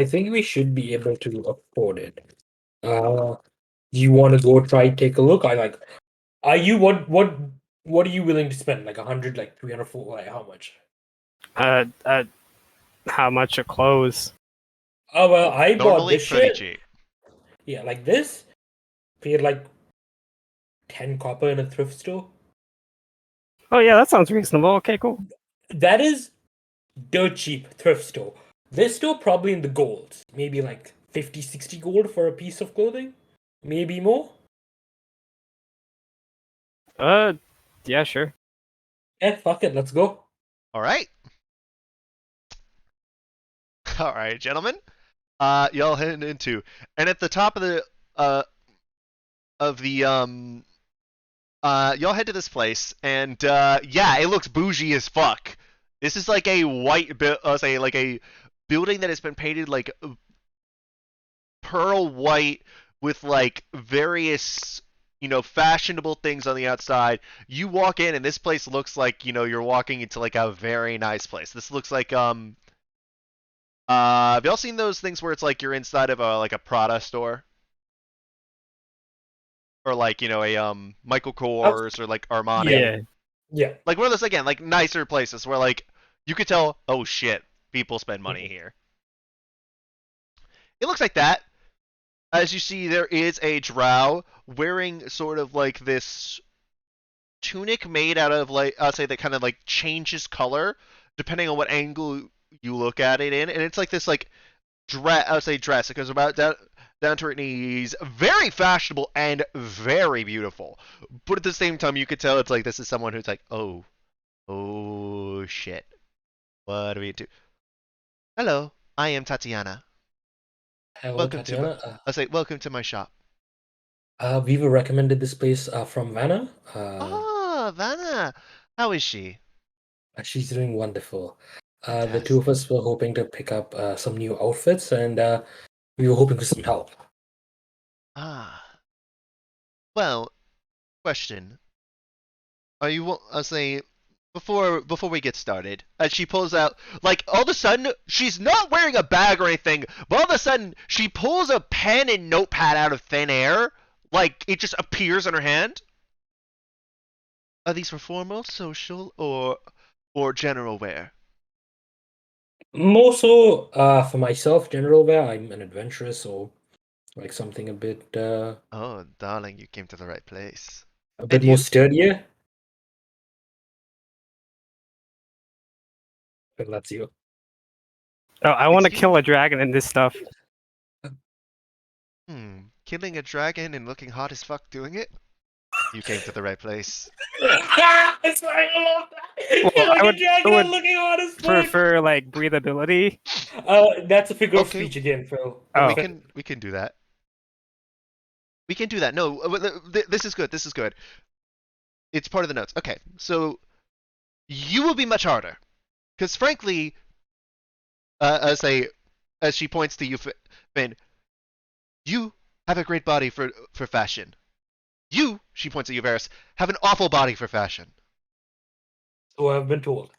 think we should be able to afford it. Do you want to go try take a look? Are you what are you willing to spend? Like 100, like 300, 400, like how much? How much are clothes? Oh well, I bought Normally this pretty shit. cheap. Yeah, like this. Paid like 10 copper in a thrift store. Oh yeah, that sounds reasonable. Okay, cool. That is dirt cheap thrift store. This store probably in the gold. Maybe like 50, 60 gold for a piece of clothing. Maybe more. Yeah, sure. Yeah, fuck it, let's go. All right. All right, gentlemen. Y'all heading into, and at the top of the y'all head to this place, and yeah, it looks bougie as fuck. This is like a white, say like a building that has been painted like pearl white with like various fashionable things on the outside. You walk in and this place looks like you're walking into like a very nice place. This looks like have y'all seen those things where it's like you're inside of a Prada store? Or like, a Michael Kors or like Armani. Yeah. Yeah. Like one of those again, like nicer places where like you could tell, oh shit, people spend money here. It looks like that. As you see, there is a drow wearing sort of like this tunic made out of like I'll say that kind of like changes color depending on what angle you look at it in, and it's like this like dress. I would say dress. It goes about down to her knees. Very fashionable and very beautiful. But at the same time, you could tell it's like this is someone who's like, oh shit, what do we do? Hello, I am Tatiana. Hello, Welcome to my, Tatiana. welcome to my shop. We were recommended this place from Vanna. Oh, Vanna, how is she? She's doing wonderful. The Fantastic. two of us were hoping to pick up some new outfits, and we were hoping for some help. Ah, well, question. Are you? I'll say before we get started, as she pulls out, like all of a sudden she's not wearing a bag or anything, but all of a sudden she pulls a pen and notepad out of thin air, like it just appears in her hand. Are these for formal, social, or general wear? More so for myself, general wear. I'm an adventurer, so like something Oh, darling, you came to the right place. a bit And more you? sturdier. But that's you. Oh, I want to Excuse kill me? a dragon in this stuff. Killing a dragon and looking hot as fuck doing it? You came to the right place. It's like, I love that. Well, Like I a would, dragon and looking on his foot. prefer like breathability. That's a figure of Okay. speech again, Phil. Oh. We can do that. We can do that. No, this is good. This is good. It's part of the notes. Okay, so you will be much harder, because frankly, as she points to you, Finn, you have a great body for fashion. You, she points at you, Varys, have an awful body for fashion. So I've been told.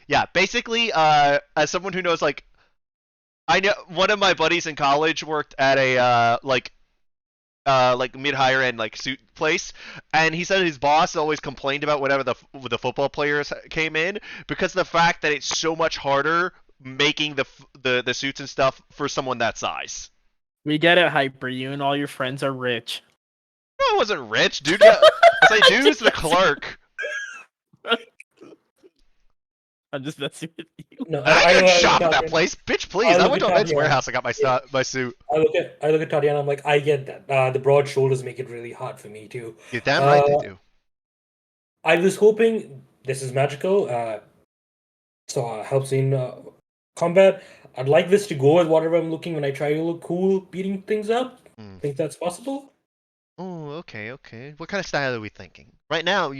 Yeah, basically, as someone who knows, like, I know one of my buddies in college worked at a like mid higher end like suit place, and he said his boss always complained about whenever the football players came in because of the fact that it's so much harder making the suits and stuff for someone that size. We get it, Hyper. You and all your friends are rich. No, I wasn't rich, dude. Yeah, I say, dude's the clerk. I'm just messing with you. No, I didn't look shop at that Tatiana. place, bitch. Please, I look went to at a men's Tatiana. warehouse. I got my suit. I look at Tatiana. I'm like, I get that. The broad shoulders make it really hard for me too. You're damn right they do. I was hoping this is magical. So helps in combat. I'd like this to go with whatever I'm looking when I try to look cool, beating things up. Think that's possible? Oh, okay. What kind of style are we thinking? Right now,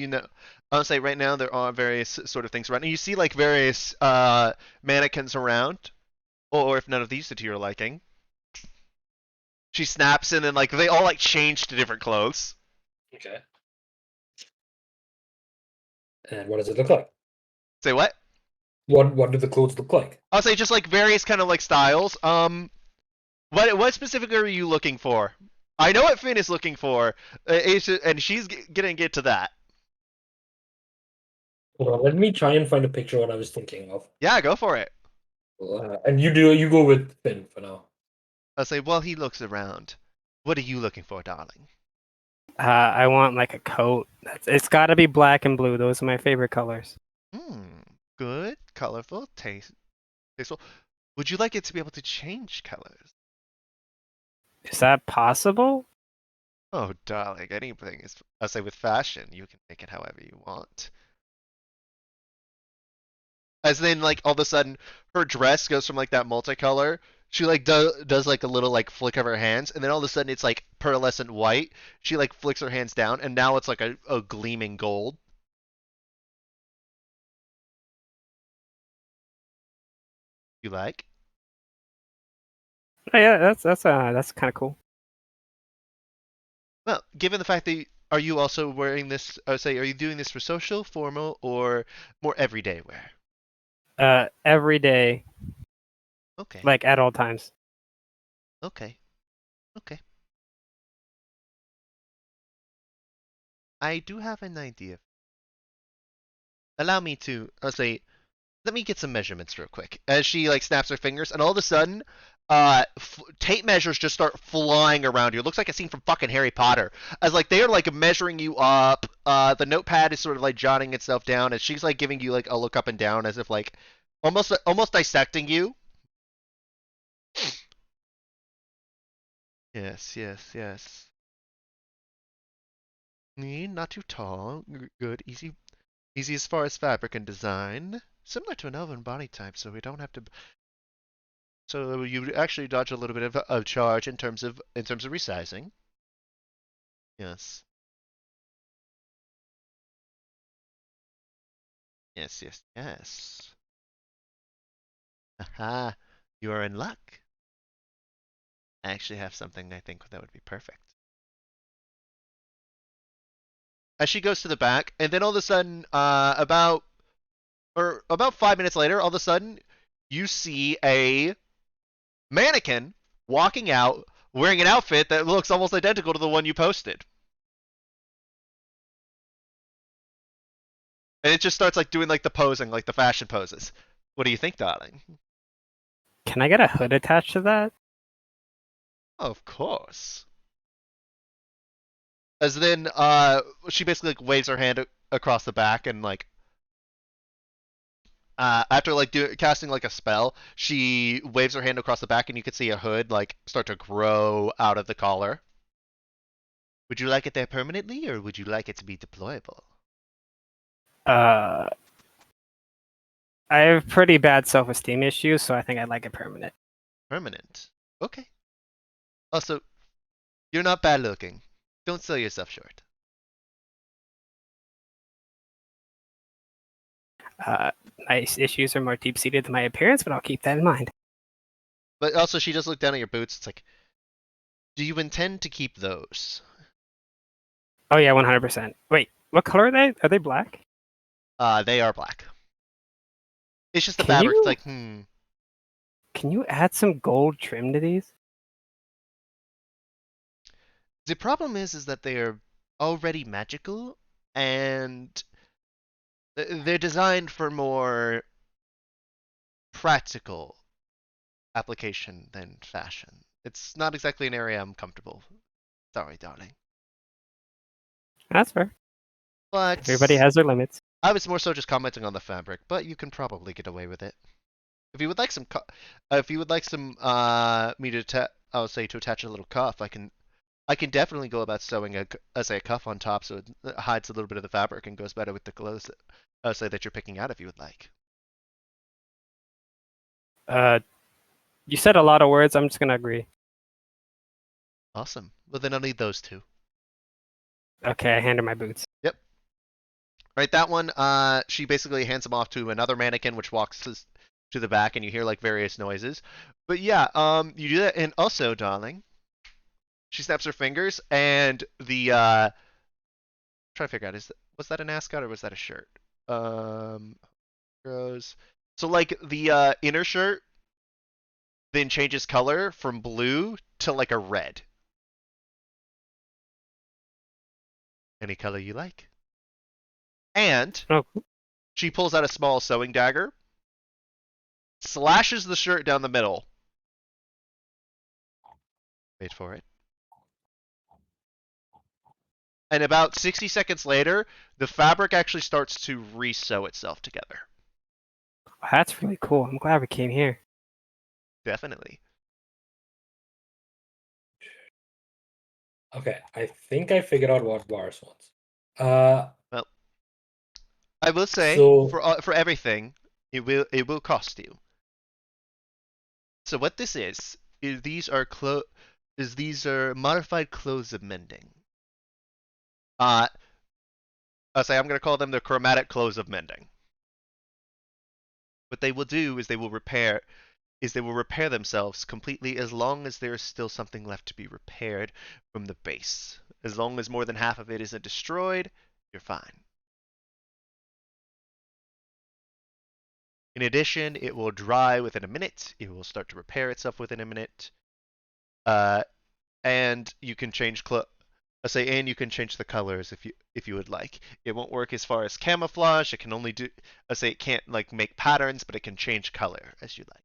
I'll say right now there are various sort of things around. You see like various mannequins around, or if none of these are to your liking. She snaps and then like they all like change to different clothes. Okay. And what does it look like? Say what? What do the clothes look like? I'll say just like various kind of like styles. What specifically are you looking for? I know what Finn is looking for, and she's gonna get to that. Hold on, let me try and find a picture of what I was thinking of. Yeah, go for it. And you go with Finn for now. I'll say, well, he looks around. What are you looking for, darling? I want like a coat. It's got to be black and blue. Those are my favorite colors. Good, colorful, tasteful. Would you like it to be able to change colors? Is that possible? Oh, darling, anything is. I'll say with fashion, you can make it however you want. As then, like all of a sudden, her dress goes from like that multicolor. She like does like a little like flick of her hands, and then all of a sudden it's like pearlescent white. She like flicks her hands down, and now it's like a gleaming gold. You like? Oh, yeah, that's kind of cool. Well, given the fact that are you also wearing this? I would say, are you doing this for social, formal, or more everyday wear? Every day, Okay, like at all times. okay, okay. I do have an idea. Allow me to, I'll say, let me get some measurements real quick. As she like snaps her fingers, and all of a sudden, tape measures just start flying around you. It looks like a scene from fucking Harry Potter. As like they are like measuring you up. The notepad is sort of like jotting itself down as she's like giving you like a look up and down, as if like almost dissecting you. Yes, yes, yes. Not too tall. Good, easy, easy as far as fabric and design. Similar to an elven body type, so we don't have to. So you actually dodge a little bit of charge in terms of resizing. Yes. Yes, yes, yes. Haha, you are in luck. I actually have something I think that would be perfect. As she goes to the back, and then all of a sudden, about 5 minutes later, all of a sudden, you see a mannequin walking out wearing an outfit that looks almost identical to the one you posted. And it just starts like doing like the posing, like the fashion poses. What do you think, darling? Can I get a hood attached to that? Of course. As then, she basically like waves her hand across the back, and like, after like casting like a spell, she waves her hand across the back, and you can see a hood like start to grow out of the collar. Would you like it there permanently, or would you like it to be deployable? Uh, I have pretty bad self-esteem issues, so I think I'd like it permanent. Permanent. Okay. Also, you're not bad looking. Don't sell yourself short. My issues are more deep-seated than my appearance, but I'll keep that in mind. But also, she does look down at your boots. It's like, do you intend to keep those? Oh yeah, 100%. Wait, what color are they? Are they black? They are black. It's just the Can fabric. It's you like, can you add some gold trim to these? The problem is that they are already magical, and they're designed for more practical application than fashion. It's not exactly an area I'm comfortable. Sorry, darling. That's fair. But Everybody has their limits. I was more so just commenting on the fabric, but you can probably get away with it. If you would like some, if you would like some, me to, I'll say to attach a little cuff, I can definitely go about sewing a cuff on top so it hides a little bit of the fabric and goes better with the clothes say that you're picking out if you would like. Uh, you said a lot of words. I'm just gonna agree. Awesome. Well, then I'll need those two. Okay, I hand her my boots. Yep. Right, that one, she basically hands them off to another mannequin, which walks to the back, and you hear like various noises. But yeah, you do that, and also, darling, she snaps her fingers, and the trying to figure out was that an ascot or was that a shirt? Goes so like the inner shirt then changes color from blue to like a red. Any color you like. And Oh, she pulls out a small sewing dagger, slashes the shirt down the middle. Wait for it. And about 60 seconds later, the fabric actually starts to re-sew itself together. that's really cool. I'm glad we came here. Definitely. Okay, I think I figured out what Boris wants. Uh, Well, I will say So- for everything, it will cost you. So what this is these are modified clothes of mending. I'll say I'm gonna call them the chromatic clothes of mending. What they will do is they will repair is they will repair themselves completely as long as there is still something left to be repaired from the base. As long as more than half of it isn't destroyed, you're fine. In addition, it will dry within a minute. It will start to repair itself within a minute. And you can change and you can change the colors if you would like. It won't work as far as camouflage. It can only do it can't like make patterns, but it can change color as you like.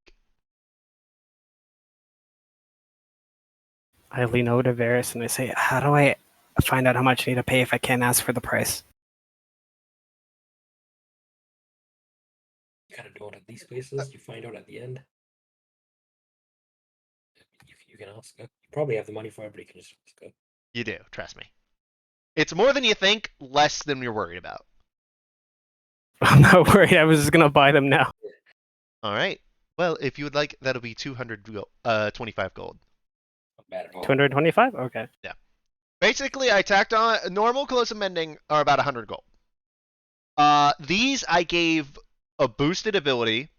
I lean over to Varys and I say, "How do I find out how much I need to pay if I can't ask for the price?" You kind of do it at these places. You find out at the end. You can ask her. You probably have the money for it, but you can just ask her. You do, trust me. It's more than you think, less than you're worried about. I'm not worried. I was just gonna buy them now. All right. Well, if you would like, that'll be 225 gold. Not bad at all. 225. Okay. Basically, I tacked on normal close amending are about 100 gold. These I gave a boosted ability,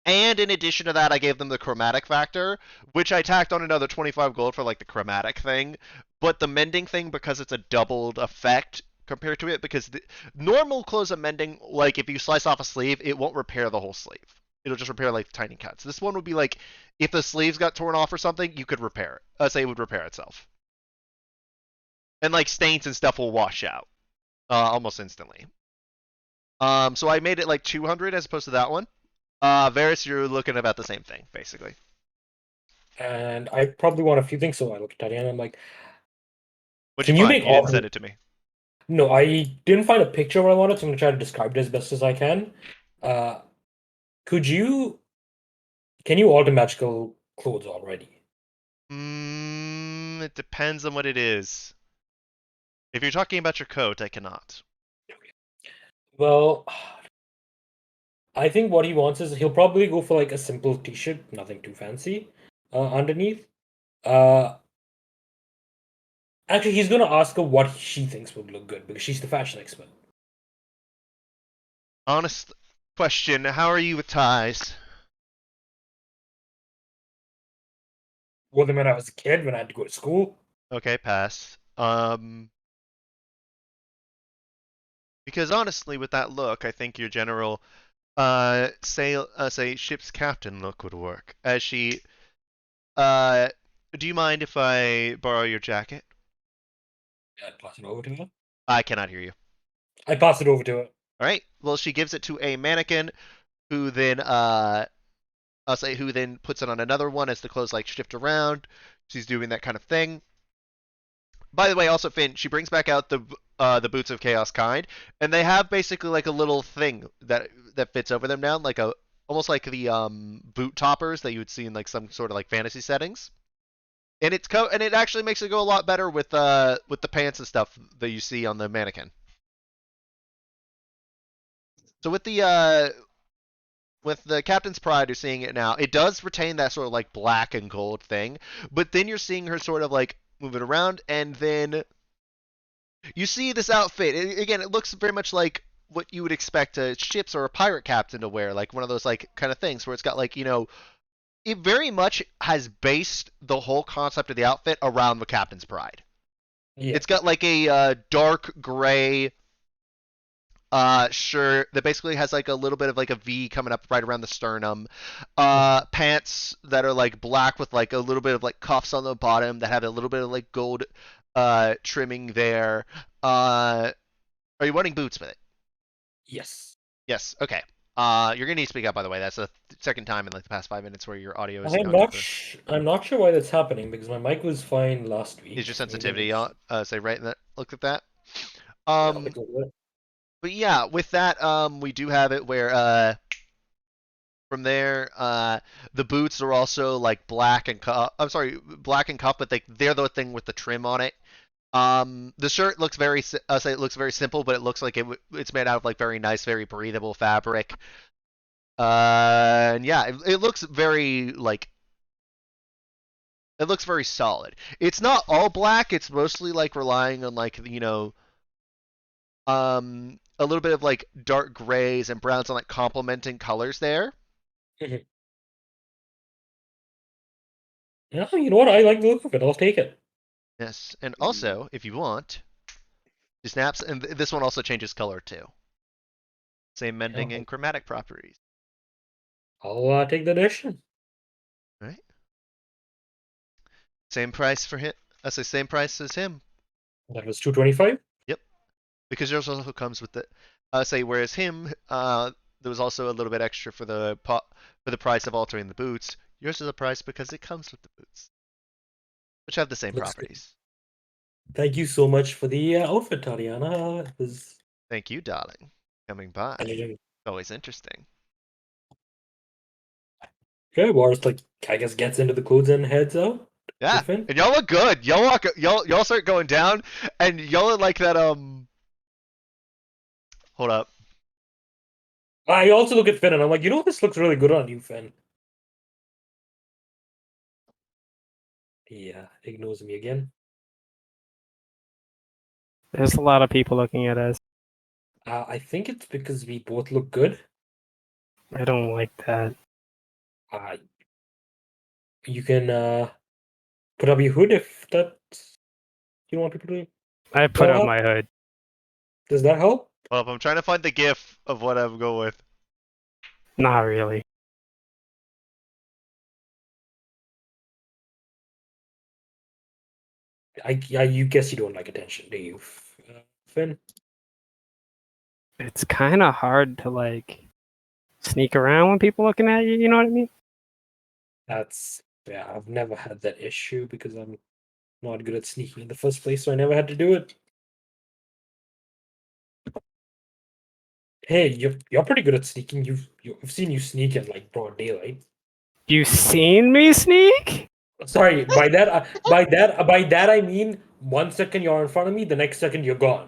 and in addition to that, I gave them the chromatic factor, which I tacked on another 25 gold for like the chromatic thing. But the mending thing, because it's a doubled effect compared to it, because the normal close amending, like if you slice off a sleeve, it won't repair the whole sleeve. It'll just repair like tiny cuts. This one would be like if the sleeves got torn off or something, you could repair it. Say it would repair itself. And like stains and stuff will wash out almost instantly. So I made it like 200 as opposed to that one. Varys, you're looking about the same thing, basically. And I probably want a few things, so I look at Tatiana and I'm like, What'd Can you you find? make You didn't all- send it to me. no, I didn't find a picture of what I wanted, so I'm gonna try to describe it as best as I can. Could you can you alter magical clothes already? It depends on what it is. If you're talking about your coat, I cannot. Well, I think what he wants is he'll probably go for like a simple t-shirt, nothing too fancy, underneath. Actually, he's gonna ask her what she thinks would look good because she's the fashion expert. Honest question, how are you with ties? Well, then when I was a kid, when I had to go to school, Okay, pass. Because honestly, with that look, I think your general say ship's captain look would work. As she do you mind if I borrow your jacket? I pass it over to her. I cannot hear you. I pass it over to her. All right. Well, she gives it to a mannequin, who then who then puts it on another one as the clothes like shift around. She's doing that kind of thing. By the way, also Finn, she brings back out the boots of chaos kind, and they have basically like a little thing that fits over them now, like a almost like the boot toppers that you would see in like some sort of like fantasy settings. And and it actually makes it go a lot better with the pants and stuff that you see on the mannequin. So with the Captain's Pride, you're seeing it now. It does retain that sort of like black and gold thing, but then you're seeing her sort of like move it around, and then you see this outfit. Again, it looks very much like what you would expect a ship's or a pirate captain to wear, like one of those like kind of things where it's got like it very much has based the whole concept of the outfit around the Captain's Pride. Yeah. It's got like a dark gray shirt that basically has like a little bit of like a V coming up right around the sternum. Pants that are like black with like a little bit of like cuffs on the bottom that have a little bit of like gold trimming there. Are you wanting boots with it? Yes. Yes. Okay. You're gonna need to speak up, by the way. That's the second time in like the past 5 minutes where your audio is I'm not sure why that's happening because my mic was fine last week. Is your Maybe sensitivity it's- on? Say right in that. Look at that. Yeah, I'll take a look at it. But yeah, with that, we do have it where from there, the boots are also like black and cuff. I'm sorry, black and cuff, but they're the thing with the trim on it. The shirt looks say it looks very simple, but it looks like it's made out of like very nice, very breathable fabric. And yeah, it looks very like it looks very solid. It's not all black. It's mostly like relying on like a little bit of like dark grays and browns on like complementing colors there. Mhm. Yeah, you know what? I like the look of it. I'll take it. Yes, and also, if you want, the snaps, and this one also changes color too. Same mending Yeah, and chromatic properties. I'll take the edition. Right? Same price for him. I say same price as him. That was 225. Yep. Because yours also comes with the. Say whereas him, there was also a little bit extra for the for the price of altering the boots. Yours is a price because it comes with the boots, which have the same Looks good. properties. Thank you so much for the outfit, Tatiana. It was Thank you, darling, coming by. amazing. Always interesting. Okay, Boris like I guess gets into the clothes and heads out. Yeah, Finn. and y'all look good. Y'all start going down, and y'all are like that. Hold up. I also look at Finn and I'm like, you know, this looks really good on you, Finn. He ignores me again. There's a lot of people looking at us. I think it's because we both look good. I don't like that. You can put up your hood if that you want people to. I put up Well, my hood. Does that help? Hold up. I'm trying to find the GIF of what I'm going with. Not really. You guess you don't like attention, do you, Finn? It's kind of hard to like sneak around when people looking at you. You know what I mean? I've never had that issue because I'm not good at sneaking in the first place, so I never had to do it. Hey, you're pretty good at sneaking. I've seen you sneak in like broad daylight. You seen me sneak? Sorry, by that I mean 1 second you're in front of me, the next second you're gone.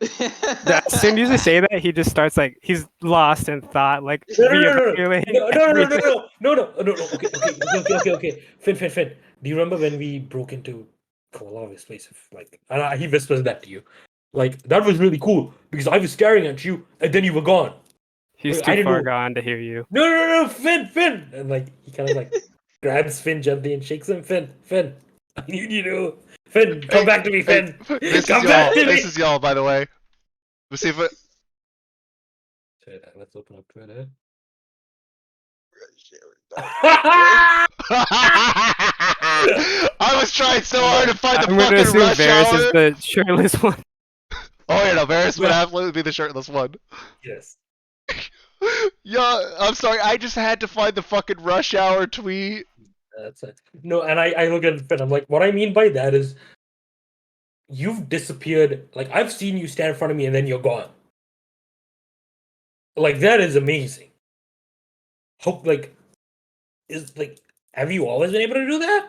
As soon as you say that, he just starts like he's lost in thought, like No, reevaluating everything. no. Okay. Finn. Do you remember when we broke into Kowalovi's place? Like, and he whispers that to you. Like, that was really cool because I was staring at you and then you were gone. He's I too didn't far know. gone to hear you. No, Finn. And like, he kind of like grabs Finn gently and shakes him. Finn. I need you to. Finn, come back to me, Finn. This Come is back y'all. to me. This is y'all, by the way. Let's see if it. Let's open up Twitter. I was trying so hard to find the I'm gonna fucking assume rush Varys hour. is the shirtless one. Oh yeah, no, Varys would Yeah. absolutely be the shirtless one. Yes. Yeah, I'm sorry. I just had to find the fucking rush hour tweet. That's it. No, and I look at Finn. I'm like, what I mean by that is, you've disappeared. Like I've seen you stand in front of me and then you're gone. Like that is amazing. Hope have you always been able to do that?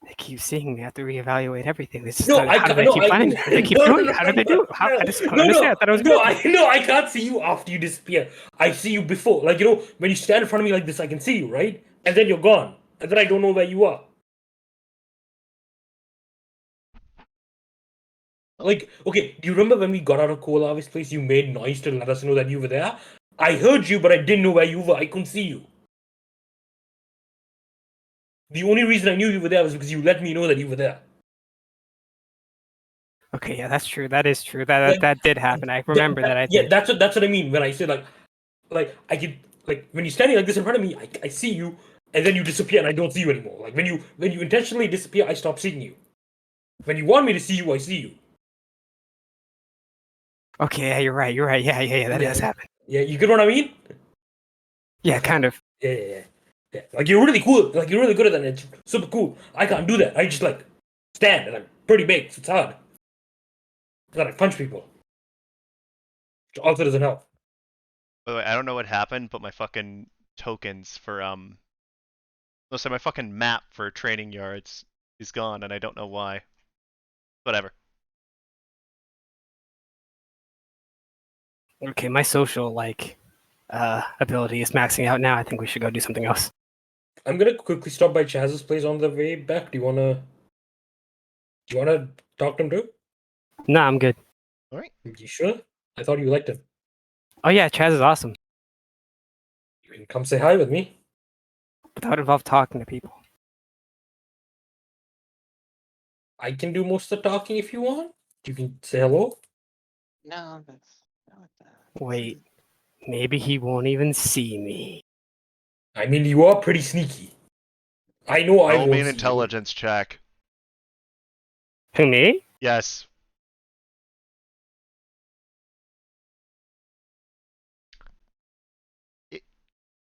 They keep seeing me. I have to reevaluate everything. This is No, how do they keep finding me? How do they keep doing it? How do they do it? How, I just don't understand. I thought it was I can't see you after you disappear. I see you before. Like, you know, when you stand in front of me like this, I can see you, right? And then you're gone. And then I don't know where you are. Like, okay, do you remember when we got out of Kolavi's place, you made noise to let us know that you were there? I heard you, but I didn't know where you were. I couldn't see you. The only reason I knew you were there was because you let me know that you were there. Okay, yeah, that's true. That is true. That did happen. I remember that. I did. That's what I mean when I say like I could like when you're standing like this in front of me, I see you, and then you disappear and I don't see you anymore. Like when you intentionally disappear, I stop seeing you. When you want me to see you, I see you. Okay, yeah, you're right. Yeah, that does happen. Yeah, you get what I mean? Yeah, kind of. Yeah. Like you're really cool. Like you're really good at that. It's super cool. I can't do that. I just like stand and I'm pretty big, so it's hard. I gotta punch people. Which also doesn't help. By the way, I don't know what happened, but my fucking tokens for so my fucking map for training yards is gone, and I don't know why. Whatever. Okay, my social ability is maxing out now. I think we should go do something else. I'm gonna quickly stop by Chaz's place on the way back. Do you wanna talk to him too? No, I'm good. All right. You sure? I thought you liked him. Oh yeah, Chaz is awesome. You can come say hi with me. but that would involve talking to people. I can do most of the talking if you want. You can say hello. No, that's not what that. Wait, maybe he won't even see me. I mean, you are pretty sneaky. I know I Roll me won't an see you. intelligence check. Who, me? Yes.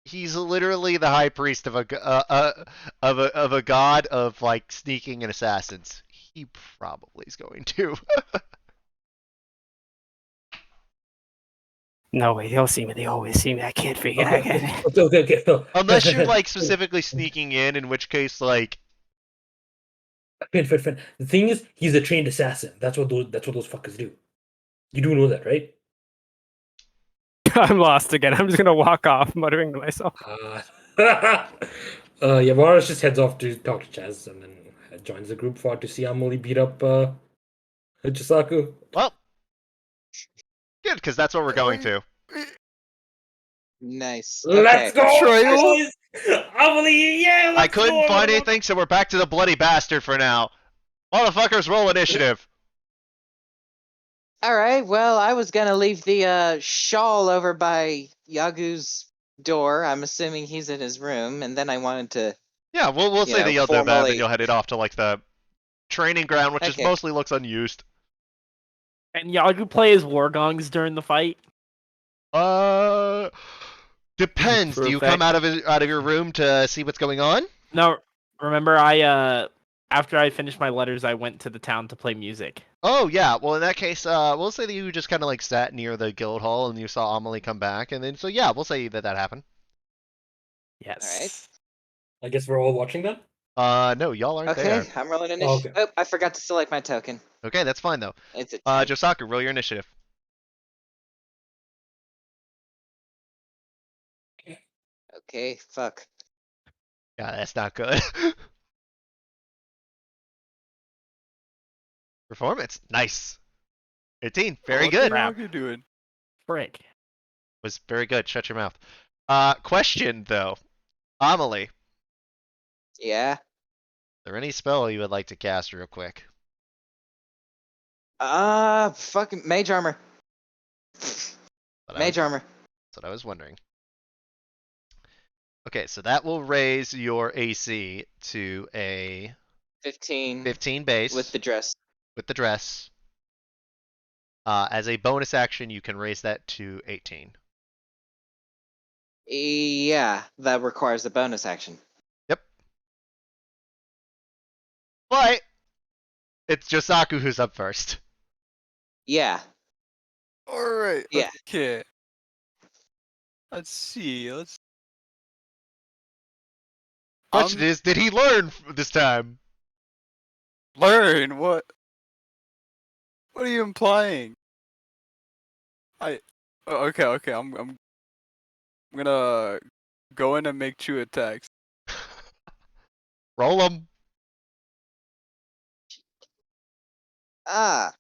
He's literally the high priest of a god of like sneaking and assassins. He probably is going to. No way, they'll see me. They always see me. I can't figure it out. Okay. No. Unless you're like specifically sneaking in which case like Finn. The thing is, he's a trained assassin. That's what those fuckers do. You do know that, right? I'm lost again. I'm just gonna walk off, muttering to myself. Yeah, Varus just heads off to talk to Chaz and then joins the group for to see Amelie beat up Chisaku. well good because that's what we're going to. Nice. Let's Okay. go, Betrayal? boys! Amelie, yeah, I let's couldn't go, find everyone! anything, so we're back to the bloody bastard for now. Motherfuckers, roll initiative. All right. Well, I was gonna leave the shawl over by Yagu's door. I'm assuming he's in his room, and then I wanted to. Yeah, we'll You say know, that you'll do that, and then formally- you'll head it off to like the training ground, which is Okay. mostly looks unused. And Yagu plays war gongs during the fight. Depends. Do you come out of your room to see what's going on? No, remember after I finished my letters, I went to the town to play music. Oh yeah. Well, in that case, we'll say that you just kind of like sat near the guild hall and you saw Amelie come back, and then so yeah, we'll say that happened. Yes. I guess we're all watching that. No, y'all aren't Okay, there. I'm rolling Oh, initiative. okay. Oh, I forgot to select my token. Okay, that's fine though. It's a 10. Josaku, roll your initiative. Okay, fuck. Yeah, that's not good. Performance, nice. 18, very good. What are you doing? Frick. Was very good. Shut your mouth. Question though, Amelie, Yeah. is there any spell you would like to cast real quick? Fucking mage armor. Mage armor. That's what I was wondering. Okay, so that will raise your AC to a 15 15 base with the dress. with the dress. As a bonus action, you can raise that to 18. Yeah, that requires a bonus action. Yep. But it's Josaku who's up first. Yeah. Alright. Yeah. Okay. Let's see. Question is, did he learn this time? Learn what? What are you implying? Okay. I'm gonna go in and make 2 attacks. Roll him. Ah.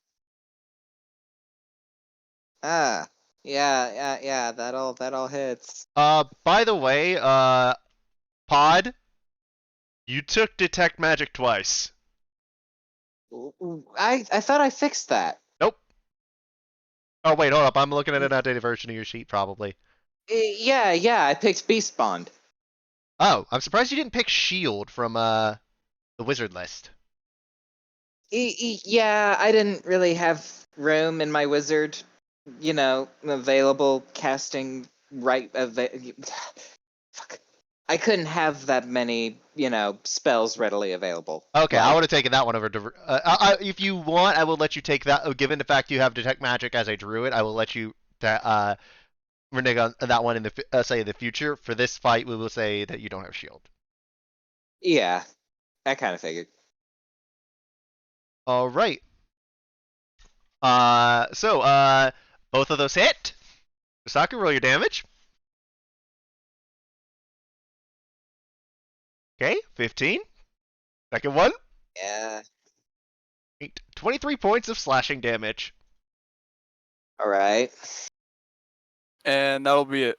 Yeah, that all hits. By the way, Pod, you took detect magic twice. I thought I fixed that. Nope. Oh wait, hold up. I'm looking at an outdated version of your sheet, probably. Yeah, I picked Beast Bond. Oh, I'm surprised you didn't pick Shield from the wizard list. Yeah, I didn't really have room in my wizard, available casting fuck. I couldn't have that many, spells readily available. Okay, I Like, would have taken that one over. If you want, I will let you take that. Given the fact you have detect magic as a druid, I will let you renege on that one in the say in the future. For this fight, we will say that you don't have shield. Yeah, I kind of figured. All right. Both of those hit. Saka, roll your damage. Okay, 15. Second one. Yeah. 23 points of slashing damage. All right. And that'll be it.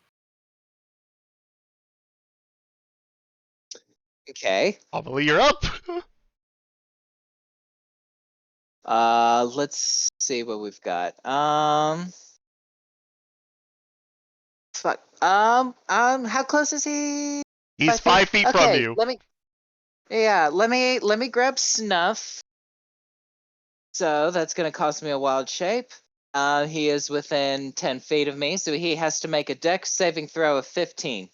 Okay. Amelie, you're up. Let's see what we've got. Fuck. How close is he? He's 5 feet from Okay, you. let me grab Snuff. So that's gonna cost me a wild shape. He is within 10 feet of me, so he has to make a dex saving throw of 15.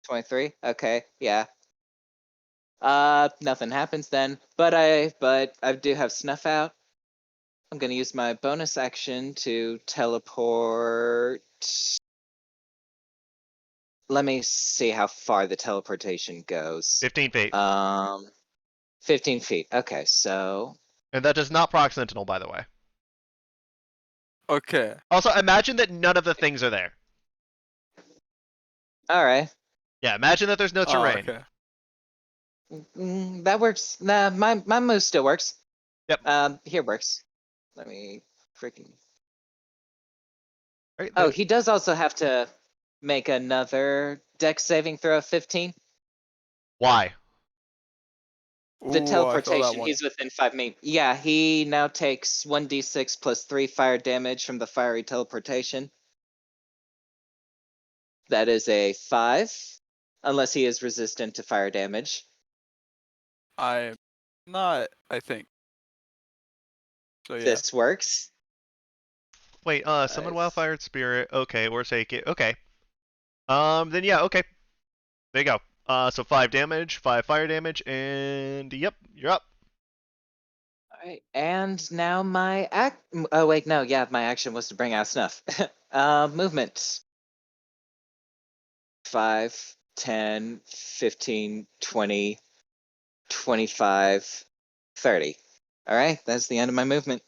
23? Okay, yeah. Nothing happens then. But I do have Snuff out. I'm gonna use my bonus action to teleport. Let me see how far the teleportation goes. 15 feet. 15 feet. Okay, so And that does not proc Sentinel, by the way. Okay. Also, imagine that none of the things are there. all right. Yeah, imagine that there's no Oh, terrain. okay. That works. Nah, my move still works. Yep. Here works. Let me freaking. Right, Oh, he does also have to make another dex saving throw of 15. Why? The Ooh, I feel that teleportation, one. he's within 5 feet. Yeah, he now takes 1d6 plus 3 fire damage from the fiery teleportation. That is a 5, unless he is resistant to fire damage. I'm not, I think. So yeah. This works. Wait, summon 5. Wildfire Spirit. Okay, or take it. Okay. Then yeah, okay. There you go. So 5 damage, 5 fire damage, and yep, you're up. Alright, and now my oh wait, no, yeah, my action was to bring out Snuff. Movement. 5, 10, 15, 20, 25, 30. Alright, that's the end of my movement.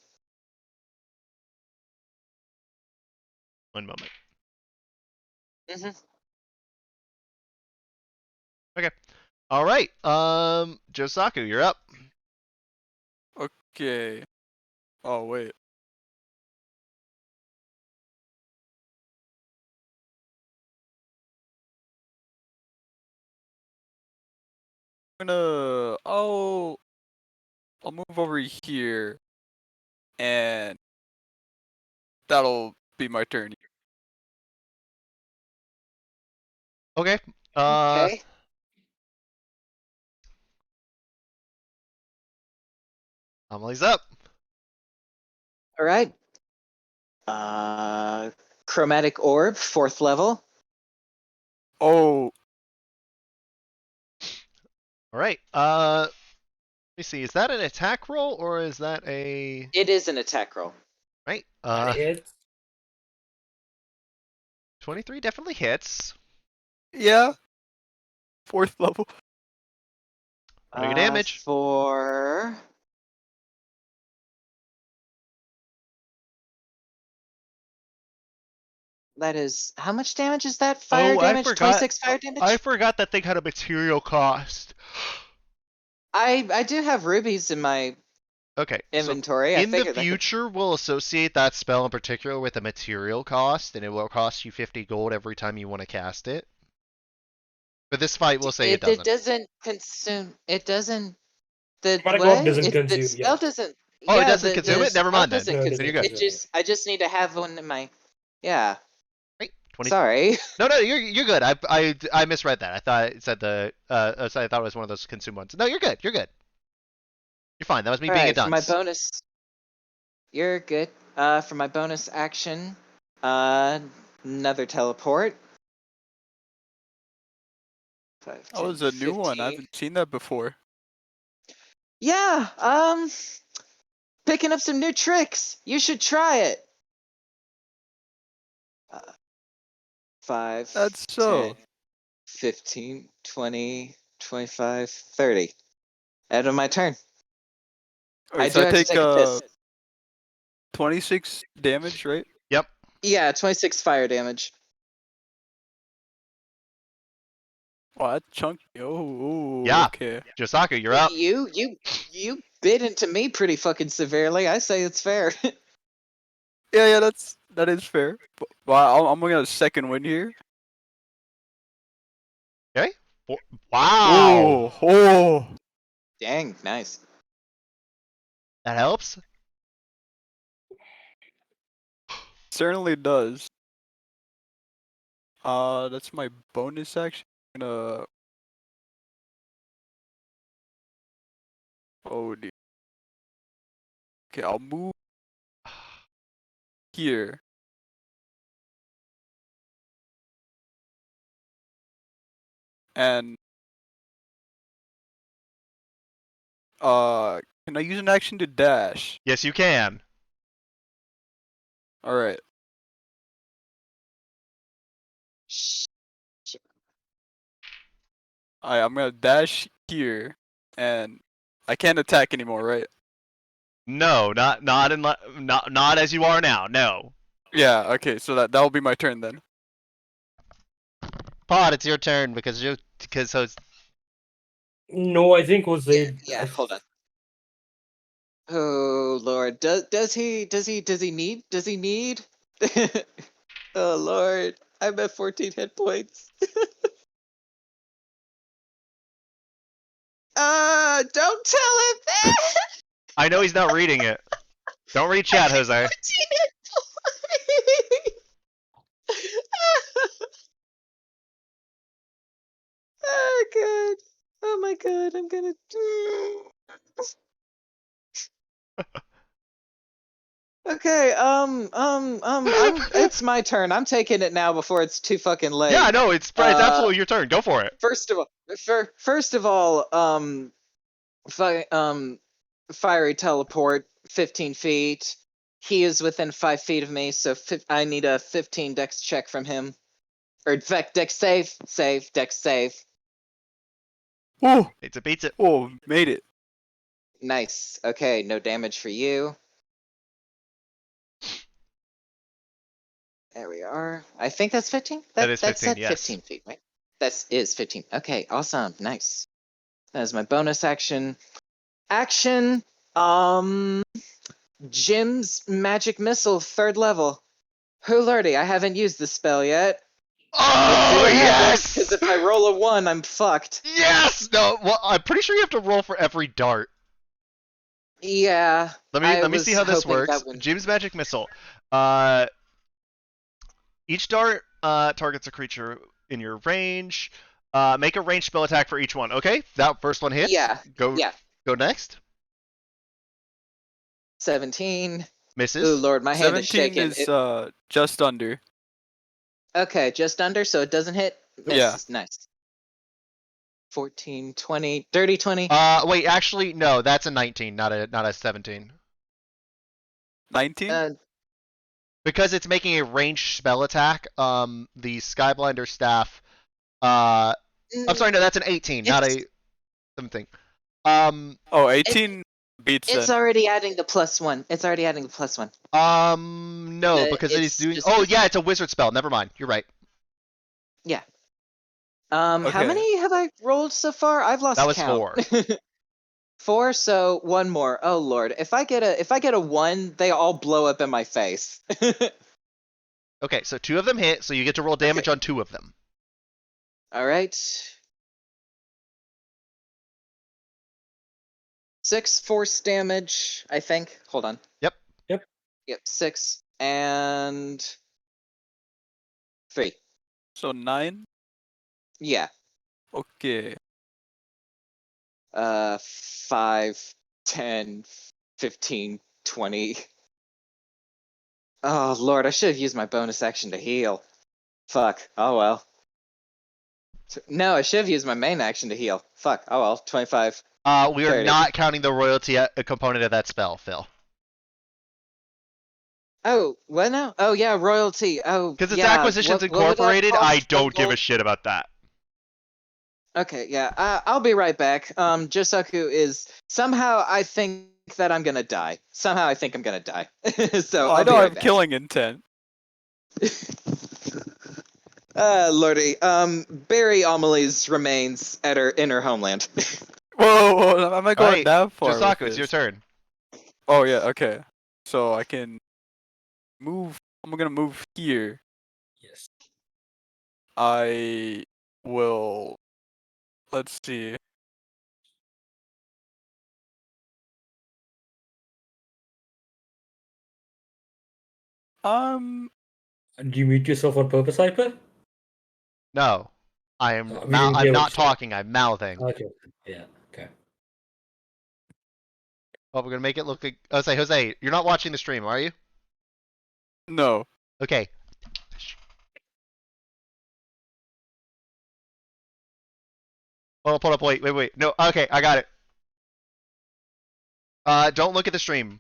One moment. Mm-hmm. Okay. All right. Josaku, you're up. Okay. Oh wait. I'll move over here, and that'll be my turn. Okay. Okay. Amelie's up. Alright. Chromatic Orb, 4th level. Oh, All right. Let me see. Is that an attack roll or is that a It is an attack roll. right? That hits. 23 definitely hits. yeah. 4th level. Make a damage. For that is how much damage is that? Fire Oh, I damage, forgot. 26 fire damage. I forgot that thing had a material cost. I do have rubies in my Okay. inventory. So I in the figured that could. future, we'll associate that spell in particular with a material cost, and it will cost you 50 gold every time you want to cast it. For this fight, we'll say it It doesn't. doesn't consume. It doesn't. The Chromatic what? Orb doesn't The consume, spell yeah. doesn't. Oh, it Yeah, doesn't consume the it? Never spell mind then. doesn't No, it Then doesn't you're consume. good. It consume, just I just need to have one in my. Yeah. Right? 20. Sorry. No, you're good. I misread that. I thought it said so I thought it was one of those consume ones. No, you're good. You're good. You're fine. That was me All being a right. For my dunce. bonus. You're good. For my bonus action, another teleport. 5, That 10, was a new one. I 15. haven't seen that before. Yeah, picking up some new tricks. You should try it. 5, That's 10, so. 15, 20, 25, 30. End of my turn. Okay, I so do I have to take take a piss. 26 damage, right? Yep. Yeah, 26 fire damage. Wow, that's chunky. Oh, Yeah. okay. Josaku, you're up. You bit into me pretty fucking severely. I say it's fair. Yeah, that is fair. But, well, I'm gonna second win here. Okay. Wow. Oh. Dang, nice. That helps. Certainly does. That's my bonus action. I'm gonna. Oh dear. Okay, I'll move here. And can I use an action to dash? Yes, you can. All right. I'm gonna dash here, and I can't attack anymore, right? No, not as you are now. No. Yeah. Okay. So that'll be my turn then. Pod, it's your turn because so No, I think Jose. Yeah, hold on. Oh Lord, does he need? Oh Lord, I'm at 14 hit points. Don't tell him that. I know he's not reading it. Don't read chat, Jose. 14 hit points. Oh god. Oh my god, I'm gonna. Okay, it's my turn. I'm taking it now before it's too fucking late. Yeah, no, it's absolutely your turn. Go for it. First of all, fiery teleport, 15 feet. He is within 5 feet of me, so I need a 15 dex check from him. Or dex save, dex save. Oh. It's a pizza. Oh, made it. Nice. Okay, no damage for you. There we are. I think that's 15. That is 15, That's at yes. 15 feet, right? That is 15. Okay, awesome. Nice. That is my bonus action. Jim's magic missile, 3rd level. Who lordy, I haven't used the spell yet. Let's see Oh what happens, yes! because if I roll a 1, I'm fucked. Yes! No, well, I'm pretty sure you have to roll for every dart. Yeah. Let me see how this works. That Jim's magic missile. Each dart targets a creature in your range. Make a ranged spell attack for each one. Okay, that first one hits. Yeah. Go. Yeah. Go next. 17. Misses. Ooh, Lord, my hand is 17 shaking. is just under. Okay, just under, so it doesn't hit. Yeah. Misses. Nice. 14, 20, dirty 20. Wait, actually, no, that's a 19, not a 17. 19? Because it's making a ranged spell attack. The Skyblinder staff. I'm sorry, no, that's an 18, not a something. Oh, 18 beats It's then. already adding the +1. It's already adding the +1. No, because it is It's doing. just Oh, wizard. yeah, it's a wizard spell. Never mind. You're right. Yeah. How Okay. many have I rolled so far? I've lost That was count. 4. 4, so one more. Oh Lord, if I get a 1, they all blow up in my face. Okay, so 2 of them hit, so you get to roll damage on 2 of them. All right. 6 force damage, I think. Hold on. Yep. Yep, 6 and 3. So 9? Yeah. Okay. 5, 10, 15, 20. Oh Lord, I should have used my bonus action to heal. Fuck. Oh well. No, I should have used my main action to heal. Fuck. Oh well. 25. We are 30. not counting the royalty component of that spell, Phil. Oh, what now? Oh yeah, royalty. Oh, Because it's yeah. Acquisitions What would that Incorporated, I cost? don't give a Gold? shit about that. Okay, yeah. I'll be right back. Josaku is somehow I think that I'm gonna die. Somehow I think I'm gonna die. So Oh, I I'll be know I right have back. killing intent. Lordy. Bury Amelie's remains at her in her homeland. Whoa, am I going Alright, that far? with Josaku, it's your this? turn. Oh yeah, okay. So I can move. I'm gonna move here. Yes. I will Let's see. Um, Do you mute yourself on purpose, Hyper? No, I am. We didn't I'm hear what not you said. talking. I'm mouthing. Okay. Yeah. Okay. Oh, we're gonna make it look like. Oh, say Jose, you're not watching the stream, are you? no. Okay. Hold up. Wait. No. Okay, I got it. Don't look at the stream,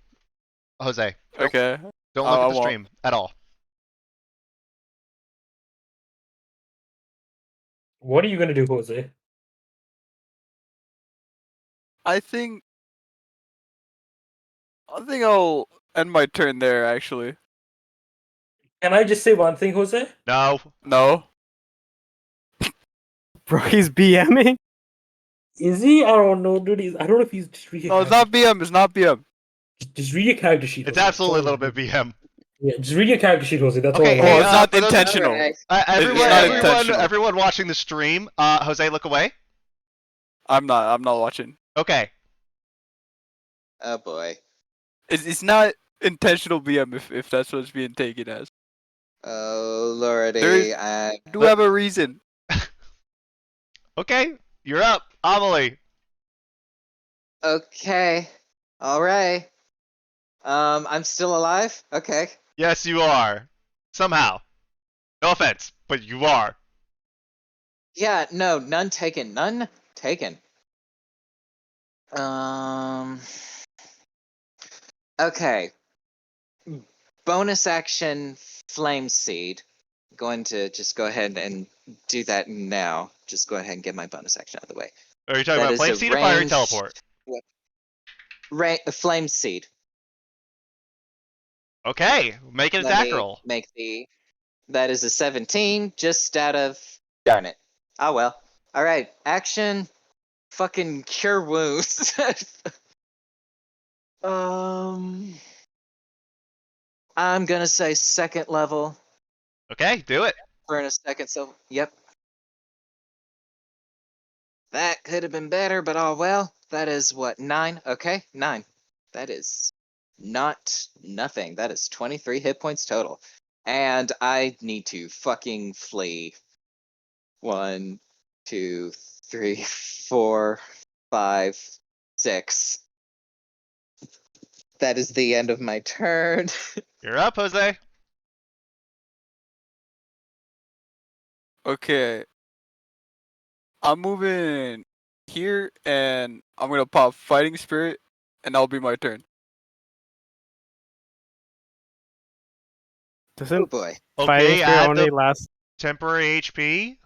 Jose. Okay. Don't look I at the won't. stream at all. What are you gonna do, Jose? I think I'll end my turn there. Actually, Can I just say one thing, Jose? No. no. Bro, he's BMing. Is he? I don't know, dude. I don't know if he's just read your No, it's character. not BM. It's not BM. Just read your character sheet. It's Jose. absolutely a That's all little I bit want. BM. Yeah, just read your character sheet, Jose. That's Okay, all. hey, Well, it's not for those of- intentional. Alright. Everyone, It's not everyone, intentional. everyone watching the stream. Jose, look away. I'm not watching. Okay. Oh boy. It's not intentional BM if that's what's being taken as. Oh lordy. There I Do have a reason. Okay. You're up, Amelie. okay. Alright. I'm still alive? Okay. Yes, you are. Somehow. No offense, but you are. Yeah, no, none taken. None taken. Um Okay. Bonus action flame seed. Going to just go ahead and do that now. Just go ahead and get my bonus action out of the way. Are you talking That about is flame a seed or fiery ranged- teleport? Flame seed. Okay, make an Let attack me roll. make the. That is a 17, just out of. Darn it. Oh well. All right. Action. Fucking cure wounds. I'm gonna say second level. Okay, do it. Burn a second. So yep. That could have been better, but oh well. That is what 9. Okay, 9. That is not nothing. That is 23 hit points total. And I need to fucking flee. 1, 2, 3, 4, 5, 6. That is the end of my turn. You're up, Jose. Okay. I'm moving here, and I'm gonna pop Fighting Spirit, and that'll be my turn. Oh Doesn't boy. fighting Okay, spirit add only the last? temporary HP.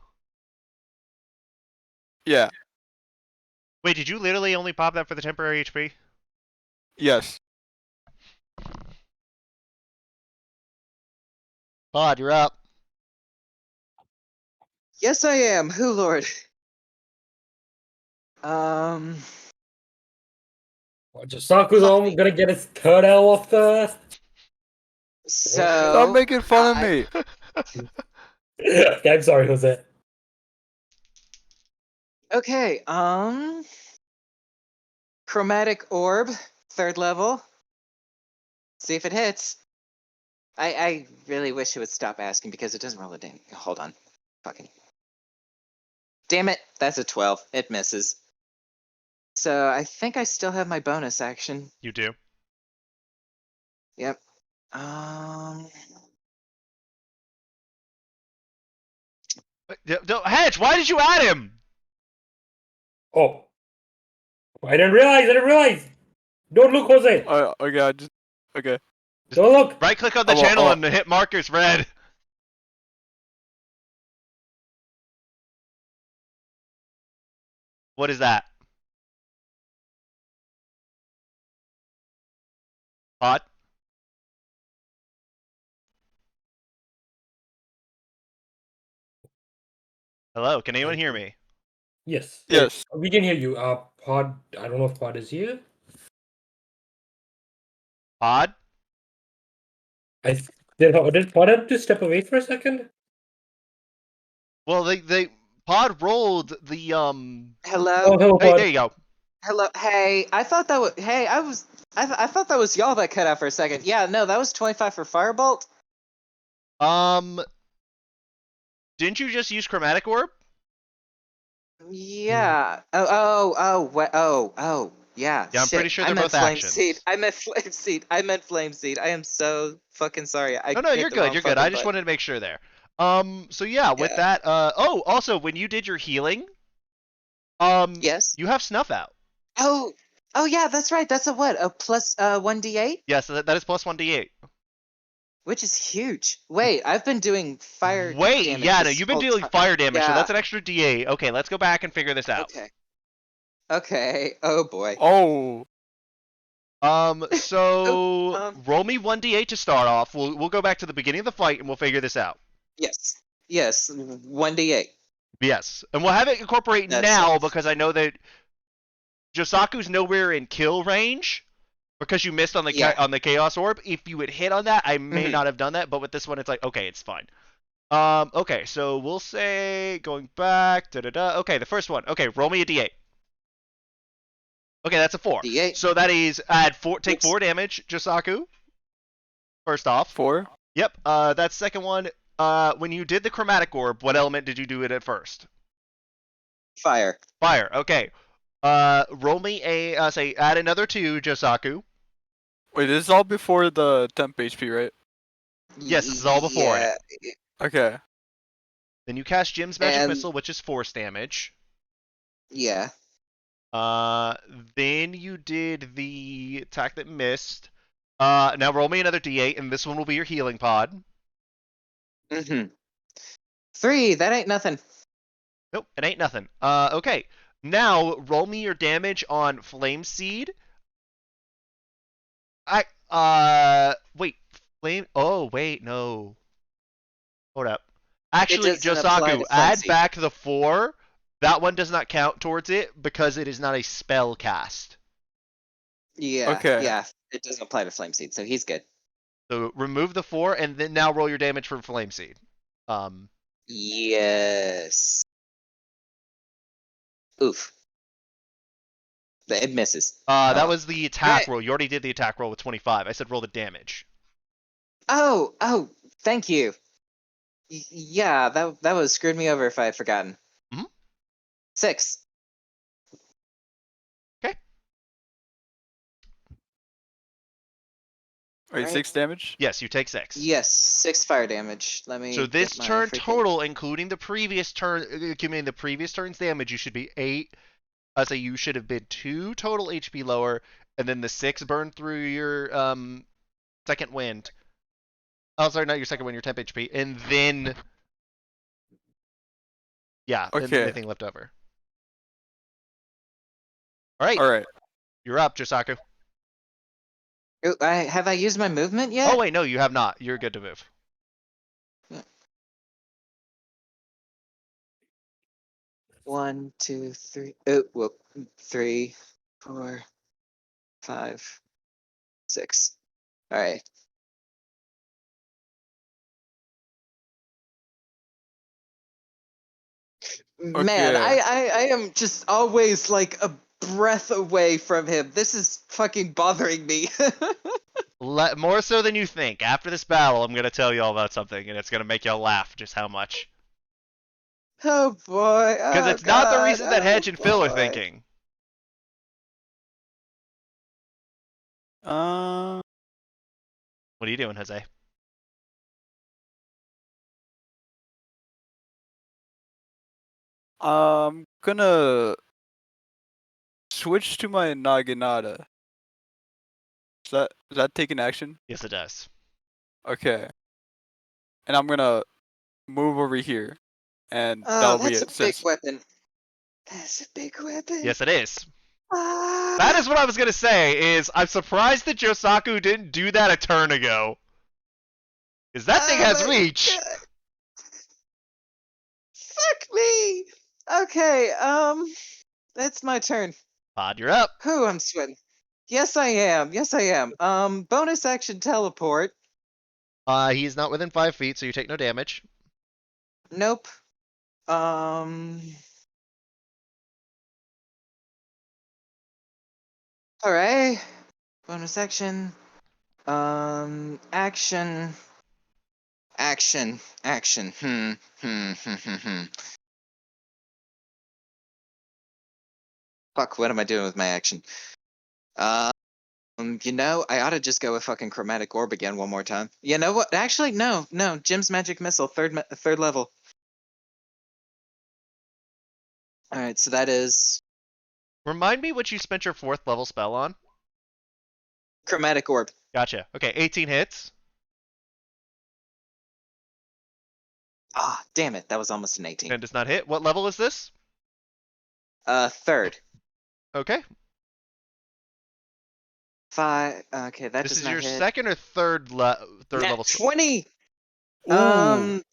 Yeah. Wait, did you literally only pop that for the temporary HP? Yes. Pod, you're up. Yes, I am. Who Lord? Saku's all gonna get his third L off the. So Stop making fun of I- me. Okay, I'm sorry, Jose. Okay, chromatic orb, third level. See if it hits. I really wish it would stop asking because it doesn't roll a damn. Hold on. Fucking. Damn it, that's a 12. It misses. So I think I still have my bonus action. You do. Yep. Hedge, why did you add him? Oh. I didn't realize! Don't look, Jose! Okay, okay. Don't look! Right click on the Oh, well, channel oh. and hit markers red. What is that? Pod? Hello, can anyone hear me? Yes. Yes. We can hear you. Pod. I don't know if Pod is here. Pod? Did Pod have to step away for a second? Well, they Pod rolled the Hello. Oh, hello, Hey, bud. there you go. Hello. Hey, I thought that was. Hey, I thought that was y'all that cut out for a second. Yeah, no, that was 25 for Firebolt. Didn't you just use Chromatic Orb? Yeah. Yeah. Yeah, I'm pretty Shit. sure I they're meant both Flame actions. Seed. I meant Flame Seed. I meant Flame Seed. I am so fucking sorry. I No, hit you're the good. wrong You're good. fucking I just button. wanted to make sure there. So yeah, with Yeah. that, oh, also when you did your healing, Yes. you have Snuff out. Oh. Oh yeah, that's right. That's a what? A plus 1d8, Yes, that is plus 1d8. which is huge. Wait, I've been doing fire Wait, damage yeah, no, this you've been whole dealing time. fire damage, so Yeah. that's an extra d8. Okay, let's go back and figure this out. Okay. Okay. Oh boy. Oh, So um, roll me 1d8 to start off. We'll go back to the beginning of the fight and we'll figure this out. Yes. Yes. 1d8. Yes, and we'll have it incorporate That's now it. because I know that Josaku's nowhere in kill range because you missed on the Yeah. on the Chaos Orb. If you had hit on that, I may Mhm. not have done that, but with this one, it's like okay, it's fine. Okay, so we'll say going back. Okay, the first one. Okay, roll me a d8. Okay, that's a 4. D8. So that is take 4 damage, Josaku. First off. 4. Yep. That second one. When you did the Chromatic Orb, what element did you do it at first? Fire. Fire. Okay. Roll me a say add another 2, Josaku. Wait, this is all before the temp HP, right? Yes, this is all before it. Yeah. Okay. Then you cast Jim's Magic And- Missile, which is force damage. Yeah. Then you did the attack that missed. Now roll me another d8, and this one will be your healing pod. Mm-hmm. 3. That ain't nothing. Nope, it ain't nothing. Okay. Now roll me your damage on Flame Seed. Wait, Flame. Oh, wait, no. Hold up. Actually, doesn't apply Josaku, to Flame add Seed. back the 4. That one does not count towards it because it is not a spell cast. Yeah. Okay. Yeah. It doesn't apply to Flame Seed, so he's good. So remove the 4, and then now roll your damage from Flame Seed. Yes. Oof. It misses. That Oh. was the attack Right. roll. You already did the attack roll with 25. I said roll the damage. Oh, thank you. Yeah, that was screwed me over if I had forgotten. Mhm. 6. Wait, Right. 6 damage? Yes, you take 6. Yes, 6 fire damage. Let me. So this get my turn freaking- total, including the previous turn, accumulating the previous turn's damage, you should be 8. I say you should have been 2 total HP lower, and then the 6 burned through your second wind. Oh, sorry, not your second wind, your temp HP, and then yeah, and then Okay. anything left over. All right, Alright. you're up, Josaku. Ooh, have I used my movement yet? Oh wait, no, you have not. You're good to move. One, 2, 3. Oh, well, 3, 4, 5, 6. All right. Man, Okay. I am just always like a breath away from him. This is fucking bothering me. More so than you think. After this battle, I'm gonna tell you all about something, and it's gonna make y'all laugh just how much. Oh boy. Because Oh, it's not the God. reason that Oh, Hedge and Phil are boy. thinking. Uh, What are you doing, Jose? I'm gonna switch to my Naginata. Is that taking action? Yes, it does. Okay. And I'm gonna move over here. And Oh, that'll be that's a it. big Since weapon. That's a big weapon. Yes, it is. Ah. That is what I was gonna say. Is I'm surprised that Josaku didn't do that a turn ago. Because that thing Oh has my reach. God. Fuck me. Okay, that's my turn. Pod, you're up. Whew, I'm sweating. Yes, I am. Yes, I am. Bonus action teleport. He's not within 5 feet, so you take no damage. Nope. All right. Bonus action. Action. Action. Fuck, what am I doing with my action? You know, I ought to just go with fucking chromatic orb again one more time. You know what? Actually, no. Jim's magic missile, third level. All right, so that is Remind me what you spent your 4th level spell on. chromatic orb. Gotcha. Okay, 18 hits. Ah, damn it, that was almost an 18. And does not hit. What level is this? Third. Okay. 5. Okay, that This does is not your hit. second or third level spell. 20.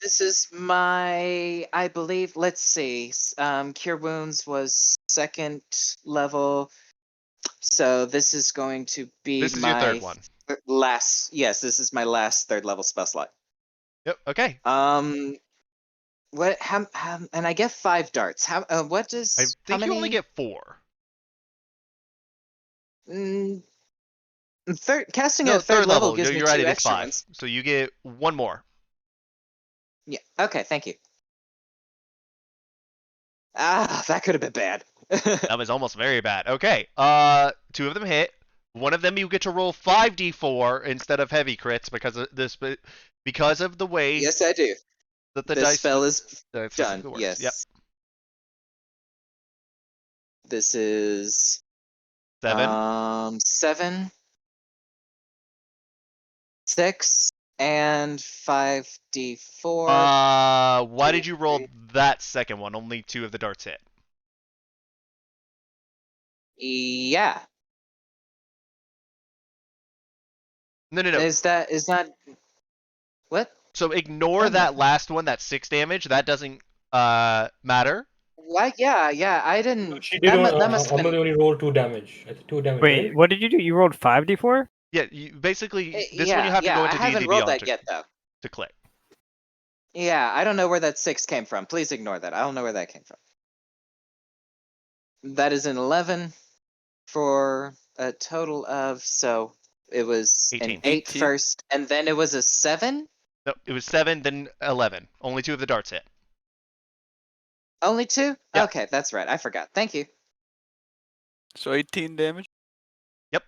This is my, I believe. Let's see. Cure wounds was second level, so this is going to be This is your third one. last. Yes, this is my last third level spell slot. Yep. Okay. What? How? And I get 5 darts. How? What does? I how think many? you only get 4. Casting No, at third level gives You're me right. 2 It is extra 5. ones. So you get 1 more. Yeah. Okay. Thank you. Ah, that could have been bad. That was almost very bad. Okay. 2 of them hit. One of them you get to roll 5d4 instead of heavy crits because of the way Yes, I do. that the This dice spell is done. specifically works. Yes. Yep. This is 7. 7, 6, and 5d4. Why did you roll that second one? Only 2 of the darts hit. Yeah. No. Is that what? So ignore Oh, that no. last one. That's 6 damage. That doesn't matter. What? Yeah. I didn't. She did. That must have I'm been. only roll 2 damage. I think 2 damage. Wait, right? what did you do? You rolled 5d4? Yeah. Basically, this one you Yeah, have to go I into haven't D&D rolled Beyond that yet, though. to click. Yeah, I don't know where that 6 came from. Please ignore that. I don't know where that came from. That is an 11 for a total of, so it was 18. an 8 18. first, and then it was a 7? No, it was 7, then 11. Only 2 of the darts hit. Only 2? Yeah. Okay, that's right. I forgot. Thank you. So 18 damage. Yep.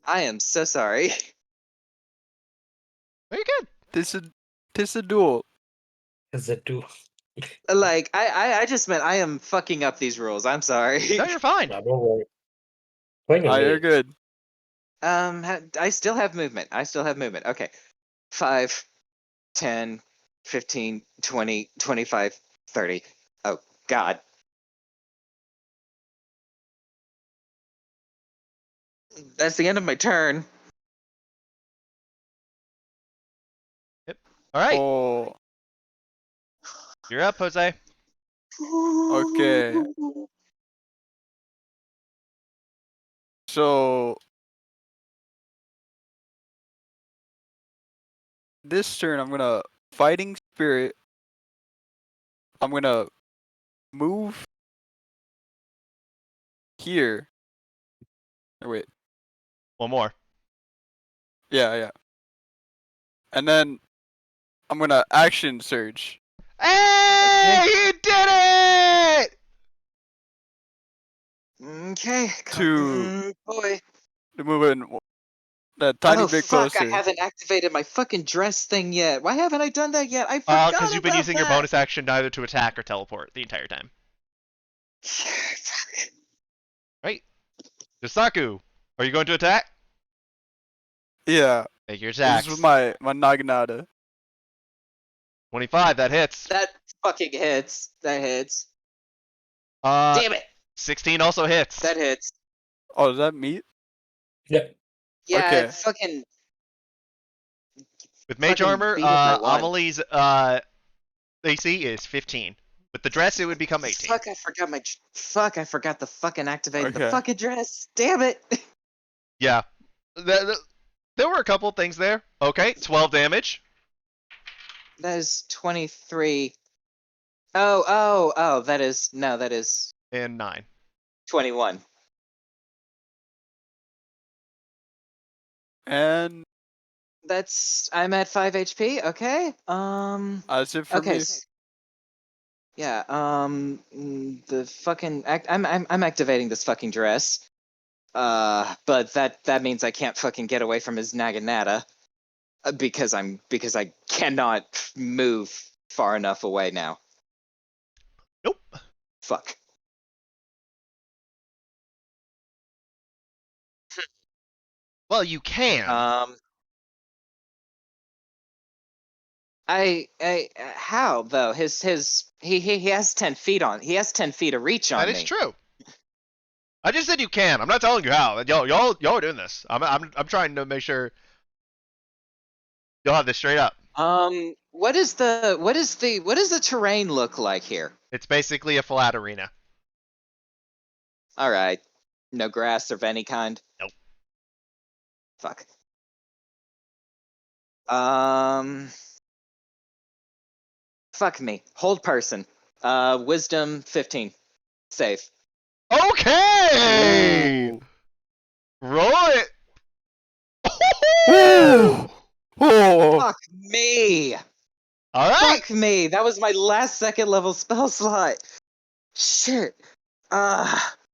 I am so sorry. Very good. This a duel. Is that 2? Like, I just meant I am fucking up these rules. I'm sorry. No, you're fine. Nah, don't worry. Playing Ah, you're away. good. I still have movement. Okay. 5, 10, 15, 20, 25, 30. Oh, God. That's the end of my turn. All right. Oh, You're up, Jose. okay. So this turn, I'm gonna fighting spirit. I'm gonna move here. Oh, wait. One more. Yeah. And then I'm gonna action surge. Hey, you did it! Okay. To- boy. To move in that tiny Oh, bit fuck, closer. I haven't activated my fucking dress thing yet. Why haven't I done that yet? I forgot Because you've been about using your that. bonus action neither to attack or teleport the entire time. Right. Yosaku, are you going to attack? Yeah. Make your attacks. This is my Naginata. 25, that hits. That fucking hits. That hits. Uh, Damn it. 16 also hits. That hits. Oh, is that meat? Yeah. Yeah, Okay. fucking. With mage fucking armor, beat him by 1. Amelie's AC is 15. With the dress, it would become 18. Fuck, I forgot my. Fuck, I forgot the fucking activating the Okay. fucking dress. Damn it. Yeah. There were a couple things there. Okay, 12 damage. That is 23. Oh, that is And 9. 21. And I'm at 5 HP. Okay. that's it for Okay. me. Yeah. The fucking I'm activating this fucking dress. But that means I can't fucking get away from his Naginata. Because I cannot move far enough away now. Nope. Fuck. Well, you can. How though? He has 10 feet on. He has 10 feet of reach on That me. is true. I just said you can. I'm not telling you how. Y'all are doing this. I'm trying to make sure you'll have this straight up. What does the terrain look like here? It's basically a flat arena. All right. No grass of any kind. Nope. Fuck. Fuck me. Hold person. Wisdom 15. Save. Okay. Ooh. Roll it. Ooh. Oh. Fuck me. All right. Fuck me. That was my last second level spell slot. Shit.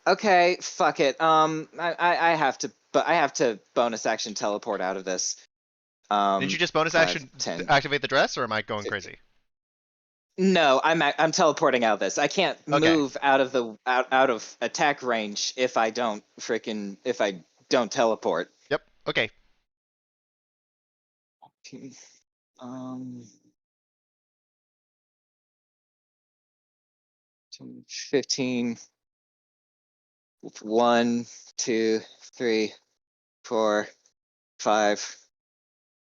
Okay. Fuck it. I have to, but I have to bonus action teleport out of this. Didn't you just bonus 5, action 10. activate the dress, or am I going 15. crazy? No, I'm teleporting out of this. I can't Okay. move out of attack range if I don't teleport. Yep. Okay. Um, 15. 1, 2, 3, 4, 5,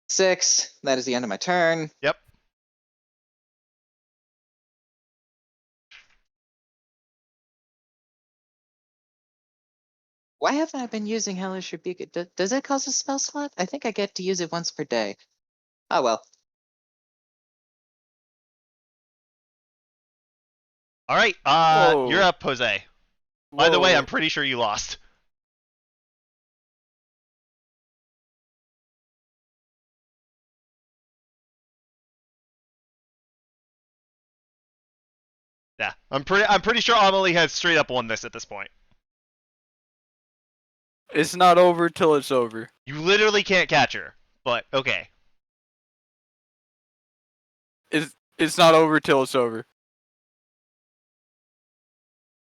6. That is the end of my turn. Yep. Why haven't I been using Hellish Rebuke? Does it cause a spell slot? I think I get to use it once per day. Oh well. All right. Whoa. You're up, Jose. By the way, Whoa. I'm pretty sure you lost. Yeah, I'm pretty sure Amelie has straight up won this at this point. It's not over till it's over. You literally can't catch her. But okay. It's not over till it's over.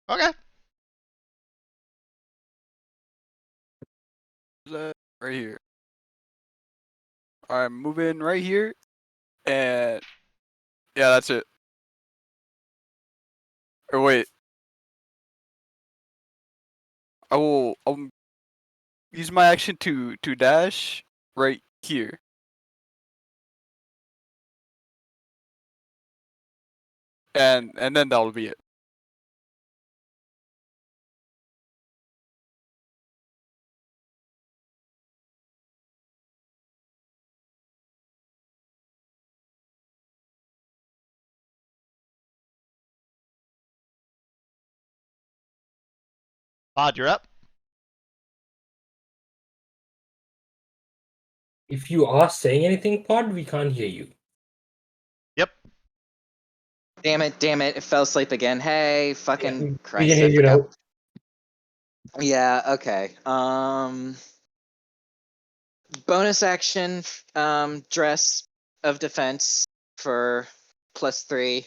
Okay. Right here. Alright, move in right here. And yeah, that's it. Or wait. I'll use my action to dash right here. And then that'll be it. Pod, you're up. If you are saying anything, Pod, we can't hear you. Yep. Damn it! It fell asleep again. Hey, fucking We Christ! can hear I you forgot. now. Yeah. Okay. Bonus action. Dress of defense for +3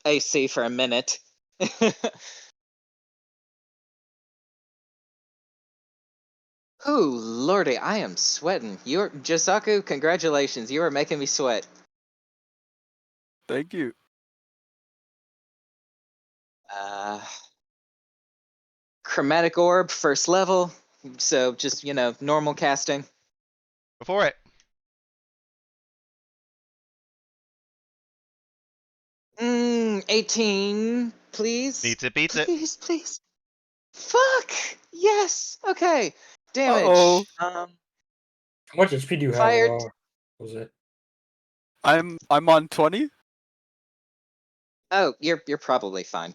AC for a minute. Ooh, lordy, I am sweating. You're Jisaku, congratulations. You are making me sweat. Thank you. Chromatic orb, first level. So just, normal casting. Go for it. 18, please. Beats it, beats it. Please. Fuck! Yes! Okay. Damage. Uh-oh. How much HP do you have? Fired. Was it? I'm on 20. Oh, you're probably fine.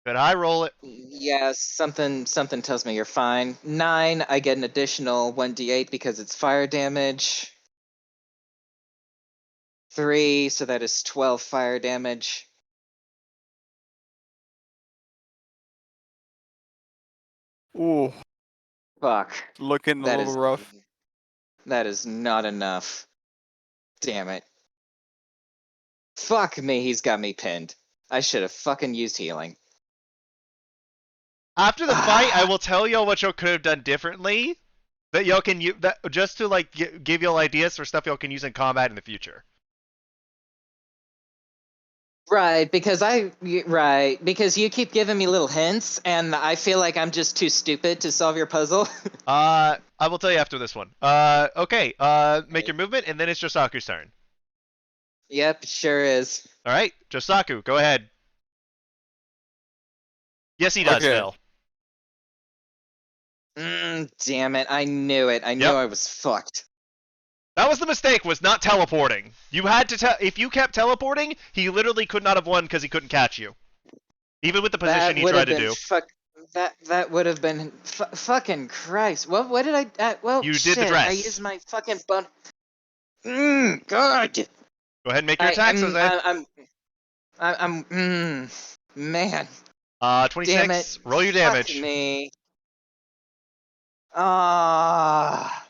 Could I roll it? Yeah, something tells me you're fine. 9, I get an additional 1d8 because it's fire damage. 3, so that is 12 fire damage. Ooh, Fuck. looking a That little is rough. that is not enough. Damn it. Fuck me, he's got me pinned. I should have fucking used healing. After the fight, I will tell y'all what y'all could have done differently. That y'all can use that just to like give y'all ideas for stuff y'all can use in combat in the future. Right, because because you keep giving me little hints, and I feel like I'm just too stupid to solve your puzzle. I will tell you after this one. Okay. Make your movement, and then it's Josaku's turn. Yep, sure is. All right, Josaku, go ahead. Yes, he does, Okay. Phil. Damn it! I knew it. I knew Yep. I was fucked. That was the mistake. Was not teleporting. You had to if you kept teleporting, he literally could not have won because he couldn't catch you, even with the position he would tried have to been do. that would have been fucking Christ. What did I? Well, You shit. did the dress. I used my fucking bone. God. Go ahead and make your attacks, Jose. Man. 26. Damn it. Roll your Fuck damage. me. Ah.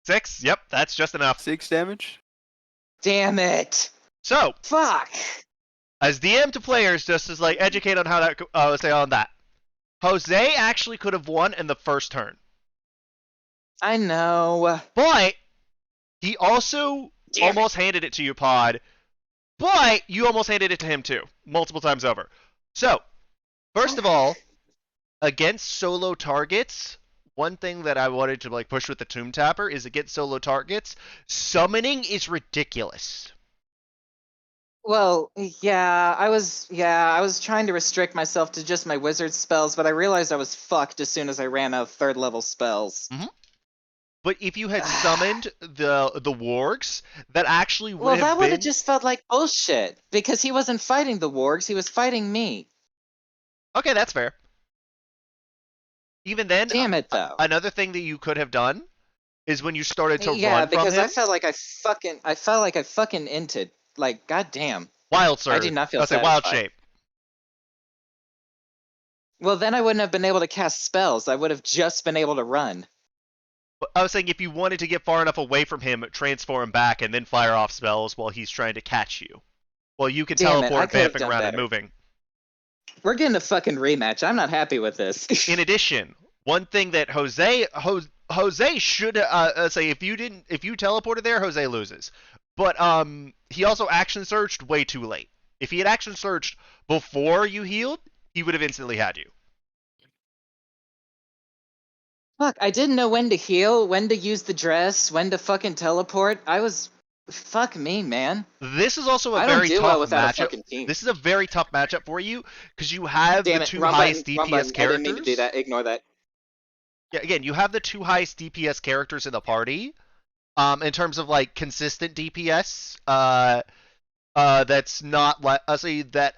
6. Yep, that's just enough. 6 damage. Damn it. So, Fuck. as DM to players, just as like educate on how that say on that. Jose actually could have won in the first turn, I know. but he also Damn almost handed it to you, Pod. But you almost handed it to him too, multiple times over. So, first of all, against solo targets, one thing that I wanted to like push with the Tomb Tapper is against solo targets, summoning is ridiculous. Well, I was trying to restrict myself to just my wizard spells, but I realized I was fucked as soon as I ran out of 3rd level spells. But if you had summoned the wargs, that actually would Well, have that would been have just felt like bullshit because he wasn't fighting the wargs, he was fighting me. Okay, that's fair. Even then, Damn it though. another thing that you could have done is when you started to Yeah, run from because him. I felt like I fucking inted. Like, goddamn. Wild Surge. I did not feel I'll say Wild satisfied. Shape. Well, then I wouldn't have been able to cast spells. I would have just been able to run. But I was saying if you wanted to get far enough away from him, transform back and then fire off spells while he's trying to catch you. Well, you can Damn it, I teleport, could have vamping done around better. and moving. We're getting a fucking rematch. I'm not happy with this. In addition, one thing that Jose should say if you teleported there, Jose loses. But he also action searched way too late. If he had action searched before you healed, he would have instantly had you. Fuck, I didn't know when to heal, when to use the dress, when to fucking teleport. Fuck me, man. This is also a I don't very do tough well without a matchup. fucking team. This is a very tough matchup for you because you have Damn the it, two wrong highest button, wrong DPS button. I characters. didn't mean to do that. Ignore that. Yeah, again, you have the two highest DPS characters in the party. In terms of like consistent DPS, that's not like say that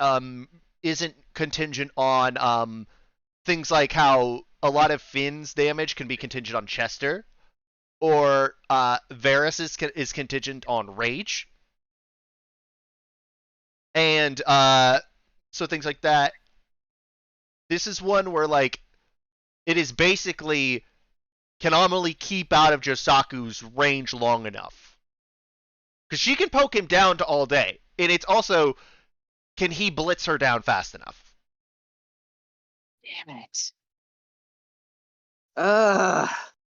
isn't contingent on things like how a lot of Finn's damage can be contingent on Chester, or Varus is contingent on Rage, and so things like that. This is one where like it is basically can Amelie keep out of Josaku's range long enough? Because she can poke him down to all day. And it's also, can he blitz her down fast enough? Damn it. Ugh.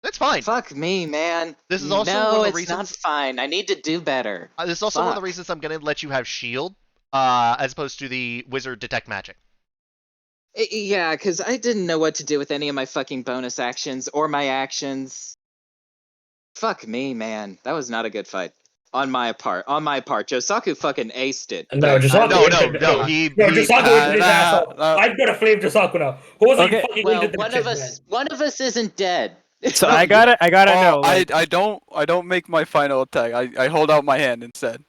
That's fine. Fuck me, man. This is also no, one of the it's reasons. not fine. I need to do better. This is also one of the Fuck. reasons I'm going to let you have shield, as opposed to the wizard detect magic. Yeah, because I didn't know what to do with any of my fucking bonus actions or my actions. Fuck me, man. That was not a good fight. On my part. Josaku fucking aced it. No, but Josaku. No, inted- Josaku uh, inted his ass off. no. I'm gonna flame Josaku now. Who was Okay, fucking well, inted that one shit, of us isn't dead. So I gotta know. Oh, Like, I don't make my final attack. I hold out my hand instead.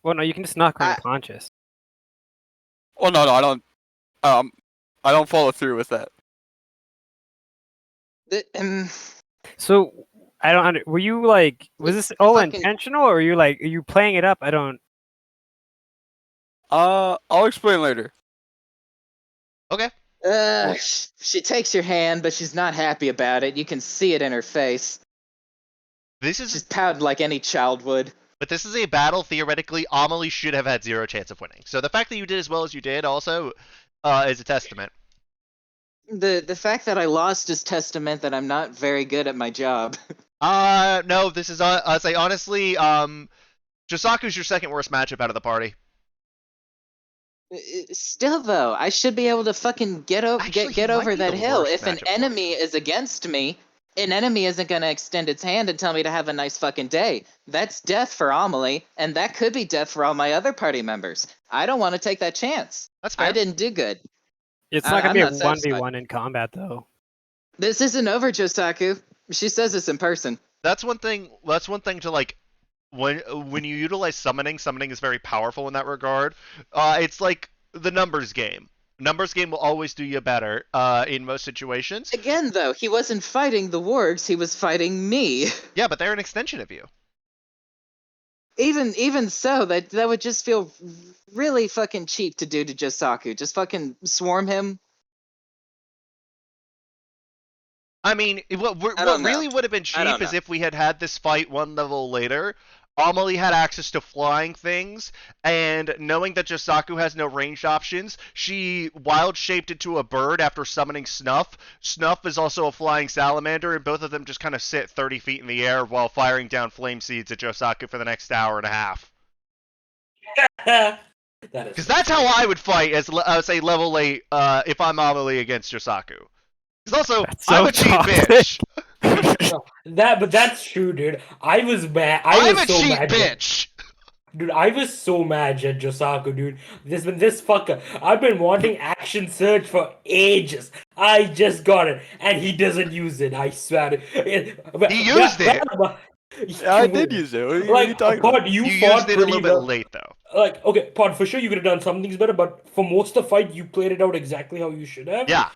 well, no, you can just knock her I- unconscious. Oh no, I don't follow through with that. the- So I don't. Were you like? Was this all Fucking- intentional, or are you playing it up? I don't. I'll explain later. Okay. She takes your hand, but she's not happy about it. You can see it in her face. This She's is, pouting like any child would. but this is a battle. Theoretically, Amelie should have had 0 chance of winning. So the fact that you did as well as you did also is a testament. The fact that I lost is testament that I'm not very good at my job. No, this is I say honestly, Josaku's your second worst matchup out of the party. Still though, I should be able to fucking get Actually, he might over be that the hill. worst If an matchup for enemy you. is against me, an enemy isn't gonna extend its hand and tell me to have a nice fucking day. That's death for Amelie, and that could be death for all my other party members. I don't want to take that chance. That's fair. I didn't do good. It's I- not gonna I'm be a not satisfied. 1v1 in combat though. This isn't over, Josaku. She says this in person. That's one thing. That's one thing to like. When you utilize summoning, summoning is very powerful in that regard. It's like the numbers game. Numbers game will always do you better in most situations. Again, though, he wasn't fighting the wargs, he was fighting me. Yeah, but they're an extension of you. Even so, that would just feel really fucking cheap to do to Josaku. Just fucking swarm him. I mean, what I don't know. really would have been I don't cheap is know. if we had had this fight one level later. Amelie had access to flying things, and knowing that Josaku has no ranged options, she wild shaped into a bird after summoning Snuff. Snuff is also a flying salamander, and both of them just kind of sit 30 feet in the air while firing down flame seeds at Josaku for the next hour and a half. That is Because that's how I would fight as I would say level 8 if I'm Amelie against Josaku. Because also, That's so I'm a cheap toxic. bitch. but that's true, dude. I was mad. I'm was a so cheap mad. bitch. Dude, I was so mad at Josaku, dude. This fucker. I've been wanting action surge for ages. I just got it, and he doesn't use it. I swear. He used it. Yeah, I did use it. What are you Like, talking about? Pod, you You fought used it a pretty little bit well. late, though. Like, okay, Pod, for sure you could have done some things better, but for most of the fight, you played it out exactly how you should have. Yeah.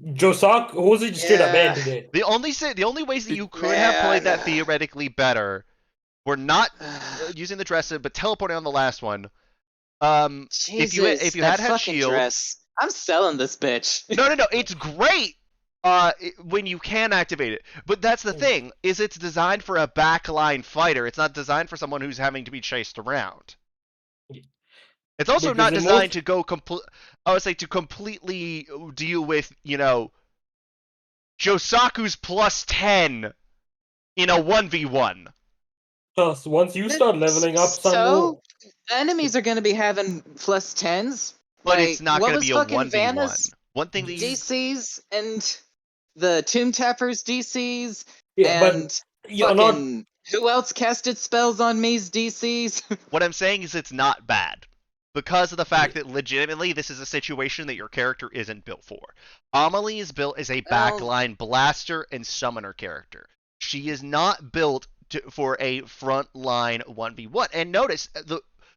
Josaku, who's it straight up Yeah. bad today? The only ways that you could have played that theoretically better were not using the dress, but teleporting on the last one. Jesus, if you that had fucking shield, dress. I'm selling this bitch. no, it's great. When you can activate it, but that's the thing is it's designed for a backline fighter. It's not designed for someone who's having to be chased around. It's also Because not in designed most- to go I would say to completely deal with Josaku's plus 10 in a 1v1. Plus, once you start leveling up some more, So, enemies are gonna be having plus 10s. But Like, it's not what going to was be a fucking 1v1. Vanna's One thing that you DCs and the Tomb Tappers DCs yeah, and but you're not. fucking who else casted spells on me's DCs? what I'm saying is it's not bad. Because of the fact that legitimately this is a situation that your character isn't built for. Amelie is built as a Well- backline blaster and summoner character. She is not built for a frontline 1v1. And notice,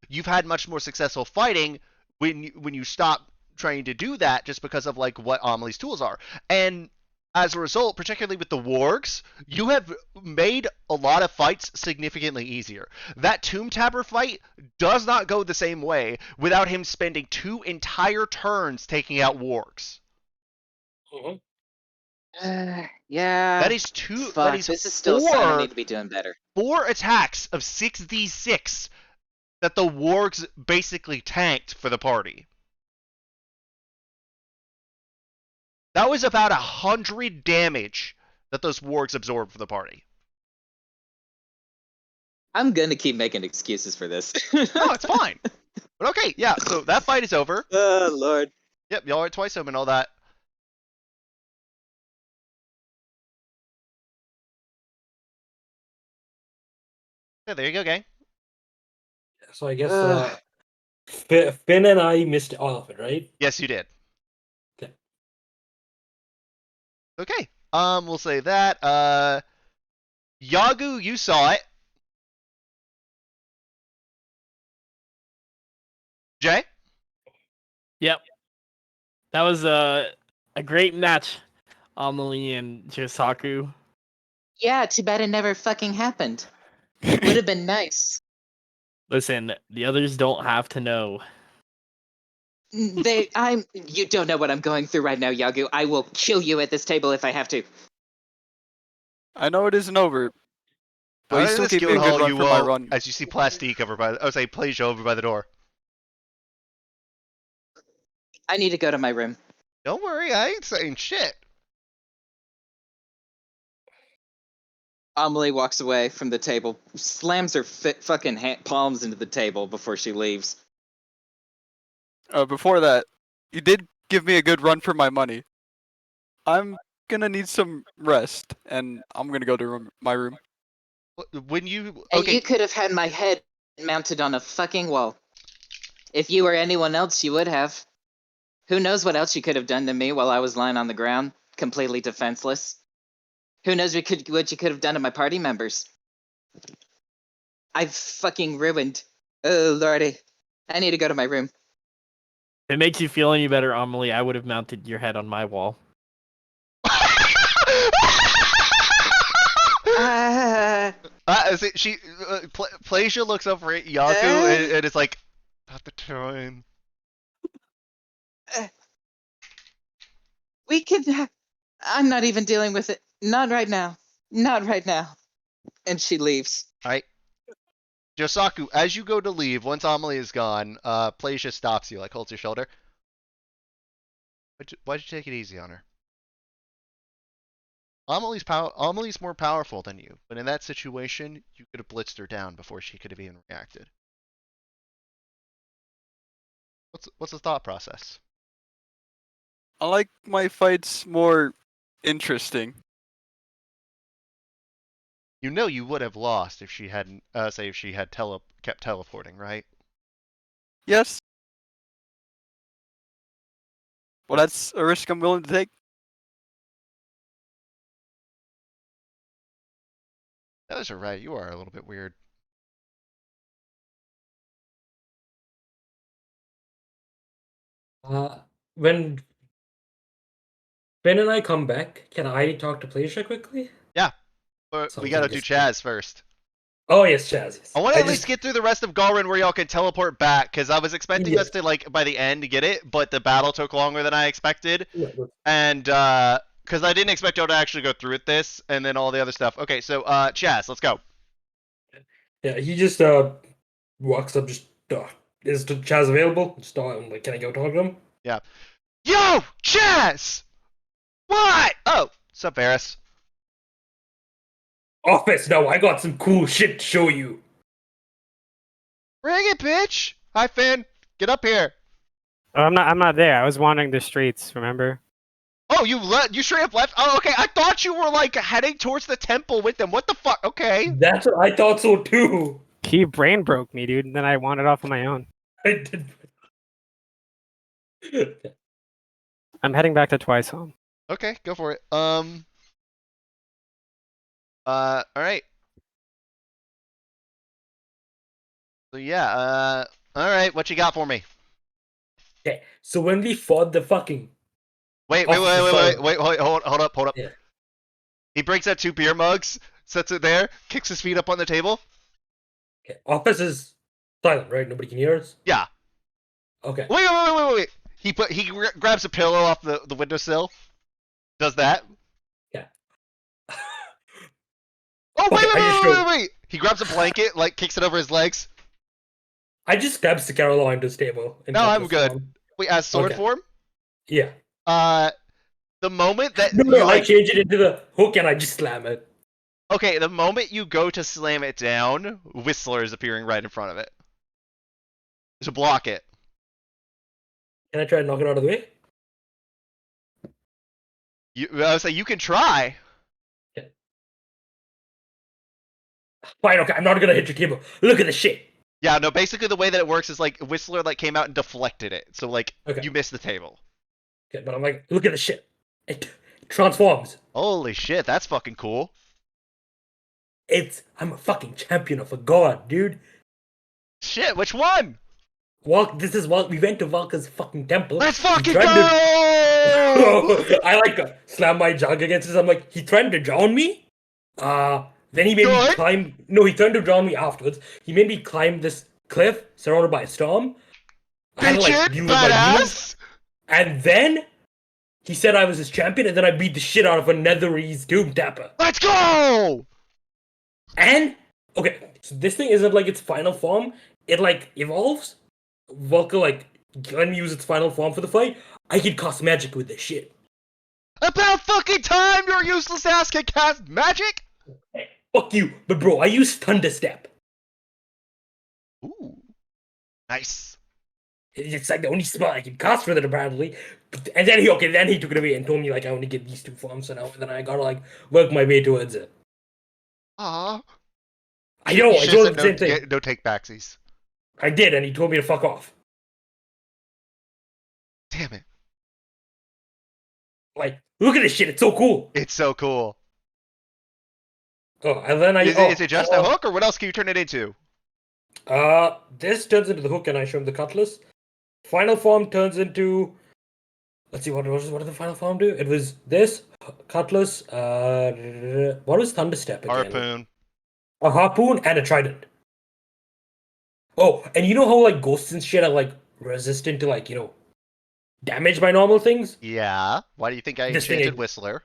you've had much more successful fighting when you stop trying to do that just because of like what Amelie's tools are. And as a result, particularly with the wargs, you have made a lot of fights significantly easier. That Tomb Tapper fight does not go the same way without him spending 2 entire turns taking out wargs. Mhm. Yeah. That is two. Fuck, That is this is still a sign I four, need to be doing better. 4 attacks of 6d6 that the wargs basically tanked for the party. That was about 100 damage that those wargs absorbed for the party. I'm gonna keep making excuses for this. No, it's fine. But okay, yeah, so that fight is over. Oh lord. Yep, y'all are twice home and all that. Yeah, there you go, gang. So I guess Ugh. Finn and I missed all of it, right? Yes, you did. Okay. Okay. We'll say that. Yagu, you saw it. Jay? Yep. That was a great match, Amelie and Chisaku. Yeah, too bad it never fucking happened. Would have been nice. Listen, the others don't have to know. You don't know what I'm going through right now, Yagu. I will kill you at this table if I have to. I know it isn't over, but Out you of still this gave me a guild good hall, run you for my will, run. as you see Plastique over by, I would say Plasia over by the door. I need to go to my room. Don't worry, I ain't saying shit. Amelie walks away from the table, slams her fucking palms into the table before she leaves. Before that, you did give me a good run for my money. I'm gonna need some rest, and I'm gonna go to my room. When you And okay, you could have had my head mounted on a fucking wall. If you were anyone else, you would have. Who knows what else you could have done to me while I was lying on the ground, completely defenseless? Who knows what you could have done to my party members? I've fucking ruined. Oh, lordy. I need to go to my room. If it makes you feel any better, Amelie, I would have mounted your head on my wall. She Plasia looks over at Yaku and it's like, not the time. We can. I'm not even dealing with it. Not right now. Not right now. And she leaves. Alright. Josaku, as you go to leave, once Amelie is gone, Plasia stops you, like holds your shoulder. Why'd you take it easy on her? Amelie's more powerful than you, but in that situation, you could have blitzed her down before she could have even reacted. What's the thought process? I like my fights more interesting. You know you would have lost if she hadn't, say if she had kept teleporting, right? Yes. Well, that's a risk I'm willing to take. Those are right. You are a little bit weird. When Ben and I come back, can I talk to Playsha quickly? Yeah, but we gotta do Chaz first. Oh yes, Chaz. Yes. I want to at least get through the rest of Galrin where y'all can teleport back, because I was expecting us to, like, by the end get it, but the battle took longer than I expected. And, because I didn't expect y'all to actually go through with this, and then all the other stuff. Okay, so, Chaz, let's go. Yeah, he just, walks up, just, is Chaz available? Just, I'm like, can I go talk to him? Yeah. Yo, Chaz! What? Oh, what's up, Varys? Office, no, I got some cool shit to show you. Bring it, bitch! Hi, Finn. Get up here. Oh, I'm not there. I was wandering the streets. Remember? Oh, you straight up left? Oh, okay. I thought you were, like, heading towards the temple with them. What the fuck? Okay. That's what I thought so too. He brain broke me, dude, and then I wandered off on my own. I did. I'm heading back to Twice Home. Okay, go for it. Alright. So yeah, alright, what you got for me? Okay, so when we fought the fucking Wait, hold up. Yeah. He breaks out 2 beer mugs, sets it there, kicks his feet up on the table. Okay, office is silent, right? Nobody can hear us? Yeah. Okay. Wait. He grabs a pillow off the windowsill. Does that. Yeah. Oh, Okay, wait. He grabs a blanket, like, kicks it over his legs. I just stabbed Caroline onto this table. No, I'm good. Wait, as sword Okay. form? Yeah. The moment that No, I change it into the hook and I just slam it. Okay, the moment you go to slam it down, Whistler is appearing right in front of it. To block it. Can I try to knock it out of the way? I would say you can try. Yeah. Fine, okay, I'm not gonna hit your table. Look at the shit. Yeah, no, basically the way that it works is like Whistler like came out and deflected it. So like Okay. you missed the table. Okay, but I'm like, look at the shit. transforms. Holy shit, that's fucking cool. I'm a fucking champion of a god, dude. Shit, which one? We went to Valka's fucking temple. Let's He fucking tried to go! I like slam my jug against it. I'm like, he threatened to drown me. Then he made me Good. climb. No, he threatened to drown me afterwards. He made me climb this cliff surrounded by a storm. I had to like Bitchin', deal with my demons. badass! And then he said I was his champion, and then I beat the shit out of a Netherese Doom Tapper. Let's go! And okay, so this thing isn't like its final form. It like evolves. Volca like let me use its final form for the fight. I can cast magic with this shit. About fucking time your useless ass can cast magic! Hey, fuck you, but bro, I use Thunder Step. Ooh. Nice. It's like the only spell I can cast with it apparently. And then he took it away and told me like I only get these two forms so now, and then I gotta like work my way towards it. Aw. I know, You I should've told him said the same thing. no take backsies. I did, and he told me to fuck off. Damn it. Like, look at this shit, it's so cool. It's so cool. Oh, and then Is it just a hook, or what else can you turn it into? This turns into the hook, and I show him the cutlass. Final form turns into. Let's see, what did the final form do? It was this cutlass. What was Thunderstep again? Harpoon. A harpoon and a trident. Oh, and you know how like ghosts and shit are like resistant to like damage by normal things? Yeah. Why do you think I This thing enchanted ain't- Whistler?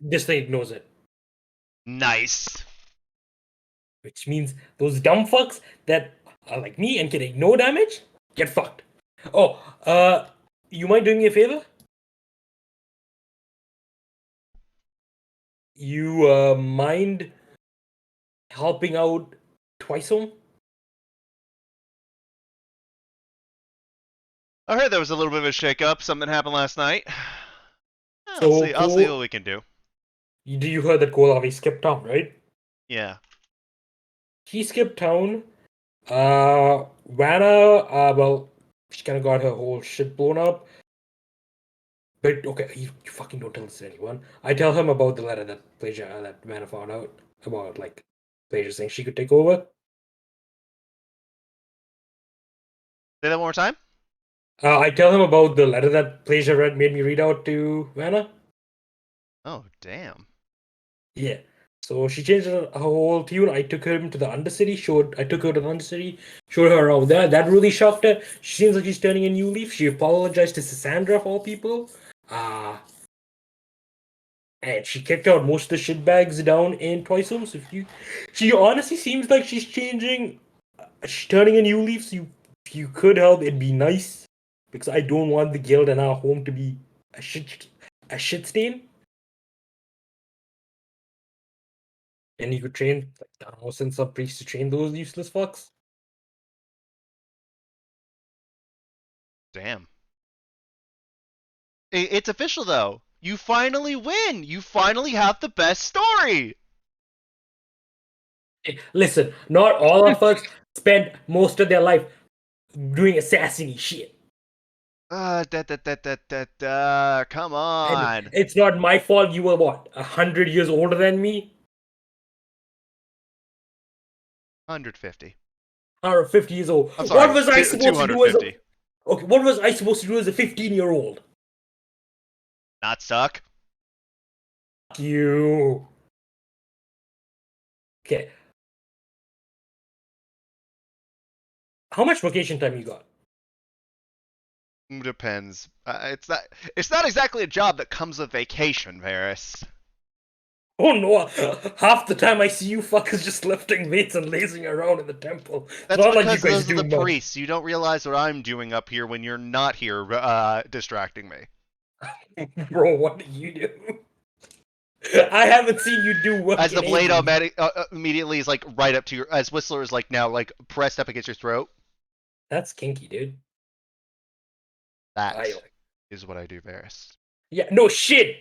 This thing ignores it, Nice. which means those dumb fucks that are like me and can ignore damage get fucked. Oh, you mind doing me a favor? You mind helping out twice home? I heard there was a little bit of a shake-up. Something happened last night. So I'll see cool. what we can do. You heard that Kolavi skipped town, right? Yeah. He skipped town. Vanna, well, she kind of got her whole shit blown up. But okay, you fucking don't tell this to anyone. I tell him about the letter that Vanna found out about, like Plagia saying she could take over. Say that one more time. I tell him about the letter that Plagia made me read out to Vanna. Oh, damn. Yeah. So she changed her whole tune. I took her to the Undercity. Showed her around there. That really shocked her. She seems like she's turning a new leaf. She apologized to Cassandra of all people. And she kicked out most of the shitbags down in Twice Home. So she honestly seems like she's changing. She's turning a new leaf. So if you could help, it'd be nice. Because I don't want the guild and our home to be a shit stain. And you could train, like, I don't know, send some priests to train those useless fucks. Damn. It's official, though. You finally win. You finally have the best story. Hey, listen, not all of us spend most of their life doing assassin shit. Come And on. it's not my fault you were, what, 100 years older than me? 150. 150 years old. I'm sorry. What was I supposed to do as 250. Okay, what was I supposed to do as a 15-year-old? Not suck. You. Okay. How much vacation time you got? Depends. It's not exactly a job that comes with vacation, Varys. Oh no, half the time I see you fuckers just lifting weights and lazing around in the temple. It's That's not like because you guys those are do the much. priests. You don't realize what I'm doing up here when you're not here distracting me. Bro, what do you do? I haven't seen you do work As the in blade ages. immediately is like right up to your, as Whistler is like now like pressed up against your throat. That's kinky, dude. That I like. is what I do, Varys. Yeah, no shit.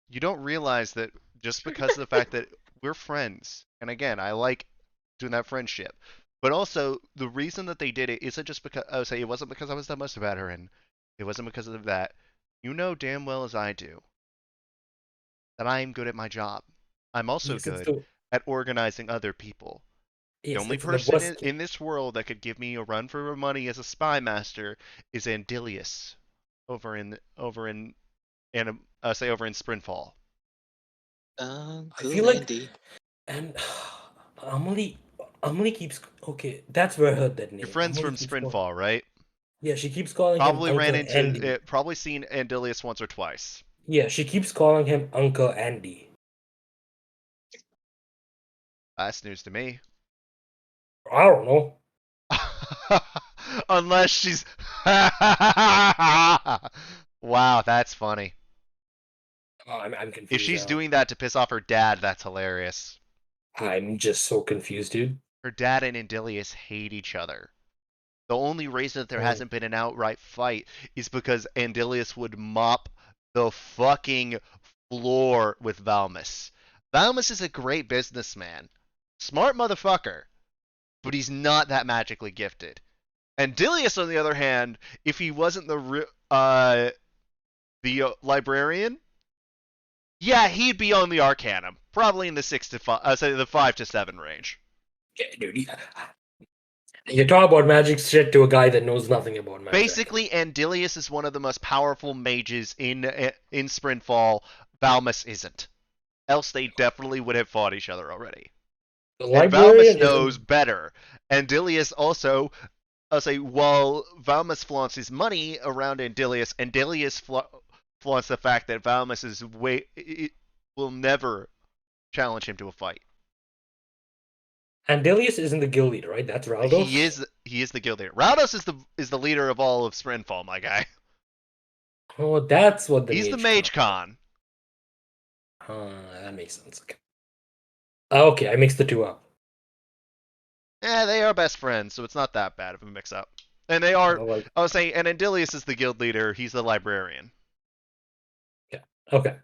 You don't realize that just because of the fact that we're friends, and again, I like doing that friendship, but also the reason that they did it isn't just because, it wasn't because I was that much about her, and it wasn't because of that. you know damn well as I do that I am good at my job. I'm also Yes, it's good the at organizing other people. The yes, only it's the person worst. in this world that could give me a run for money as a spy master is Andilius and say over in Sprintfall. I Uncle feel like, Andy. and Amelie keeps okay. That's where I heard that Your name. friend's Amelie from keeps calling. Sprintfall, right? Yeah, she keeps calling him Probably ran Uncle into Andy. it. Probably seen Andilius once or twice. Yeah, she keeps calling him Uncle Andy. That's news to me. I don't know. Unless she's. Wow, that's funny. Oh, I'm confused. If she's now. doing that to piss off her dad, that's hilarious. I'm just so confused, dude. Her dad and Andilius hate each other. The only reason that there Oh. hasn't been an outright fight is because Andilius would mop the fucking floor with Valmus. Valmus is a great businessman. Smart motherfucker. But he's not that magically gifted. Andilius, on the other hand, if he wasn't the librarian, yeah, he'd be on the Arcanum, probably in the 6 to 5, say the 5 to 7 range. Yeah, dude. You talk about magic shit to a guy that knows nothing about magic. Basically, Andilius is one of the most powerful mages in Sprintfall. Valmus isn't. Else they definitely would have fought each other already. The And Valmus librarian knows isn't. better. Andilius also, I'll say, while Valmus flaunts his money around Andilius, Andilius flaunts the fact that Valmus will never challenge him to a fight. Andelius isn't the guild leader, right? That's Raldos. He is the guild leader. Raldos is the leader of all of Sprintfall, my guy. Oh, that's what the He's the mage Mage Con. That makes sense. Okay, I mixed the two up. They are best friends, so it's not that bad of a mix-up. And they are, Like, I was saying, and Andilius is the guild leader. He's the librarian. okay,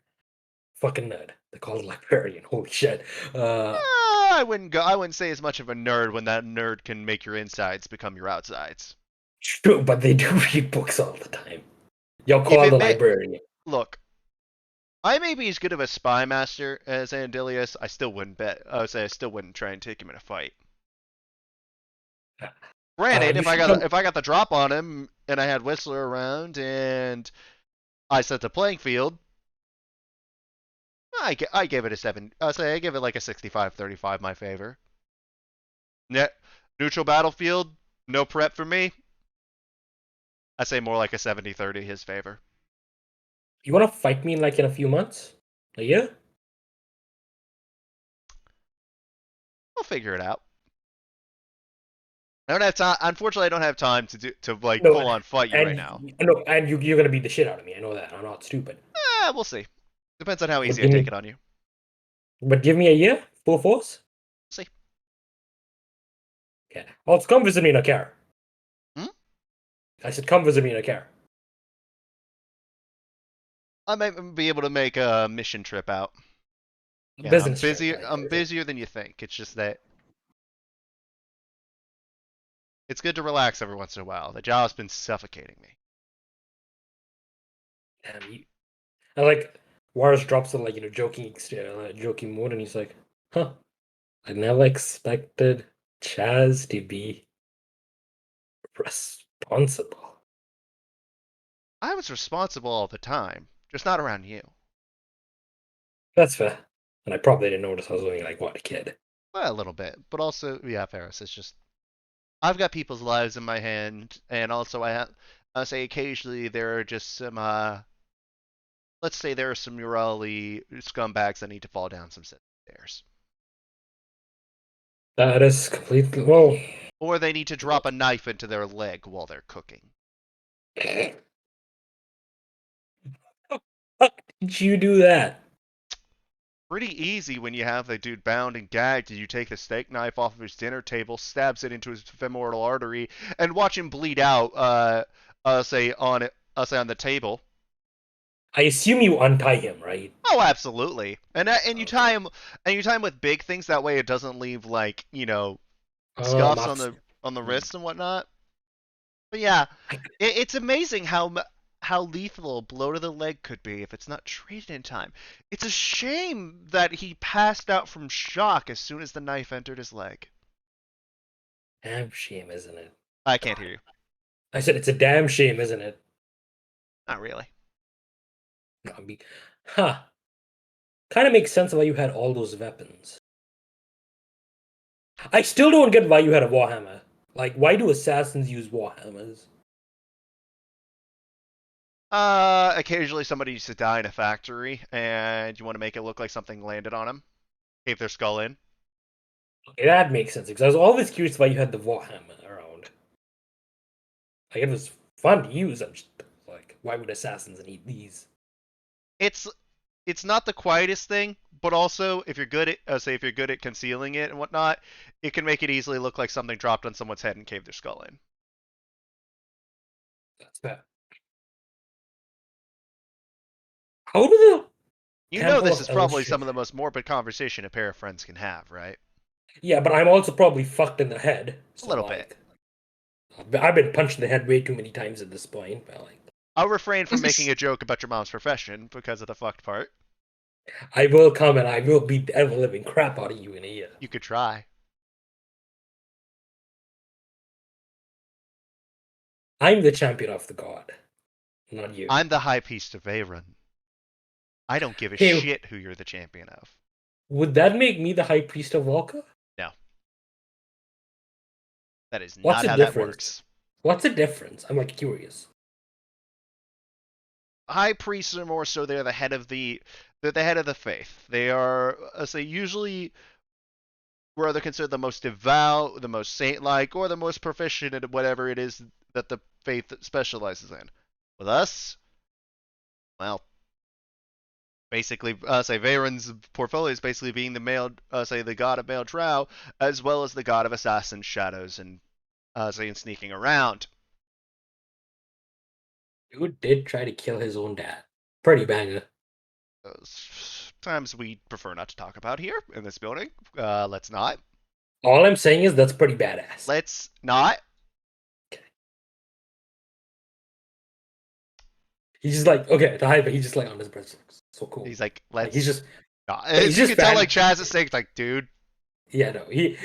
fucking nerd. They call it librarian. Holy shit. I wouldn't say as much of a nerd when that nerd can make your insides become your outsides. True, but they do read books all the time. You'll If call it the may- librarian. Look, I may be as good of a spy master as Andilius. I still wouldn't bet. I would say I still wouldn't try and take him in a fight. Granted, you if I should got the drop on him and I had Whistler around and I set the playing field, I give it a 7. I'll say I give it like a 65-35 my favor. Neutral battlefield, no prep for me. I say more like a 70-30 his favor. You want to fight me in like in a few months? A year? We'll figure it out. I don't have time. Unfortunately, I don't have time to No, full on fight you and right now. No, and you're gonna beat the shit out of me. I know that. I'm not stupid. We'll see. Depends on how But easy I give me- take it on you. But give me a year, full force. See. Okay. Also, come visit me in a car. Hmm? I said, come visit me in a car. I might be able to make a mission trip out. Yeah, Business I'm trip, busier. like, I'm busier than you think. It's just that it's good to relax every once in a while. The job's been suffocating me. Damn, I like Wars drops in like joking mode, and he's like, "Huh, I never expected Chaz to be responsible." I was responsible all the time, just not around you. That's fair, and I probably didn't notice I was only like what a kid. Well, a little bit, but also, yeah, Ferris. It's just I've got people's lives in my hand, and also I say occasionally there are just some let's say there are some Urali scumbags that need to fall down some stairs. That is completely well. Or they need to drop a knife into their leg while they're cooking. How did you do that? Pretty easy when you have the dude bound and gagged and you take the steak knife off of his dinner table, stabs it into his femoral artery, and watch him bleed out, say on the table. I assume you untie him, right? Oh, absolutely. And you tie him with big things that way it doesn't leave like, scuffs on the wrists and whatnot. But yeah, it's amazing how how lethal a blow to the leg could be if it's not treated in time. It's a shame that he passed out from shock as soon as the knife entered his leg. Damn shame, isn't it? I can't hear you. I said it's a damn shame, isn't it? Not really. No, huh. Kind of makes sense why you had all those weapons. I still don't get why you had a warhammer. Like, why do assassins use warhammers? Occasionally somebody used to die in a factory, and you want to make it look like something landed on them. Cave their skull in. Okay, that makes sense, because I was always curious why you had the warhammer around. Like, it was fun to use. I'm just like, why would assassins need these? It's not the quietest thing, but also if you're good at if you're good at concealing it and whatnot, it can make it easily look like something dropped on someone's head and caved their skull in. That's bad. How do the You know this Temple is of probably Elshif- some of the most morbid conversation a pair of friends can have, right? Yeah, but I'm also probably fucked in the head. A little bit. I've been punched in the head way too many times at this point. But like, I'll refrain from making a joke about your mom's profession because of the fucked part. I will come and I will beat the ever living crap out of you in a year. You could try. I'm the champion of the god, not you. I'm the high priest of Veyron. I don't give a Hey. shit who you're the champion of. Would that make me the high priest of Volca? No. That is What's not the how that difference? works. What's the difference? I'm like curious. High priests are more so they're the head of the faith. They are usually where they're considered the most devout, the most saint-like, or the most proficient at whatever it is that the faith specializes in. With us, well, basically, Veyron's portfolio is basically being the male, the god of male drow, as well as the god of assassin shadows and sneaking around. Dude did try to kill his own dad. Pretty banger. Times we prefer not to talk about here in this building. Let's not. All I'm saying is that's pretty badass. Let's not. He's just like, okay, the hype, but he's just like on his breast. So cool. He's like, Like, let's. he's just, He's just you can tell bad. like Chaz is saying, like, dude, yeah, no, he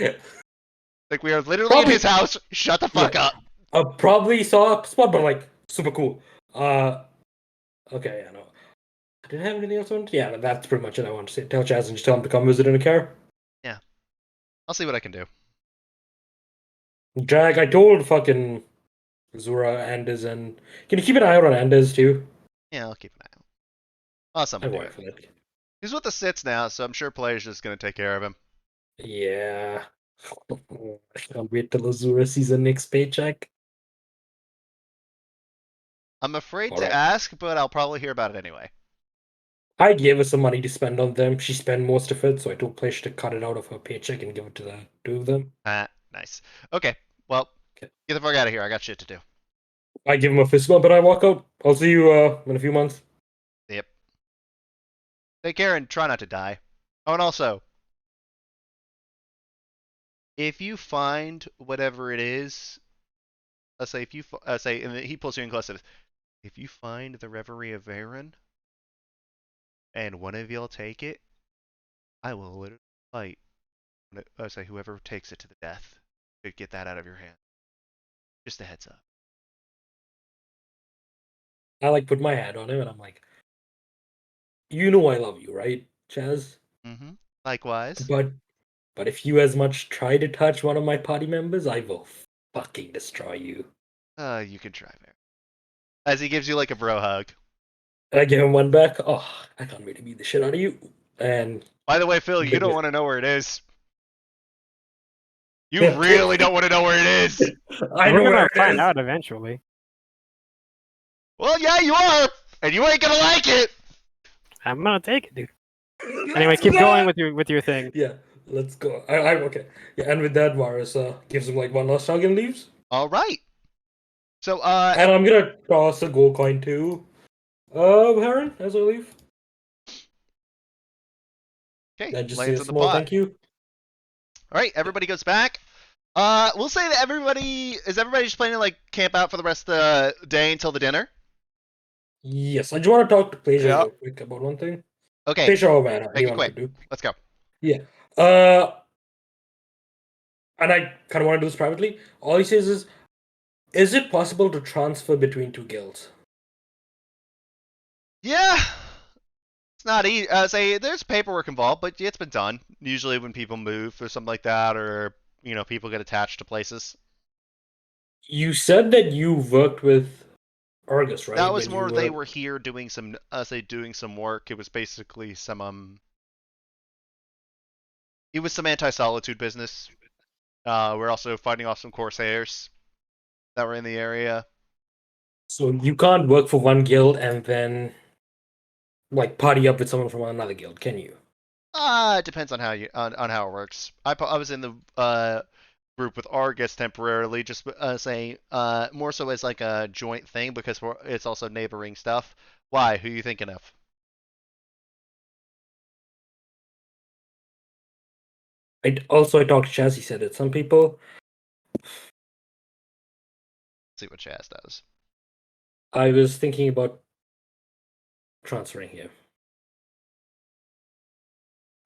like we are literally in Probably- his house. Shut the fuck Yeah. up. probably saw a spot, but like super cool. Okay, yeah, no. Did I have anything else I wanted to? Yeah, that's pretty much it. I want to say. Tell Chaz and just tell him to come visit in a car. I'll see what I can do. Drag, I told fucking Zura, Andes, and can you keep an eye out on Andes too? Yeah, I'll keep an eye out. I'll I someone do work it. for it. He's with the Sits now, so I'm sure Player's just gonna take care of him. Yeah. I can't wait till Azura sees the next paycheck. I'm afraid All to right. ask, but I'll probably hear about it anyway. I gave her some money to spend on them. She spent most of it, so I told Pleasure to cut it out of her paycheck and give it to the two of them. Nice. Okay, well, Okay. get the fuck out of here. I got shit to do. I give him a fist bump and I walk out. I'll see you in a few months. Yep. Take care and try not to die. Oh, and also, if you find whatever it is, let's say if you and he pulls you in close to this, if you find the Reverie of Veyron, and one of y'all take it, I will literally fight. Whoever takes it to the death to get that out of your hand. Just a heads up. I like put my hand on him and I'm like, you know I love you, right, Chaz? Mm-hmm. Likewise. But if you as much try to touch one of my party members, I will fucking destroy you. You can try there. As he gives you like a bro hug. I give him one back. Oh, I can't wait to beat the shit out of you. And By the way, Phil, you Good don't bit. want to know where it is. You really don't want to know where it is. I We're know gonna where it find is. out eventually. Well, yeah, you are, and you ain't gonna like it. I'm gonna take it, dude. Anyway, keep going with your thing. Yeah, let's go. I okay. Yeah, and with that, Varus gives him like one last hug and leaves. All right. So, And I'm gonna toss a gold coin to Heron as I leave. okay, I just say lands a in the small pot. thank you. All right, everybody goes back. We'll say that everybody just planning to like camp out for the rest of the day until the dinner. Yes, I just want to talk to Pleasure Yeah. real quick about one thing. Okay, Pleasure, oh man, make it anyone quick. could do. Let's go. Yeah. And I kind of want to do this privately. All he says is it possible to transfer between two guilds? Yeah, it's not easy. Say there's paperwork involved, but it's been done. Usually when people move or something like that, or people get attached to places. You said that you worked with Argus, right? That was When more you they were here doing some, doing some work. It was basically some it was some anti-solitude business. We're also fighting off some corsairs that were in the area. So you can't work for one guild and then like party up with someone from another guild, can you? It depends on how on how it works. I was in the group with Argus temporarily, just saying more so as like a joint thing because it's also neighboring stuff. Why? Who are you thinking of? I talked to Chaz. He said that some people. Let's see what Chaz does. I was thinking about transferring here.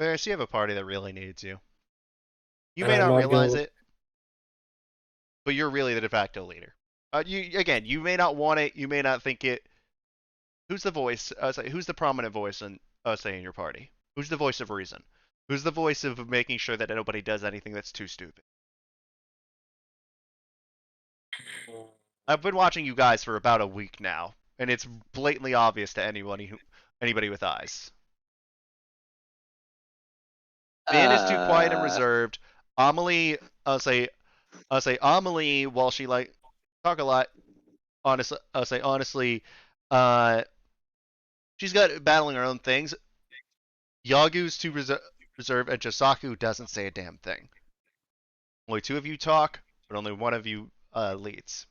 Varys, you have a party that really needs you. You And may I'm not not realize gonna- it, but you're really the de facto leader. You may not want it. You may not think it. Who's the voice? Who's the prominent voice in in your party? Who's the voice of reason? Who's the voice of making sure that nobody does anything that's too stupid? I've been watching you guys for about a week now, and it's blatantly obvious to anybody with eyes. Finn is too quiet and reserved. Amelie, I'll say Amelie, while she like talk a lot, honestly, uh, she's got battling her own things. Yagu's too reserved, and Chisaku doesn't say a damn thing. Only two of you talk, but only one of you leads.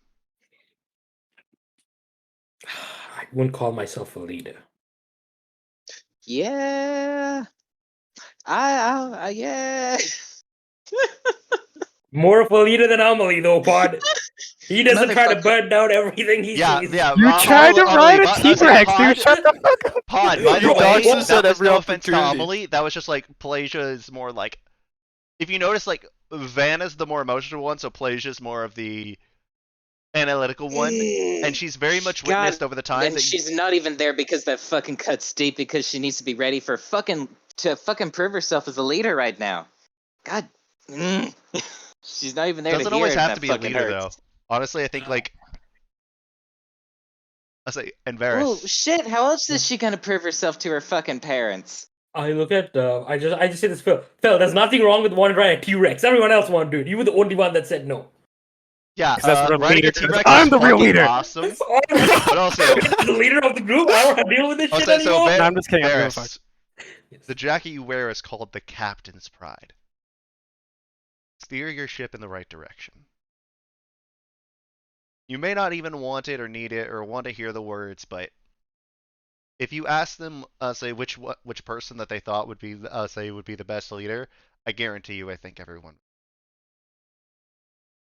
I wouldn't call myself a leader. Yeah. Yeah. More of a leader than Amelie, though, Pod. He doesn't try to Motherfucker. burn down everything he sees. You tried to ride a T-Rex, dude. Shut the fuck up. Pod, by the Bro, way, Dawson that said was every no offense to opportunity. Amelie. That was just like Plasia is more like. If you notice, like Vanna's the more emotional one, so Plasia's more of the analytical one, and she's very much God, witnessed over the time And that she's not even there because that fucking cut's deep because she needs to be ready for to fucking prove herself as a leader right now. God. She's not even there doesn't to hear always it, have and to that be a fucking leader hurts. though. Honestly, I think like I say, and Oh Varys. shit! How else is she gonna prove herself to her fucking parents? I look at I just say this, Phil. Phil, there's nothing wrong with wanting to ride a T-Rex. Everyone else wanted to do it. You were the only one that said no. Yeah, 'Cause that's what a riding leader a does. T-Rex I'm is the real fucking leader. awesome. But But also, the leader of the group, I don't have to deal with this shit so anymore. No, I'm just kidding. I don't give a fuck. Varys, the jacket you wear is called the Captain's Pride. Steer your ship in the right direction. You may not even want it or need it or want to hear the words, but if you ask them, say which person that they thought would be, would be the best leader, I guarantee you, I think everyone.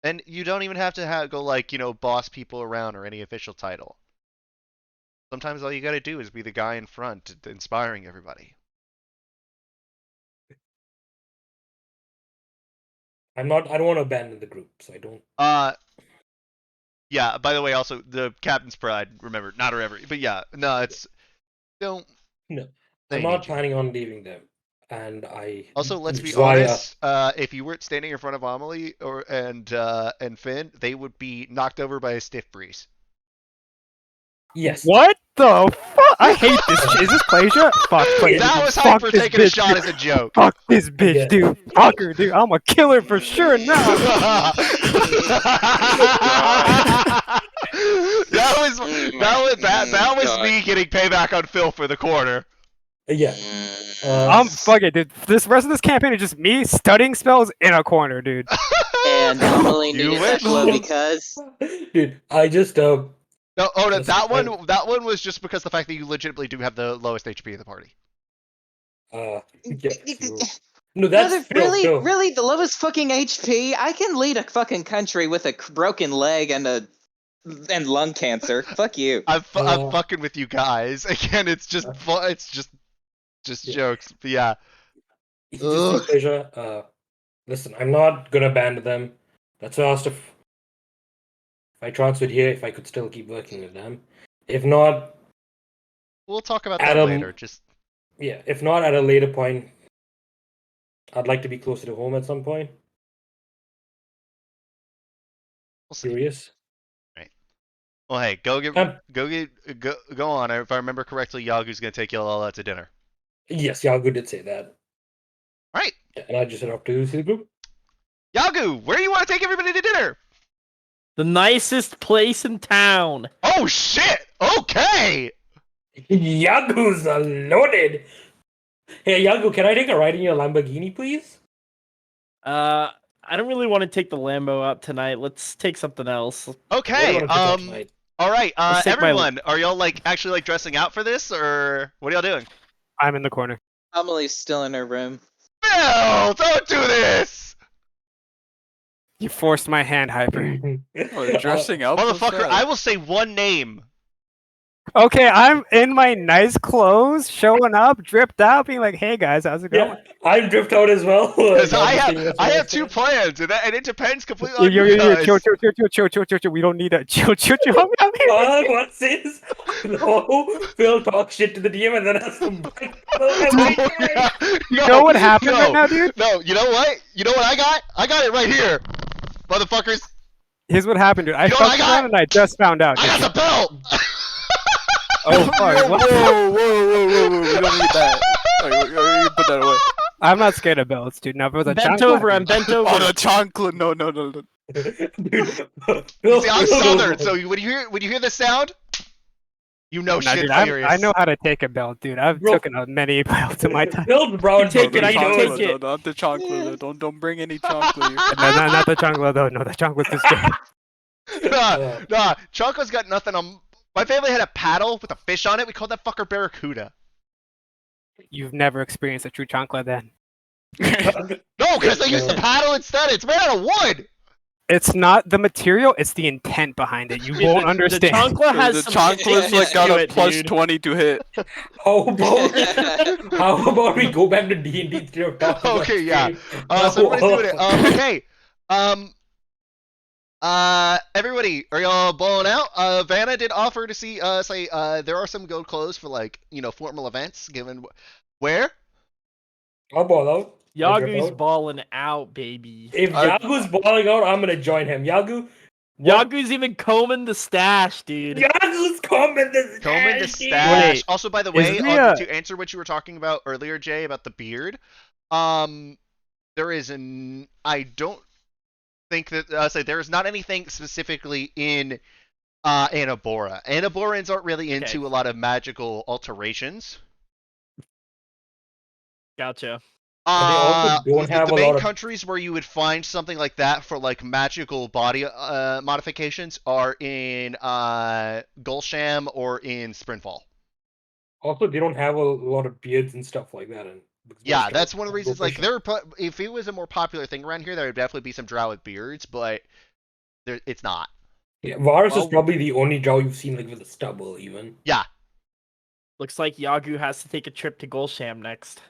And you don't even have to go like boss people around or any official title. Sometimes all you got to do is be the guy in front, inspiring everybody. I don't want to abandon the group, so I don't. Yeah. By the way, also the Captain's Pride. Remember, not forever. But yeah, no, it's don't. No, They I'm need not you. planning on leaving them. And Also, let's be Zaya- honest. If you weren't standing in front of Amelie and Finn, they would be knocked over by a stiff breeze. Yes. What the fuck? I hate this shit. Is this Plasia? Fuck Plasia. That was Fuck hype for this taking a bitch, shot dude. as a joke. Fuck this bitch, Yeah. dude. Fuck her, dude. I'm a killer for sure now. that was me getting payback on Phil for the corner. Yeah. Fuck it, dude. This rest of this campaign is just me studying spells in a corner, dude. And Amelie You needed that wish. blow because Dude, I just No, Listen, that one was just because the fact that you legitimately do have the lowest HP of the party. yeah, true. No, that's Phil. really the lowest fucking HP. I can lead a fucking country with a broken leg and a And lung cancer. Fuck you. I'm Uh, fucking with you guys. Again, it's just it's just Yeah. jokes. But yeah. He just Ugh. said, Pleasure, listen, I'm not gonna ban them. That's why I asked if I transferred here, if I could still keep working with them. If not, We'll talk about at that a later. Just if not at a later point, I'd like to be closer to home at some point. we'll see. Curious. Well, hey, go Um, go on. If I remember correctly, Yagu's gonna take you all out to dinner. yes, Yagu did say that. All right, Yeah, and I just head off to see the group. Yagu, where do you want to take everybody to dinner? The nicest place in town. Oh shit! Okay. Yagu's loaded. Hey Yagu, can I take a ride in your Lamborghini, please? I don't really want to take the Lambo out tonight. Let's take something else. Okay. What do you wanna take out tonight? All right. Let's take my- Everyone, are y'all like actually like dressing out for this, or what are y'all doing? I'm in the corner. Emily's still in her room. Bill, don't do this, You forced my hand, Hyper. Oh, dressing up? What's motherfucker. that? I will say one name. Okay, I'm in my nice clothes, showing up, dripped out, being like, "Hey guys, how's it going?" Yeah, I'm dripped out as well. Because I'm I just have saying that's I what have was two saying. plans, and it depends completely on Yo, you guys. chill, chill. We don't need a chill. What's this? No, Phil talks shit to the DM and then has to back every day. You know what happened no, right now, dude? No, you know what? You know what I got? I got it right here, motherfuckers. Here's what happened, dude. I You know what fucked I got? around and I just found out. I got the belt. Oh, fuck. Whoa, What? whoa, whoa. We don't need that. Alright, you put that away. I'm not scared of belts, dude. Now, if it was a Bent chancla, over. I'm bent over. Oh, the chocolate. No. Dude, You see, I'm Phil southern, knows so when you hear the sound, you know Nah, shit's dude, serious. I know how to take a belt, dude. I've Bro. taken many belts in my time. Phil's brown. Take belt, it, I he can knows. take it. No, not the chocolate. Don't bring any chocolate here. No, not the chancla, though. No, the chancla's too scary. Nah, Choco's got nothing on. My family had a paddle with a fish on it. We called that fucker Barracuda. You've never experienced a true chancla, then. No, because they used the paddle instead. It's made out of wood. It's not the material; it's the intent behind it. You won't The understand. chancla has The some chocolate's like got to a it, plus dude. 20 to hit. How about we go back to D&D instead of talking about Okay, yeah. stream? So everybody's doing it. Okay. Everybody, are y'all blowing out? Vanna did offer to say there are some gold clothes for like formal events. Given where? I'll ball out. Yagu's balling out, baby. If Yagu's balling out, I'm gonna join him. Yagu, Yagu's even combing the stash, dude. Yagu's combing the Combing the stash, dude. stash. Wait, Also, by the is way, there to answer what you were talking about earlier, Jay, about the beard, there is an. I don't think that there is not anything specifically in Anabora. Anaborans aren't really into a lot of magical alterations. Gotcha. And they also don't have the a main lot of- countries where you would find something like that for like magical body modifications are in Gulsham or in Sprinfall. Also, they don't have a lot of beards and stuff like that. And Yeah, that's one of the reasons. Like, if it was a more popular thing around here, there would definitely be some drow with beards, but it's not. Yeah, Varus is Well- probably the only drow you've seen like with a stubble, even. Yeah. Looks like Yagu has to take a trip to Golsham next.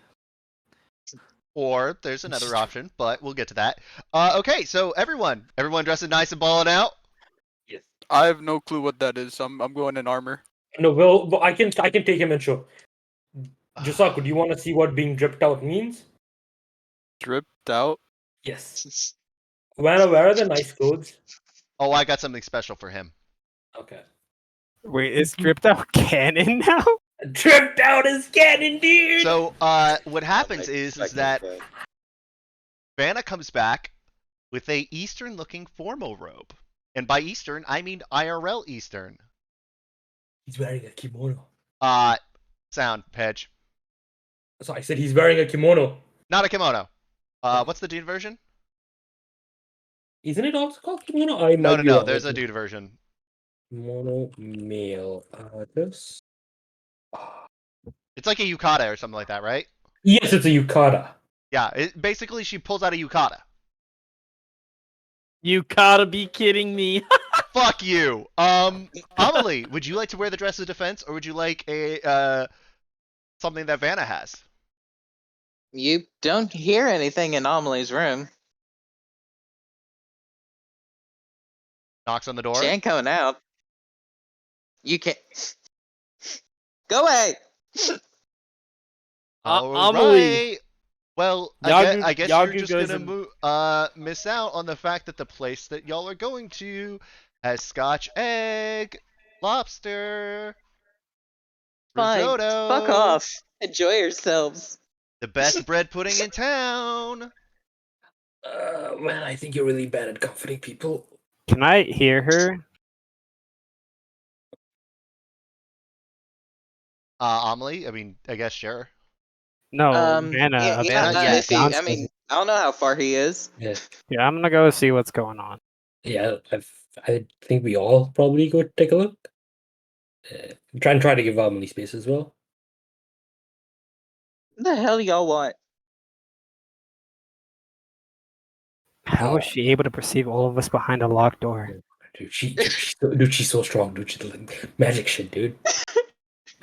Or there's another option, but we'll get to that. Okay, so everyone dressing nice and balling out. Yes. I have no clue what that is. I'm going in armor. No, well, I can take him and show. Jusaku, do you want to see what being dripped out means? Dripped out. Yes. Where are the nice clothes? Oh, I got something special for him. Okay. Wait, is dripped out canon now? Dripped out is canon, dude. So, what happens is that Vanna comes back with a Eastern-looking formal robe, and by Eastern I mean IRL Eastern. He's wearing a kimono. Sound Pedge. So I said he's wearing a kimono. Not a kimono. What's the dude version? Isn't it also called kimono? I No, might no, be no. wrong. There's a dude version. Kimono male. This. It's like a yukata or something like that, right? Yes, it's a yukata. Yeah. Basically, she pulls out a yukata. You gotta be kidding me. Fuck you. Amelie, would you like to wear the dress of defense, or would you like a something that Vanna has? You don't hear anything in Amelie's room. Knocks on the She door. ain't coming out. You can't. Go away. All Amelie. right. Well, Yagu- I guess you're Yagu just goes gonna miss out on the fact that the place that y'all are going to has Scotch egg, lobster, Fine. risotto, Fuck off. Enjoy yourselves. the best bread pudding in town. Man, I think you're really bad at comforting people. Can I hear her? Amelie, I mean, I guess sure. No, Vanna Yeah, Vanna, yes. Smithy. I downstairs. mean, I don't know how far he is. Yeah, Yeah, I'm gonna go see what's going on. yeah. I think we all probably go take a look. Try to give Amelie space as well. What the hell y'all want? How is she able to perceive all of us behind a locked door? Dude, she's so strong, dude. She's like magic shit, dude.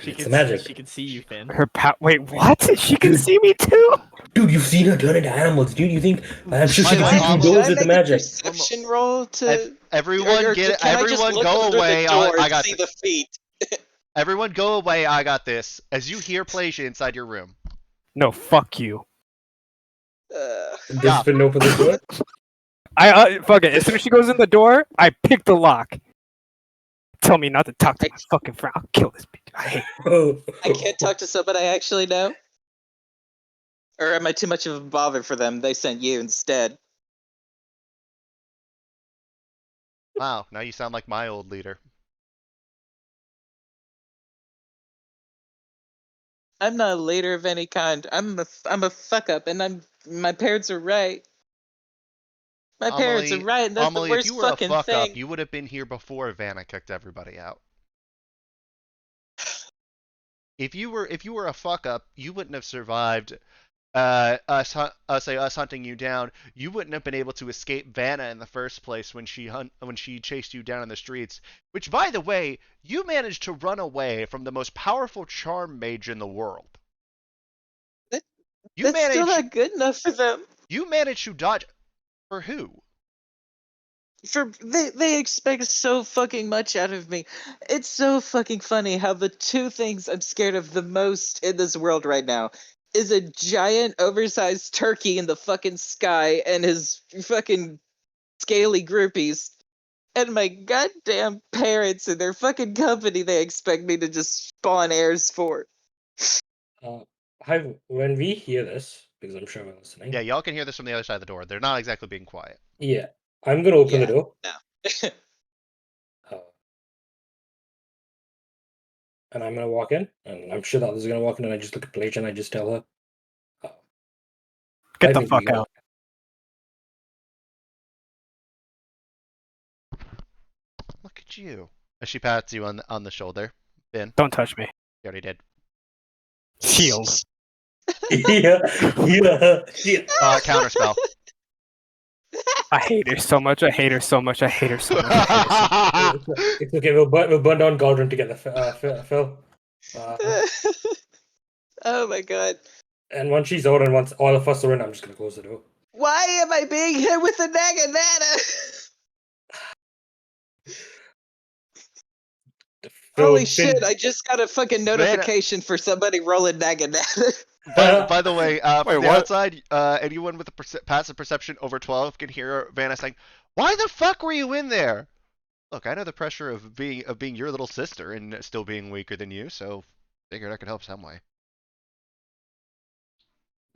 She It's can the magic. She can see you, Finn. Her wait, what? She can Dude. see me too? Dude, you've seen her turn into animals, dude. You think I'm sure she By the can way, see through Amelie- doors Should I with the make a magic. perception roll to? Everyone or get can I just everyone look go under away. the door I and got see this. the feet. Everyone go away. I got this. As you hear Plasia inside your room. No, fuck you. Does Finn open the door? I fuck it. As soon as she goes in the door, I pick the lock. Tell me not to talk to my fucking friend. I'll kill this bitch. I hate her. I can't talk to somebody I actually know. Or am I too much of a bother for them? They sent you instead. Wow, now you sound like my old leader. I'm not a leader of any kind. I'm a fuck up, and my parents are right. My parents are right, and that's the Amelie, if worst you were a fucking fuck thing. up, you would have been here before Vanna kicked everybody out. If you were a fuck up, you wouldn't have survived us hunting you down. You wouldn't have been able to escape Vanna in the first place when she chased you down in the streets. Which, by the way, you managed to run away from the most powerful charm mage in the world. That's still not good enough for them. You managed to dodge. For who? They expect so fucking much out of me. It's so fucking funny how the two things I'm scared of the most in this world right now is a giant oversized turkey in the fucking sky and his fucking scaly groupies, and my goddamn parents and their fucking company they expect me to just spawn heirs for. When we hear this, because I'm sure we're listening. Yeah, y'all can hear this from the other side of the door. They're not exactly being quiet. Yeah, I'm gonna open the door. No. And I'm gonna walk in, and I'm sure the others are gonna walk in, and I just look at Paige and I just tell her, Get I the think we fuck got out. Look at you. As she pats you on the shoulder. Ben, Don't touch me. you already did. Shield. yeah. Counterspell. I hate her so much. I hate her so much. I hate her so much. I hate her so much. It's okay. We'll burn down Cauldron together, Phil. Oh my god. And once she's out and once all of us are in, I'm just gonna close the door. Why am I being hit with a Naganata? Holy shit, I just got a fucking notification for somebody rolling Naganata. By the way, Wait, from the what? outside, anyone with a passive perception over 12 can hear Vanna saying, "Why the fuck were you in there?" Look, I know the pressure of being your little sister and still being weaker than you, so figured I could help some way.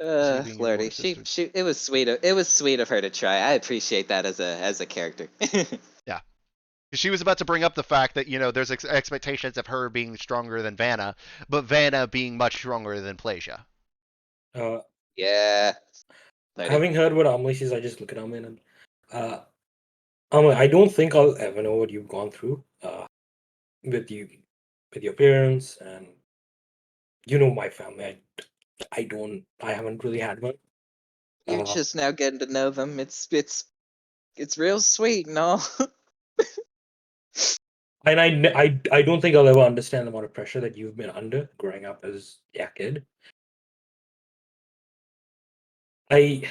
being your Lordy, older she sister. it was sweet. It was sweet of her to try. I appreciate that as a character. She was about to bring up the fact that, there's expectations of her being stronger than Vanna, but Vanna being much stronger than Plasia. Yeah. Lordy. Having heard what Amelie says, I just look at Amelie and Amelie, I don't think I'll ever know what you've gone through with your parents, and my family. I haven't really had one. You're just now getting to know them. It's real sweet and all. And I don't think I'll ever understand the amount of pressure that you've been under growing up as a kid. I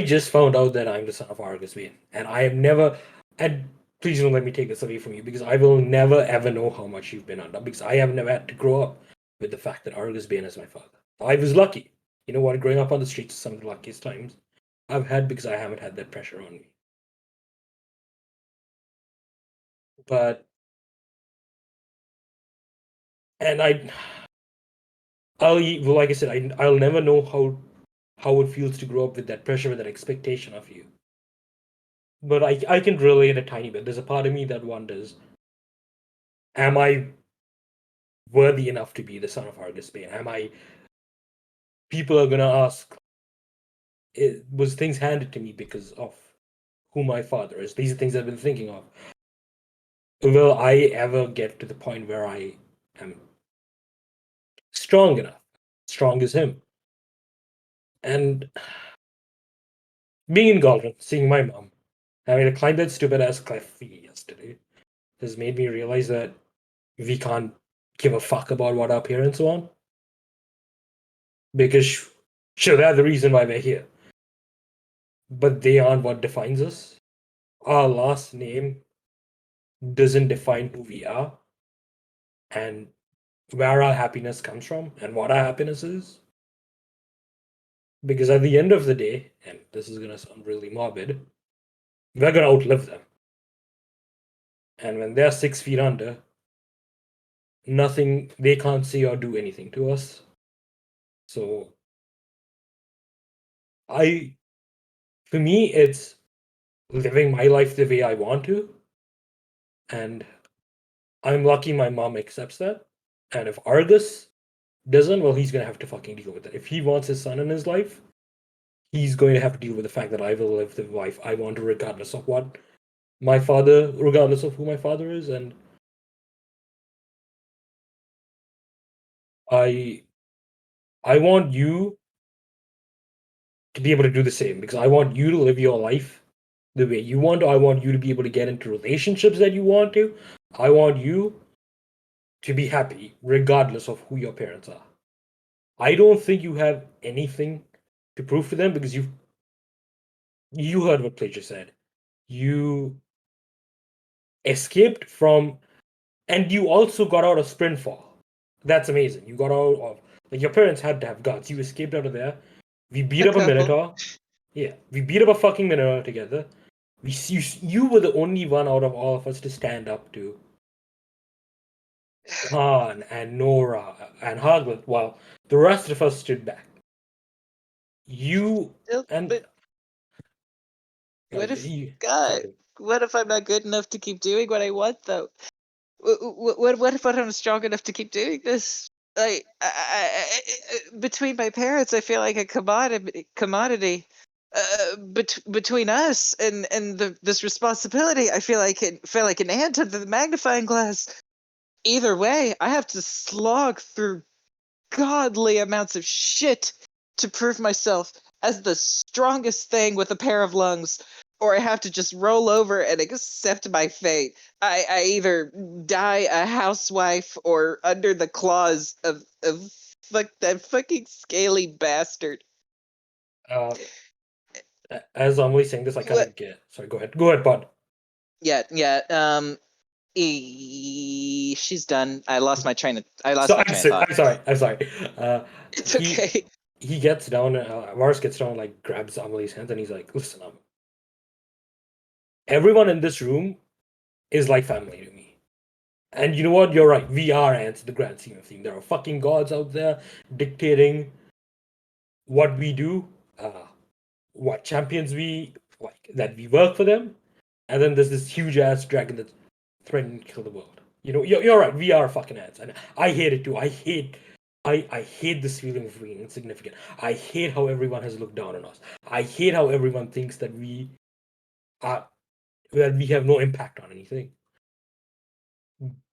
just found out that I'm the son of Argus Bane, and I have never. And please don't let me take this away from you, because I will never ever know how much you've been under, because I have never had to grow up with the fact that Argus Bane is my father. I was lucky. You know what? Growing up on the streets is some of the luckiest times I've had, because I haven't had that pressure on me. But and well, like I said, I'll never know how it feels to grow up with that pressure, with that expectation of you. But I can relate a tiny bit. There's a part of me that wonders, am I worthy enough to be the son of Argus Bane? Am I? People are gonna ask, was things handed to me because of who my father is? These are things I've been thinking of. Will I ever get to the point where I am strong enough, strong as him? And being in Galdron, seeing my mom having to climb that stupid ass cliff yesterday has made me realize that we can't give a fuck about what our parents want, because sure, they're the reason why we're here, but they aren't what defines us. Our last name doesn't define who we are and where our happiness comes from and what our happiness is. Because at the end of the day, and this is gonna sound really morbid, we're gonna outlive them. And when they're 6 feet under, nothing, they can't say or do anything to us. So for me, it's living my life the way I want to. And I'm lucky my mom accepts that. And if Argus doesn't, well, he's gonna have to fucking deal with it. If he wants his son in his life, he's going to have to deal with the fact that I will live the life I want to, regardless of regardless of who my father is. And I want you to be able to do the same, because I want you to live your life the way you want to. I want you to be able to get into relationships that you want to. I want you to be happy regardless of who your parents are. I don't think you have anything to prove to them, because you heard what Plager said. You escaped from, and you also got out of Sprintfall. That's amazing. You got out of, like, your parents had to have guts. You escaped out of there. We beat up a Minotaur. Yeah, we beat up a fucking Minotaur together. You were the only one out of all of us to stand up to Khan and Nora and Hoglet, while the rest of us stood back. You and But what if God? sorry. What if I'm not good enough to keep doing what I want, though? What if I'm strong enough to keep doing this? Like, between my parents, I feel like a commodity. Between us and this responsibility, I feel like an ant under the magnifying glass. Either way, I have to slog through godly amounts of shit to prove myself as the strongest thing with a pair of lungs, or I have to just roll over and accept my fate. I either die a housewife or under the claws of that fucking scaly bastard. As I'm only saying this, I kind What? of get. Sorry, go ahead, Bud. Yeah. She's done. I lost my train of. I lost So my train of thought. I'm sorry. It's He okay. he gets down. Varus gets down, like, grabs Amelie's hand, and he's like, "Listen, everyone in this room is like family to me. And you know what? You're right. We are ants in the grand scheme of things. There are fucking gods out there dictating what we do, what champions we like, that we work for them, and then there's this huge ass dragon that's threatening to kill the world. You know, you're right. We are fucking ants, and I hate it too. I hate this feeling of being insignificant. I hate how everyone has looked down on us. I hate how everyone thinks that we have no impact on anything.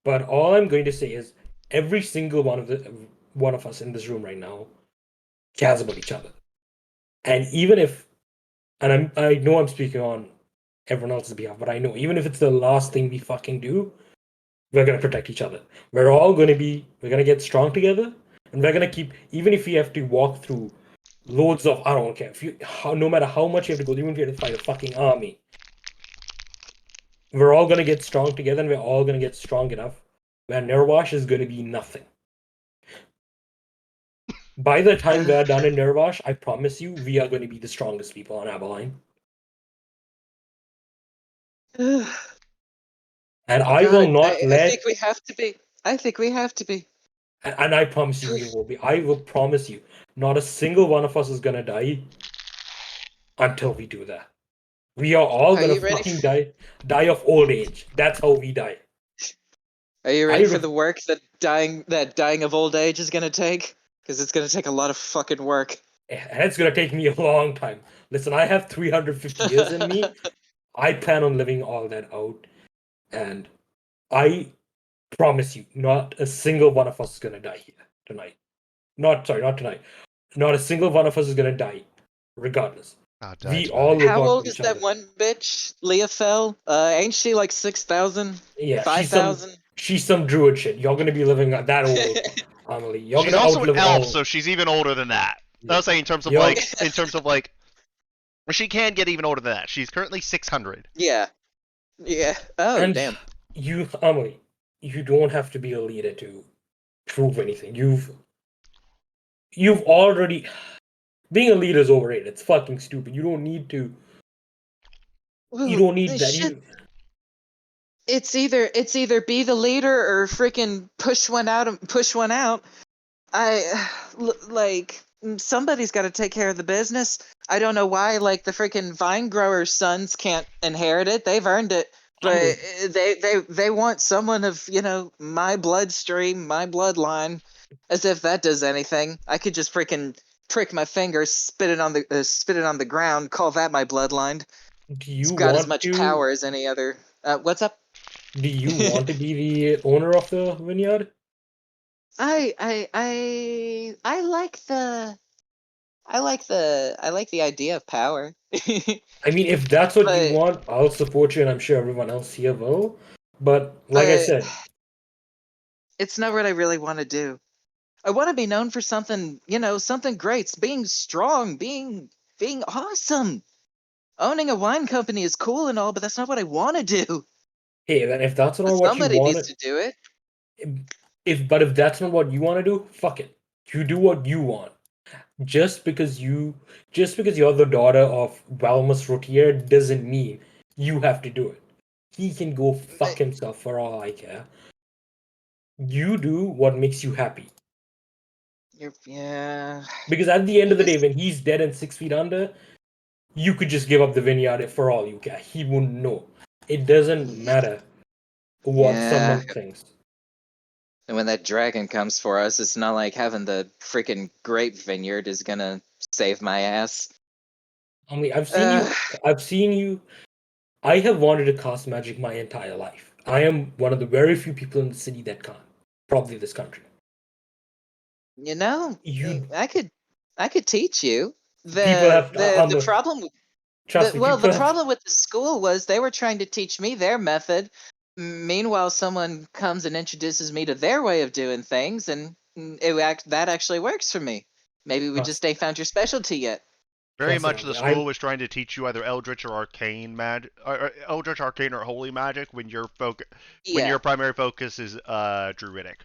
But all I'm going to say is, every single one of us in this room right now cares about each other. And even if, and I know I'm speaking on everyone else's behalf, but I know even if it's the last thing we fucking do, we're gonna protect each other. We're gonna get strong together, and we're gonna keep, even if we have to walk through loads of, I don't care, no matter how much you have to go, even if you have to fight a fucking army, we're all gonna get strong together, and we're all gonna get strong enough where Nirwash is gonna be nothing. By the time we're done in Nirwash, I promise you, we are gonna be the strongest people on Aberline. And I will God, not I think let, we have to be. I think we have to be. and I promise you we will be. I will promise you, not a single one of us is gonna die until we do that. We are all Are gonna you ready? fucking die of old age. That's how we die. Are you I ready for ref- the work that dying of old age is gonna take? Because it's gonna take a lot of fucking work. And it's gonna take me a long time. Listen, I have 350 years in me. I plan on living all that out, and I promise you, not a single one of us is gonna die here tonight. Not tonight. Not a single one of us is gonna die, regardless. I'll die We all tonight. look How out old for is each that other. one bitch, Leah Fell? Ain't she like 6,000? Yeah, 5,000? she's some druid shit. You're gonna be living that old, Amelie. You're She's gonna also an outlive elf, all. so she's even older than that. I Yeah. was saying in terms of Yo. like, well, she can get even older than that. She's currently 600. Yeah. Yeah. Oh, And damn. you, Amelie, you don't have to be a leader to prove anything. You've already, being a leader is overrated. It's fucking stupid. You don't need to. You Well, don't need that. shit. It's either be the leader or freaking push one out and push one out. Like somebody's got to take care of the business. I don't know why like the freaking vine growers' sons can't inherit it. They've earned it, but Amelie, they want someone of my bloodstream, my bloodline, as if that does anything. I could just freaking prick my finger, spit it on the ground, call that my bloodline. do It's you got as want much to? power as any other. What's up? Do you want to be the owner of the vineyard? I like the idea of power. I mean, if that's what you But want, I'll support you, and I'm sure everyone else here will. But like I but said, it's not what I really want to do. I want to be known for something, something great, being strong, being awesome. Owning a wine company is cool and all, but that's not what I want to do. hey, then if that's not But what you somebody want needs to do it. if that's not what you want to do, fuck it. You do what you want. Just because you're the daughter of Valmus Rotier doesn't mean you have to do it. He can go fuck himself for all I care. You do what makes you happy. Yeah. Because at the end of the day, This- when he's dead and 6 feet under, you could just give up the vineyard for all you care. He wouldn't know. It doesn't matter what Yeah. someone thinks. And when that dragon comes for us, it's not like having the freaking grape vineyard is gonna save my ass. I mean, Uh, I've seen you. I have wanted to cast magic my entire life. I am one of the very few people in the city that can't. Probably this country. You I could teach you. people The have the the problem trust me. the People have problem with the school was they were trying to teach me their method. Meanwhile, someone comes and introduces me to their way of doing things, and that actually works for me. Maybe we just trust, ain't found your specialty yet. Very trust me. much the I school was trying to teach you either Eldritch or Arcane magic, or Eldritch, Arcane, or Holy Magic when when Yeah, your primary focus is Druidic.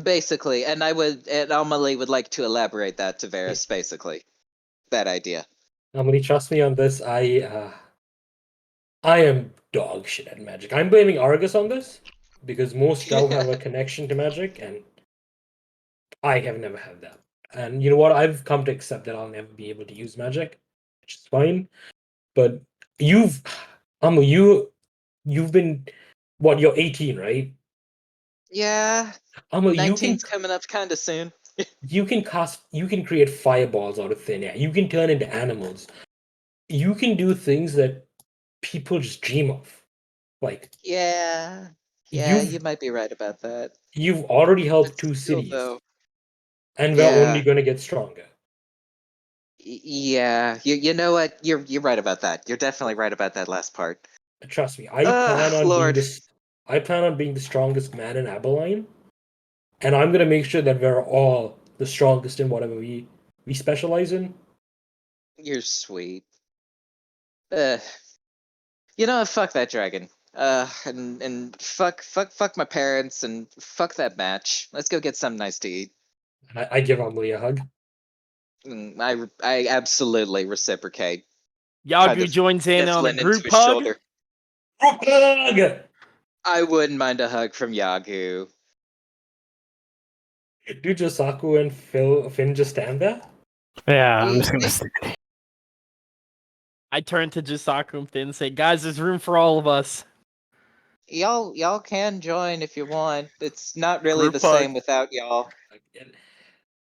basically. And Amelie would like to elaborate that to Varys, basically. That idea. Emily, trust me on this. I am dog shit at magic. I'm blaming Argus on this because most Drow have a connection to magic, and I have never had that. And you know what? I've come to accept that I'll never be able to use magic, which is fine. But you've, you've been, what? You're 18, right? Yeah, You can 19's coming up kind of soon. you can create fireballs out of thin air. You can turn into animals. You can do things that people just dream of. Like Yeah, yeah, you you've might be right about that. you've already But helped two still, cities, though, and we're only yeah, going to get stronger. Yeah, you know what? You're right about that. You're definitely right about that last part. Trust me, I plan on being Lord. this. I plan on being the strongest man in Abilene, and I'm gonna make sure that we're all the strongest in whatever we specialize in. You're sweet. Uh, fuck that dragon. And fuck my parents and fuck that match. Let's go get something nice to eat. And I give Amelie a hug. I absolutely reciprocate. Yagu of joins in on a sniffling into group his hug. shoulder. Hug! I wouldn't mind a hug from Yagu. Do Josaku and Finn just stand there? Yeah, I'm just They- gonna stand. I turn to Jisaku and Finn and say, guys, there's room for all of us. Y'all can join if you want. It's not really Group the hug. same without y'all.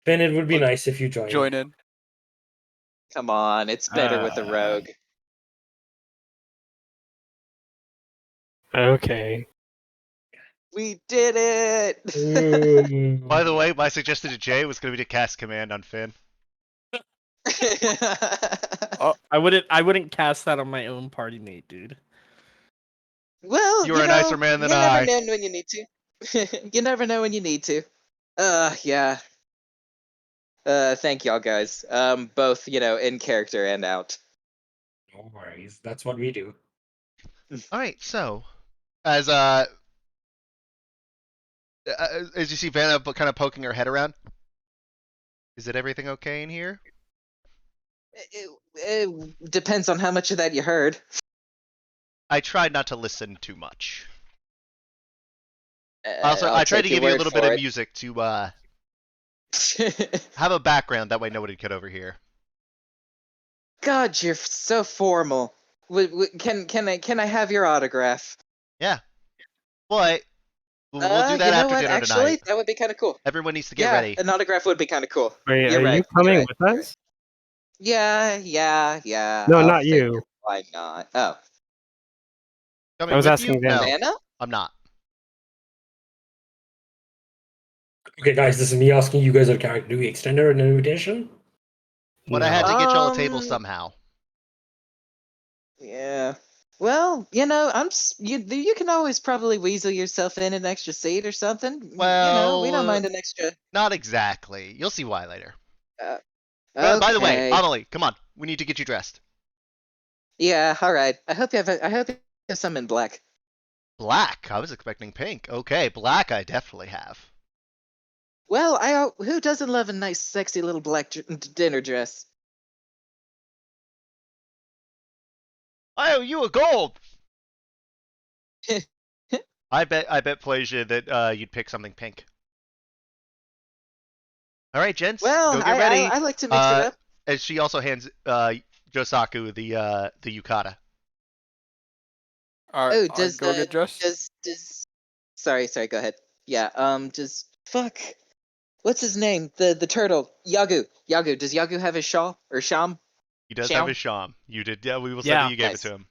Finn, it would be Look, nice if you joined. Join in. Come on, it's better with a rogue. Okay. We did it! By the way, my suggestion to Jay was going to be to cast command on Finn. I wouldn't cast that on my own party mate, dude. Well, You're a nicer man than I. You never know when you need to. You never know when you need to. Yeah. Thank y'all guys. Both, in character and out. No worries, that's what we do. All right, so as you see Vanna kind of poking her head around, is it everything okay in here? It depends on how much of that you heard. I tried not to listen too much. Uh, Also, I'll I tried to take your give you a word little bit for of music to have a background. That way, nobody could overhear. God, you're so formal. Can I have your autograph? Yeah, but we'll do that you know after what? dinner Actually, tonight. that would be kind of cool. Everyone needs to get Yeah, ready. an autograph would be kind of cool. Wait, You're are right, you you're coming right, with you're us? Yeah. No, I'll not figure. you. Why not? Oh, Coming I was with asking you? Vanna. No, Vanna? I'm not. Okay, guys, this is me asking you guys a character. Do we extend her an invitation? But I had to get y'all a table Um, somehow. Yeah. Well, you can always probably weasel yourself in an extra seat or something. We don't Well, mind an extra. not exactly. You'll see why later. Okay. By the way, Amelie, come on. We need to get you dressed. Yeah. All right. I hope you have some in black. Black? I was expecting pink. Okay, black I definitely have. Well, who doesn't love a nice, sexy little black dinner dress? I owe you a gold. I bet Plasia that you'd pick something pink. All right, gents, Well, go get ready. I like to mix it up. As she also hands Josaku the yukata. Alright, Oh, I'll go get dressed. does sorry, go ahead. Yeah, fuck. What's his name? The turtle. Yagu. Does Yagu have his shawl or sham? He does Sham? have his sham. You did. Yeah, we will say Yeah. that you gave Nice. it to him.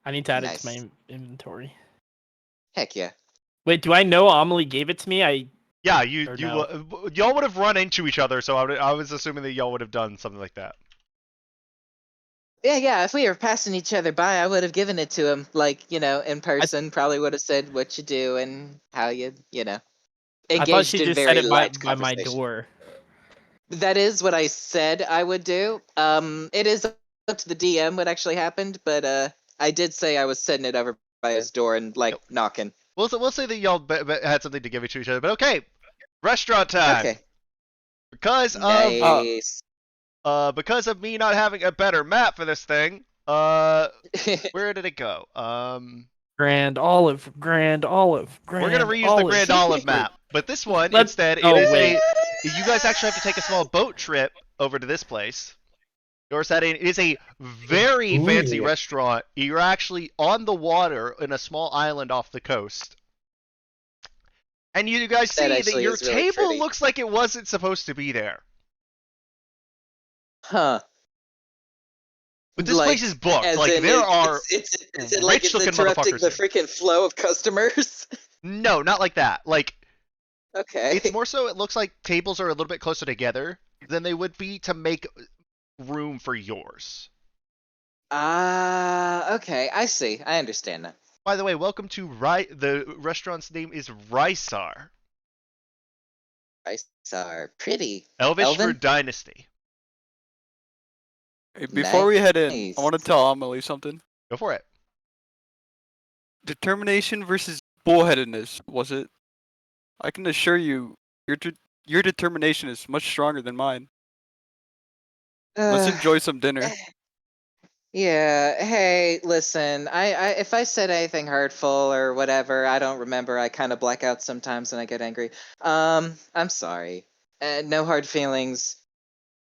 I need to add it Nice. to my inventory. Heck yeah. Wait, do I know Amelie gave it to me? Yeah, Or no? y'all would have run into each other, so I was assuming that y'all would have done something like that. Yeah. If we were passing each other by, I would have given it to him, in person. Probably would have said what you do and how you, I thought engaged she in just very said it by light my conversation. door. That is what I said I would do. It is up to the DM what actually happened, but I did say I was setting it over by his door and knocking. We'll say that y'all had something to give to each other, but okay. Restaurant time. Okay. Because of Nice. because of me not having a better map for this thing, where did it go? Grand Olive, Grand Olive, Grand We're gonna reuse Olive. the Grand Olive map, but this one Let's- instead oh, it is wait. you guys actually have to take a small boat trip over to this place. Your setting is a very fancy Ooh. restaurant. You're actually on the water in a small island off the coast. And you guys That see that actually your is really table pretty. looks like it wasn't supposed to be there. Huh. But this place is booked. As Like in there it- are Is it like it's rich-looking interrupting motherfuckers the here. freaking flow of customers? No, not like that. Like Okay. it's more so it looks like tables are a little bit closer together than they would be to make room for yours. Okay, I see. I understand that. By the way, welcome to the restaurant's name is Rysar. Rice are pretty. Elvish for Elven? dynasty. Hey, before we head in, I Nice. want to tell Amelie something. Go for it. Determination versus bullheadedness, was it? I can assure you, your determination is much stronger than mine. Let's enjoy some dinner. Yeah, hey, listen, if I said anything hurtful or whatever, I don't remember. I kind of black out sometimes and I get angry. I'm sorry. No hard feelings.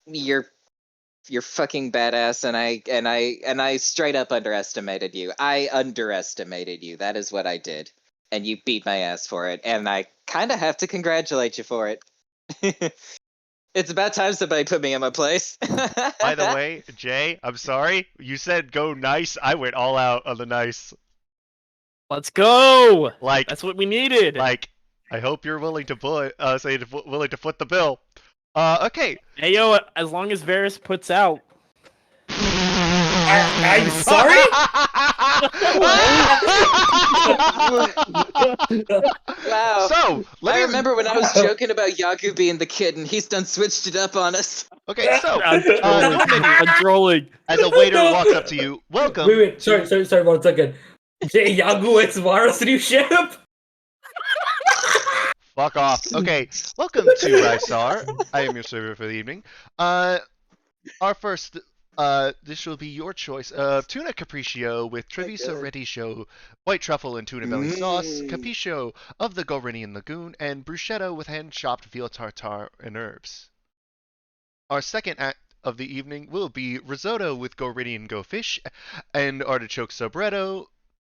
You're fucking badass, and I straight up underestimated you. I underestimated you. That is what I did. And you beat my ass for it, and I kind of have to congratulate you for it. It's about time somebody put me in my place. By the way, Jay, I'm sorry. You said go nice. I went all out on the nice. Let's go. Like, That's what we needed. like, I hope you're willing to willing to foot the bill. Okay. Hey yo, as long as Varys puts out. I'm sorry. Wow. So, I remember when I was joking about Yaku being the kid, and he's done switched it up on us. Okay, so I'm trolling. your menu, I'm trolling. as a waiter walks up to you, welcome. Wait, sorry, 1 second. Jay Yagu, it's Vara's new ship. Fuck off. Okay, welcome to Rysar. I am your server for the evening. Our first dish will be your choice of tuna capriccio with Treviso Rediscio, white truffle and tuna belly sauce, capriccio of the Gorinian Lagoon, and bruschetta with hand-chopped veal tartare and herbs. Our second act of the evening will be risotto with Gorinian go fish and artichoke sobretto,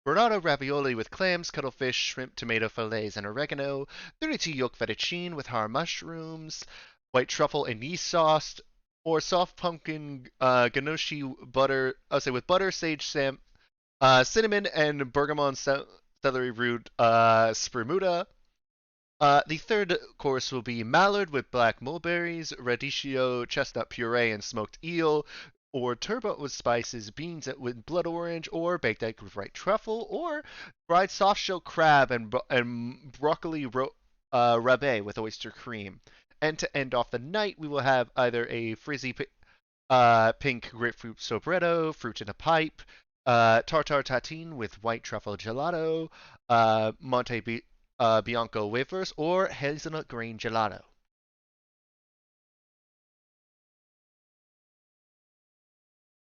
Bernardo ravioli with clams, cuttlefish, shrimp, tomato fillets, and oregano, 32 yolk fettuccine with har mushrooms, white truffle and yeast sauce, or soft pumpkin ganache butter, with butter, sage, cinnamon, and bergamot celery root spremuta. The third course will be mallard with black mulberries, radicchio, chestnut puree, and smoked eel, or turbot with spices, beans with blood orange, or baked egg with white truffle, or fried soft shell crab and broccoli rabe with oyster cream. And to end off the night, we will have either a frizzy pink grapefruit sobretto, fruit in a pipe, tartar tatin with white truffle gelato, Monte Bianco wafers, or hazelnut grain gelato.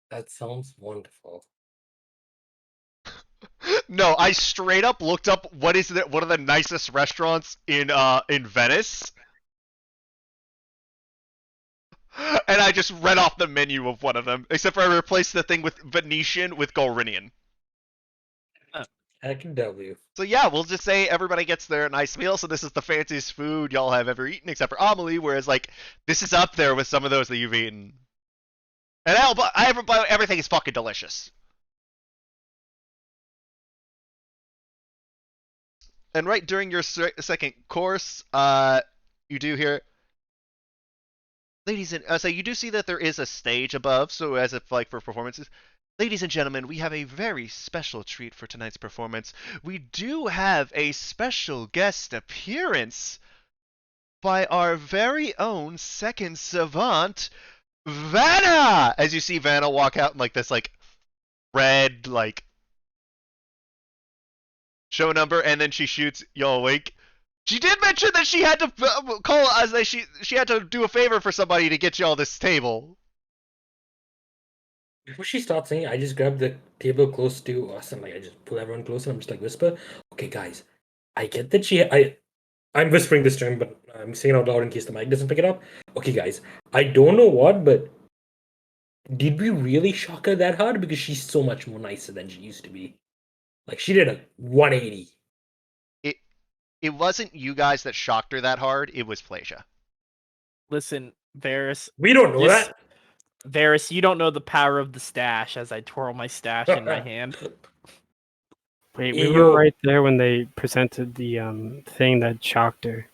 That sounds wonderful. No, I straight up looked up one of the nicest restaurants in Venice. And I just read off the menu of one of them, except for I replaced the thing with Venetian with Gorinian. I can W. So yeah, we'll just say everybody gets their nice meal. So this is the fanciest food y'all have ever eaten, except for Amelie. Whereas like this is up there with some of those that you've eaten. And everything is fucking delicious. And right during your second course, you do hear, ladies and so you do see that there is a stage above. So as if like for performances. Ladies and gentlemen, we have a very special treat for tonight's performance. We do have a special guest appearance by our very own second savant, Vanna! As you see Vanna walk out in like this like red like show number, and then she shoots y'all awake. She did mention that she had to call us, that she had to do a favor for somebody to get y'all this table. Before she starts saying, I just grab the table close to us and like I just pull everyone close and I'm just like whisper, okay guys, I get that I'm whispering this to him, but I'm saying it out loud in case the mic doesn't pick it up. Okay guys, I don't know what, but did we really shock her that hard? Because she's so much more nicer than she used to be. Like she did a 180. It wasn't you guys that shocked her that hard, it was Plasia. Listen, Varys. We don't know that. Varys, you don't know the power of the stash as I twirl my stash in my hand. Wait, we were right there when they presented the thing that shocked her.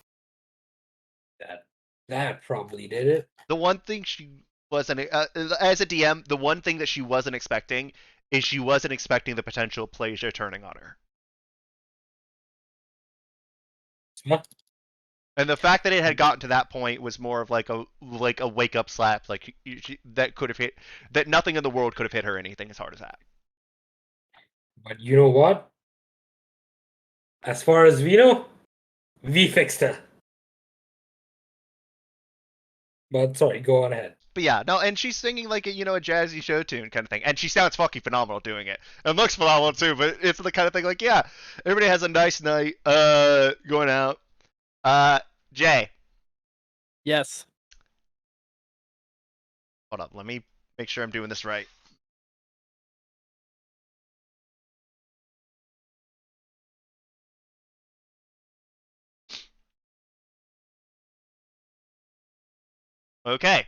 That probably did it. The one thing she wasn't as a DM. The one thing that she wasn't expecting is she wasn't expecting the potential Plasia turning on her. Yeah. And the fact that it had gotten to that point was more of like a wake up slap, like that could have hit, that nothing in the world could have hit her anything as hard as that. But you know what? As far as we know, we fixed her. But sorry, go on ahead. But yeah, no, and she's singing like a jazzy show tune kind of thing, and she sounds fucking phenomenal doing it, and looks phenomenal too. But it's the kind of thing like, yeah, everybody has a nice night, going out. Jay, Yes. hold up, let me make sure I'm doing this right. Okay.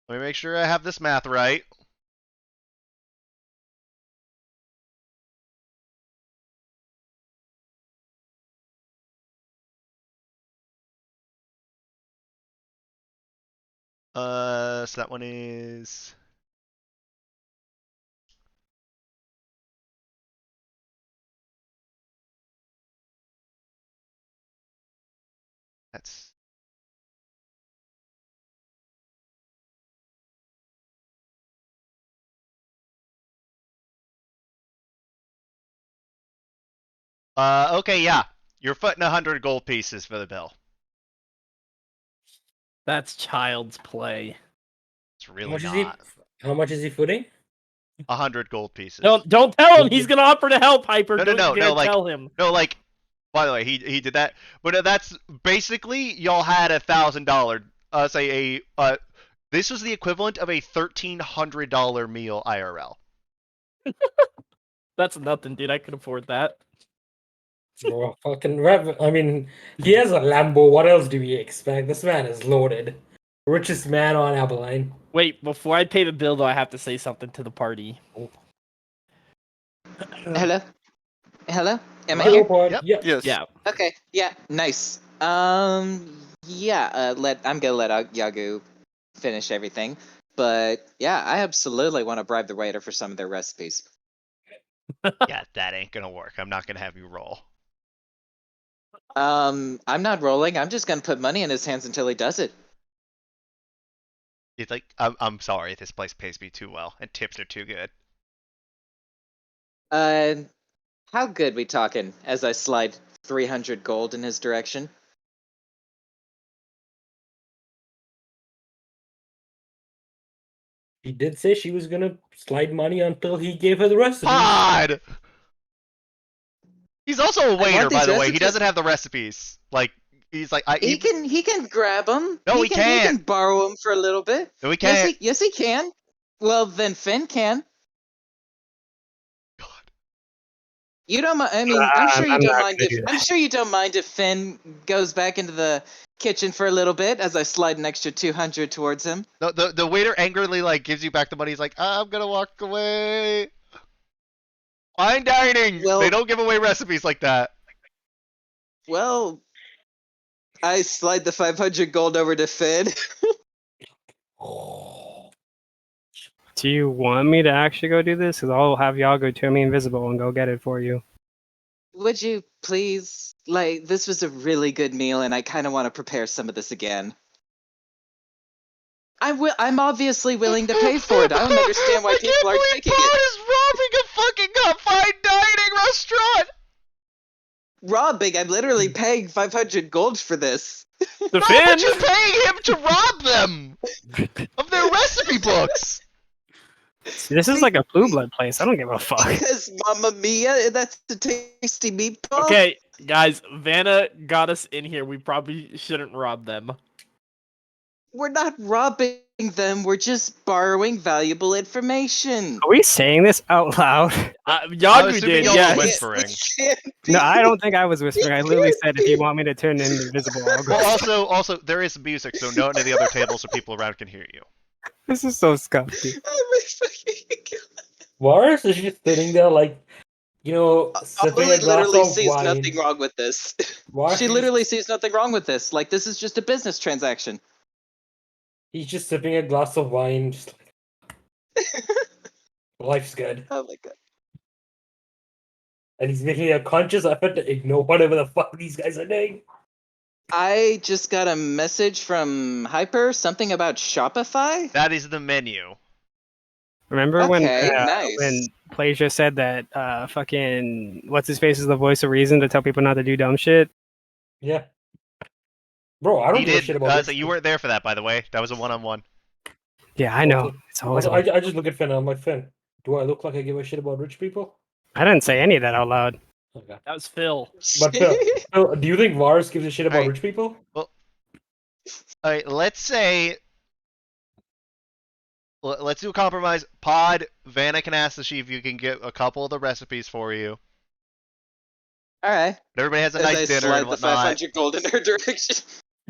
Let me make sure I have this math right. So that one is that's okay, yeah. You're footing 100 gold pieces for the bill. That's child's play. It's How really much is he? not. How much is he footing? 100 gold pieces. Don't tell him. He's gonna offer to help, Hyper. No, Don't dare like, tell him. no, like. By the way, he did that, but that's basically y'all had $1,000. Say a this was the equivalent of a $1,300 meal IRL. That's nothing, dude. I could afford that. Bro, fucking I mean, he has a Lambo. What else do we expect? This man is loaded. Richest man on Abilene. Wait, before I pay the bill, though, I have to say something to the party. Hello? Hello? Am I Hello, here? pod. Yep. Yeah. Yes. Okay. Yeah. Nice. Yeah. I'm gonna let Yagu finish everything, but yeah, I absolutely want to bribe the waiter for some of their recipes. Yeah, that ain't gonna work. I'm not gonna have you roll. I'm not rolling. I'm just gonna put money in his hands until he does it. It's like I'm sorry, this place pays me too well, and tips are too good. How good we talking? As I slide 300 gold in his direction. He did say she was gonna slide money until he gave her the recipes. Pod! He's also a waiter, by these the way. He recipes. doesn't have the recipes. Like, he's like, He can grab them. No, he He can't. can borrow them for a little bit. No, he can't. Yes, he can. Well, then Finn can. God. You don't. I mean, I'm sure you I'm don't not mind gonna if do I'm that. sure you don't mind if Finn goes back into the kitchen for a little bit as I slide an extra 200 towards him. The waiter angrily like gives you back the money. He's like, I'm gonna walk away. Fine dining. Well- They don't give away recipes like that. Well, I slide the 500 gold over to Finn. Do you want me to actually go do this? Because I'll have y'all go turn me invisible and go get it for you. Would you please? Like, this was a really good meal, and I kind of want to prepare some of this again. I'm obviously willing to pay for it. I don't understand why people are taking Pod it. is robbing a fucking fine dining restaurant. Robbing? I'm literally paying 500 gold for this. The No, Finn! but you're paying him to rob them of their recipe books. See, this is like a blue blood place. I don't give a fuck. Because Mamma Mia, that's a tasty meatball. Okay, guys, Vanna got us in here. We probably shouldn't rob them. We're not robbing them. We're just borrowing valuable information. Are we saying this out loud? Yagu assuming did, y'all yes. were whispering. No, I don't think I was whispering. I literally said, if you want me to turn invisible, I'll go. Well, also there is music, so none of the other tables or people around can hear you. This is so scuffy. Oh my fucking god. Varus is just sitting there like, sipping Lily a glass literally of sees wine. nothing wrong with this. Varus She is- literally sees nothing wrong with this. Like, this is just a business transaction. He's just sipping a glass of wine, just like life's good. Oh my god. And he's making a conscious effort to ignore whatever the fuck these guys are doing. I just got a message from Hyper, something about Shopify. That is the menu. Remember Okay, when nice. Plagia said that fucking what's his face is the voice of reason to tell people not to do dumb shit? Yeah. Bro, I don't He give a did. shit about So rich you weren't there for that, by the way. That was a one-on-one. Yeah, I know. Also- It's always. Also, I just look at Finn and I'm like, Finn, do I look like I give a shit about rich people? I didn't say any of that out loud. Okay. That was Phil. But Phil, do you think Varus gives a shit about Alright. rich people? All right, let's say. Let's do a compromise. Pod, Vanna can ask to see if you can get a couple of the recipes for you. All right. But everybody has a As nice I dinner slide and the whatnot. 500 gold in her direction.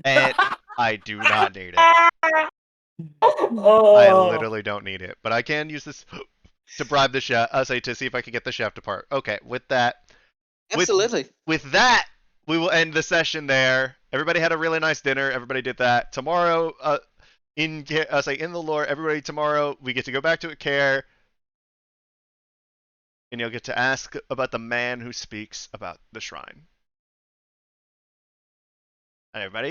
And I do not need it. I literally don't need it. But I can use this to bribe the chef. To see if I can get the chef to part. Okay, with that. Absolutely. With that, we will end the session there. Everybody had a really nice dinner. Everybody did that. Tomorrow, in the lore, everybody tomorrow we get to go back to care, and you'll get to ask about the man who speaks about the shrine. And everybody.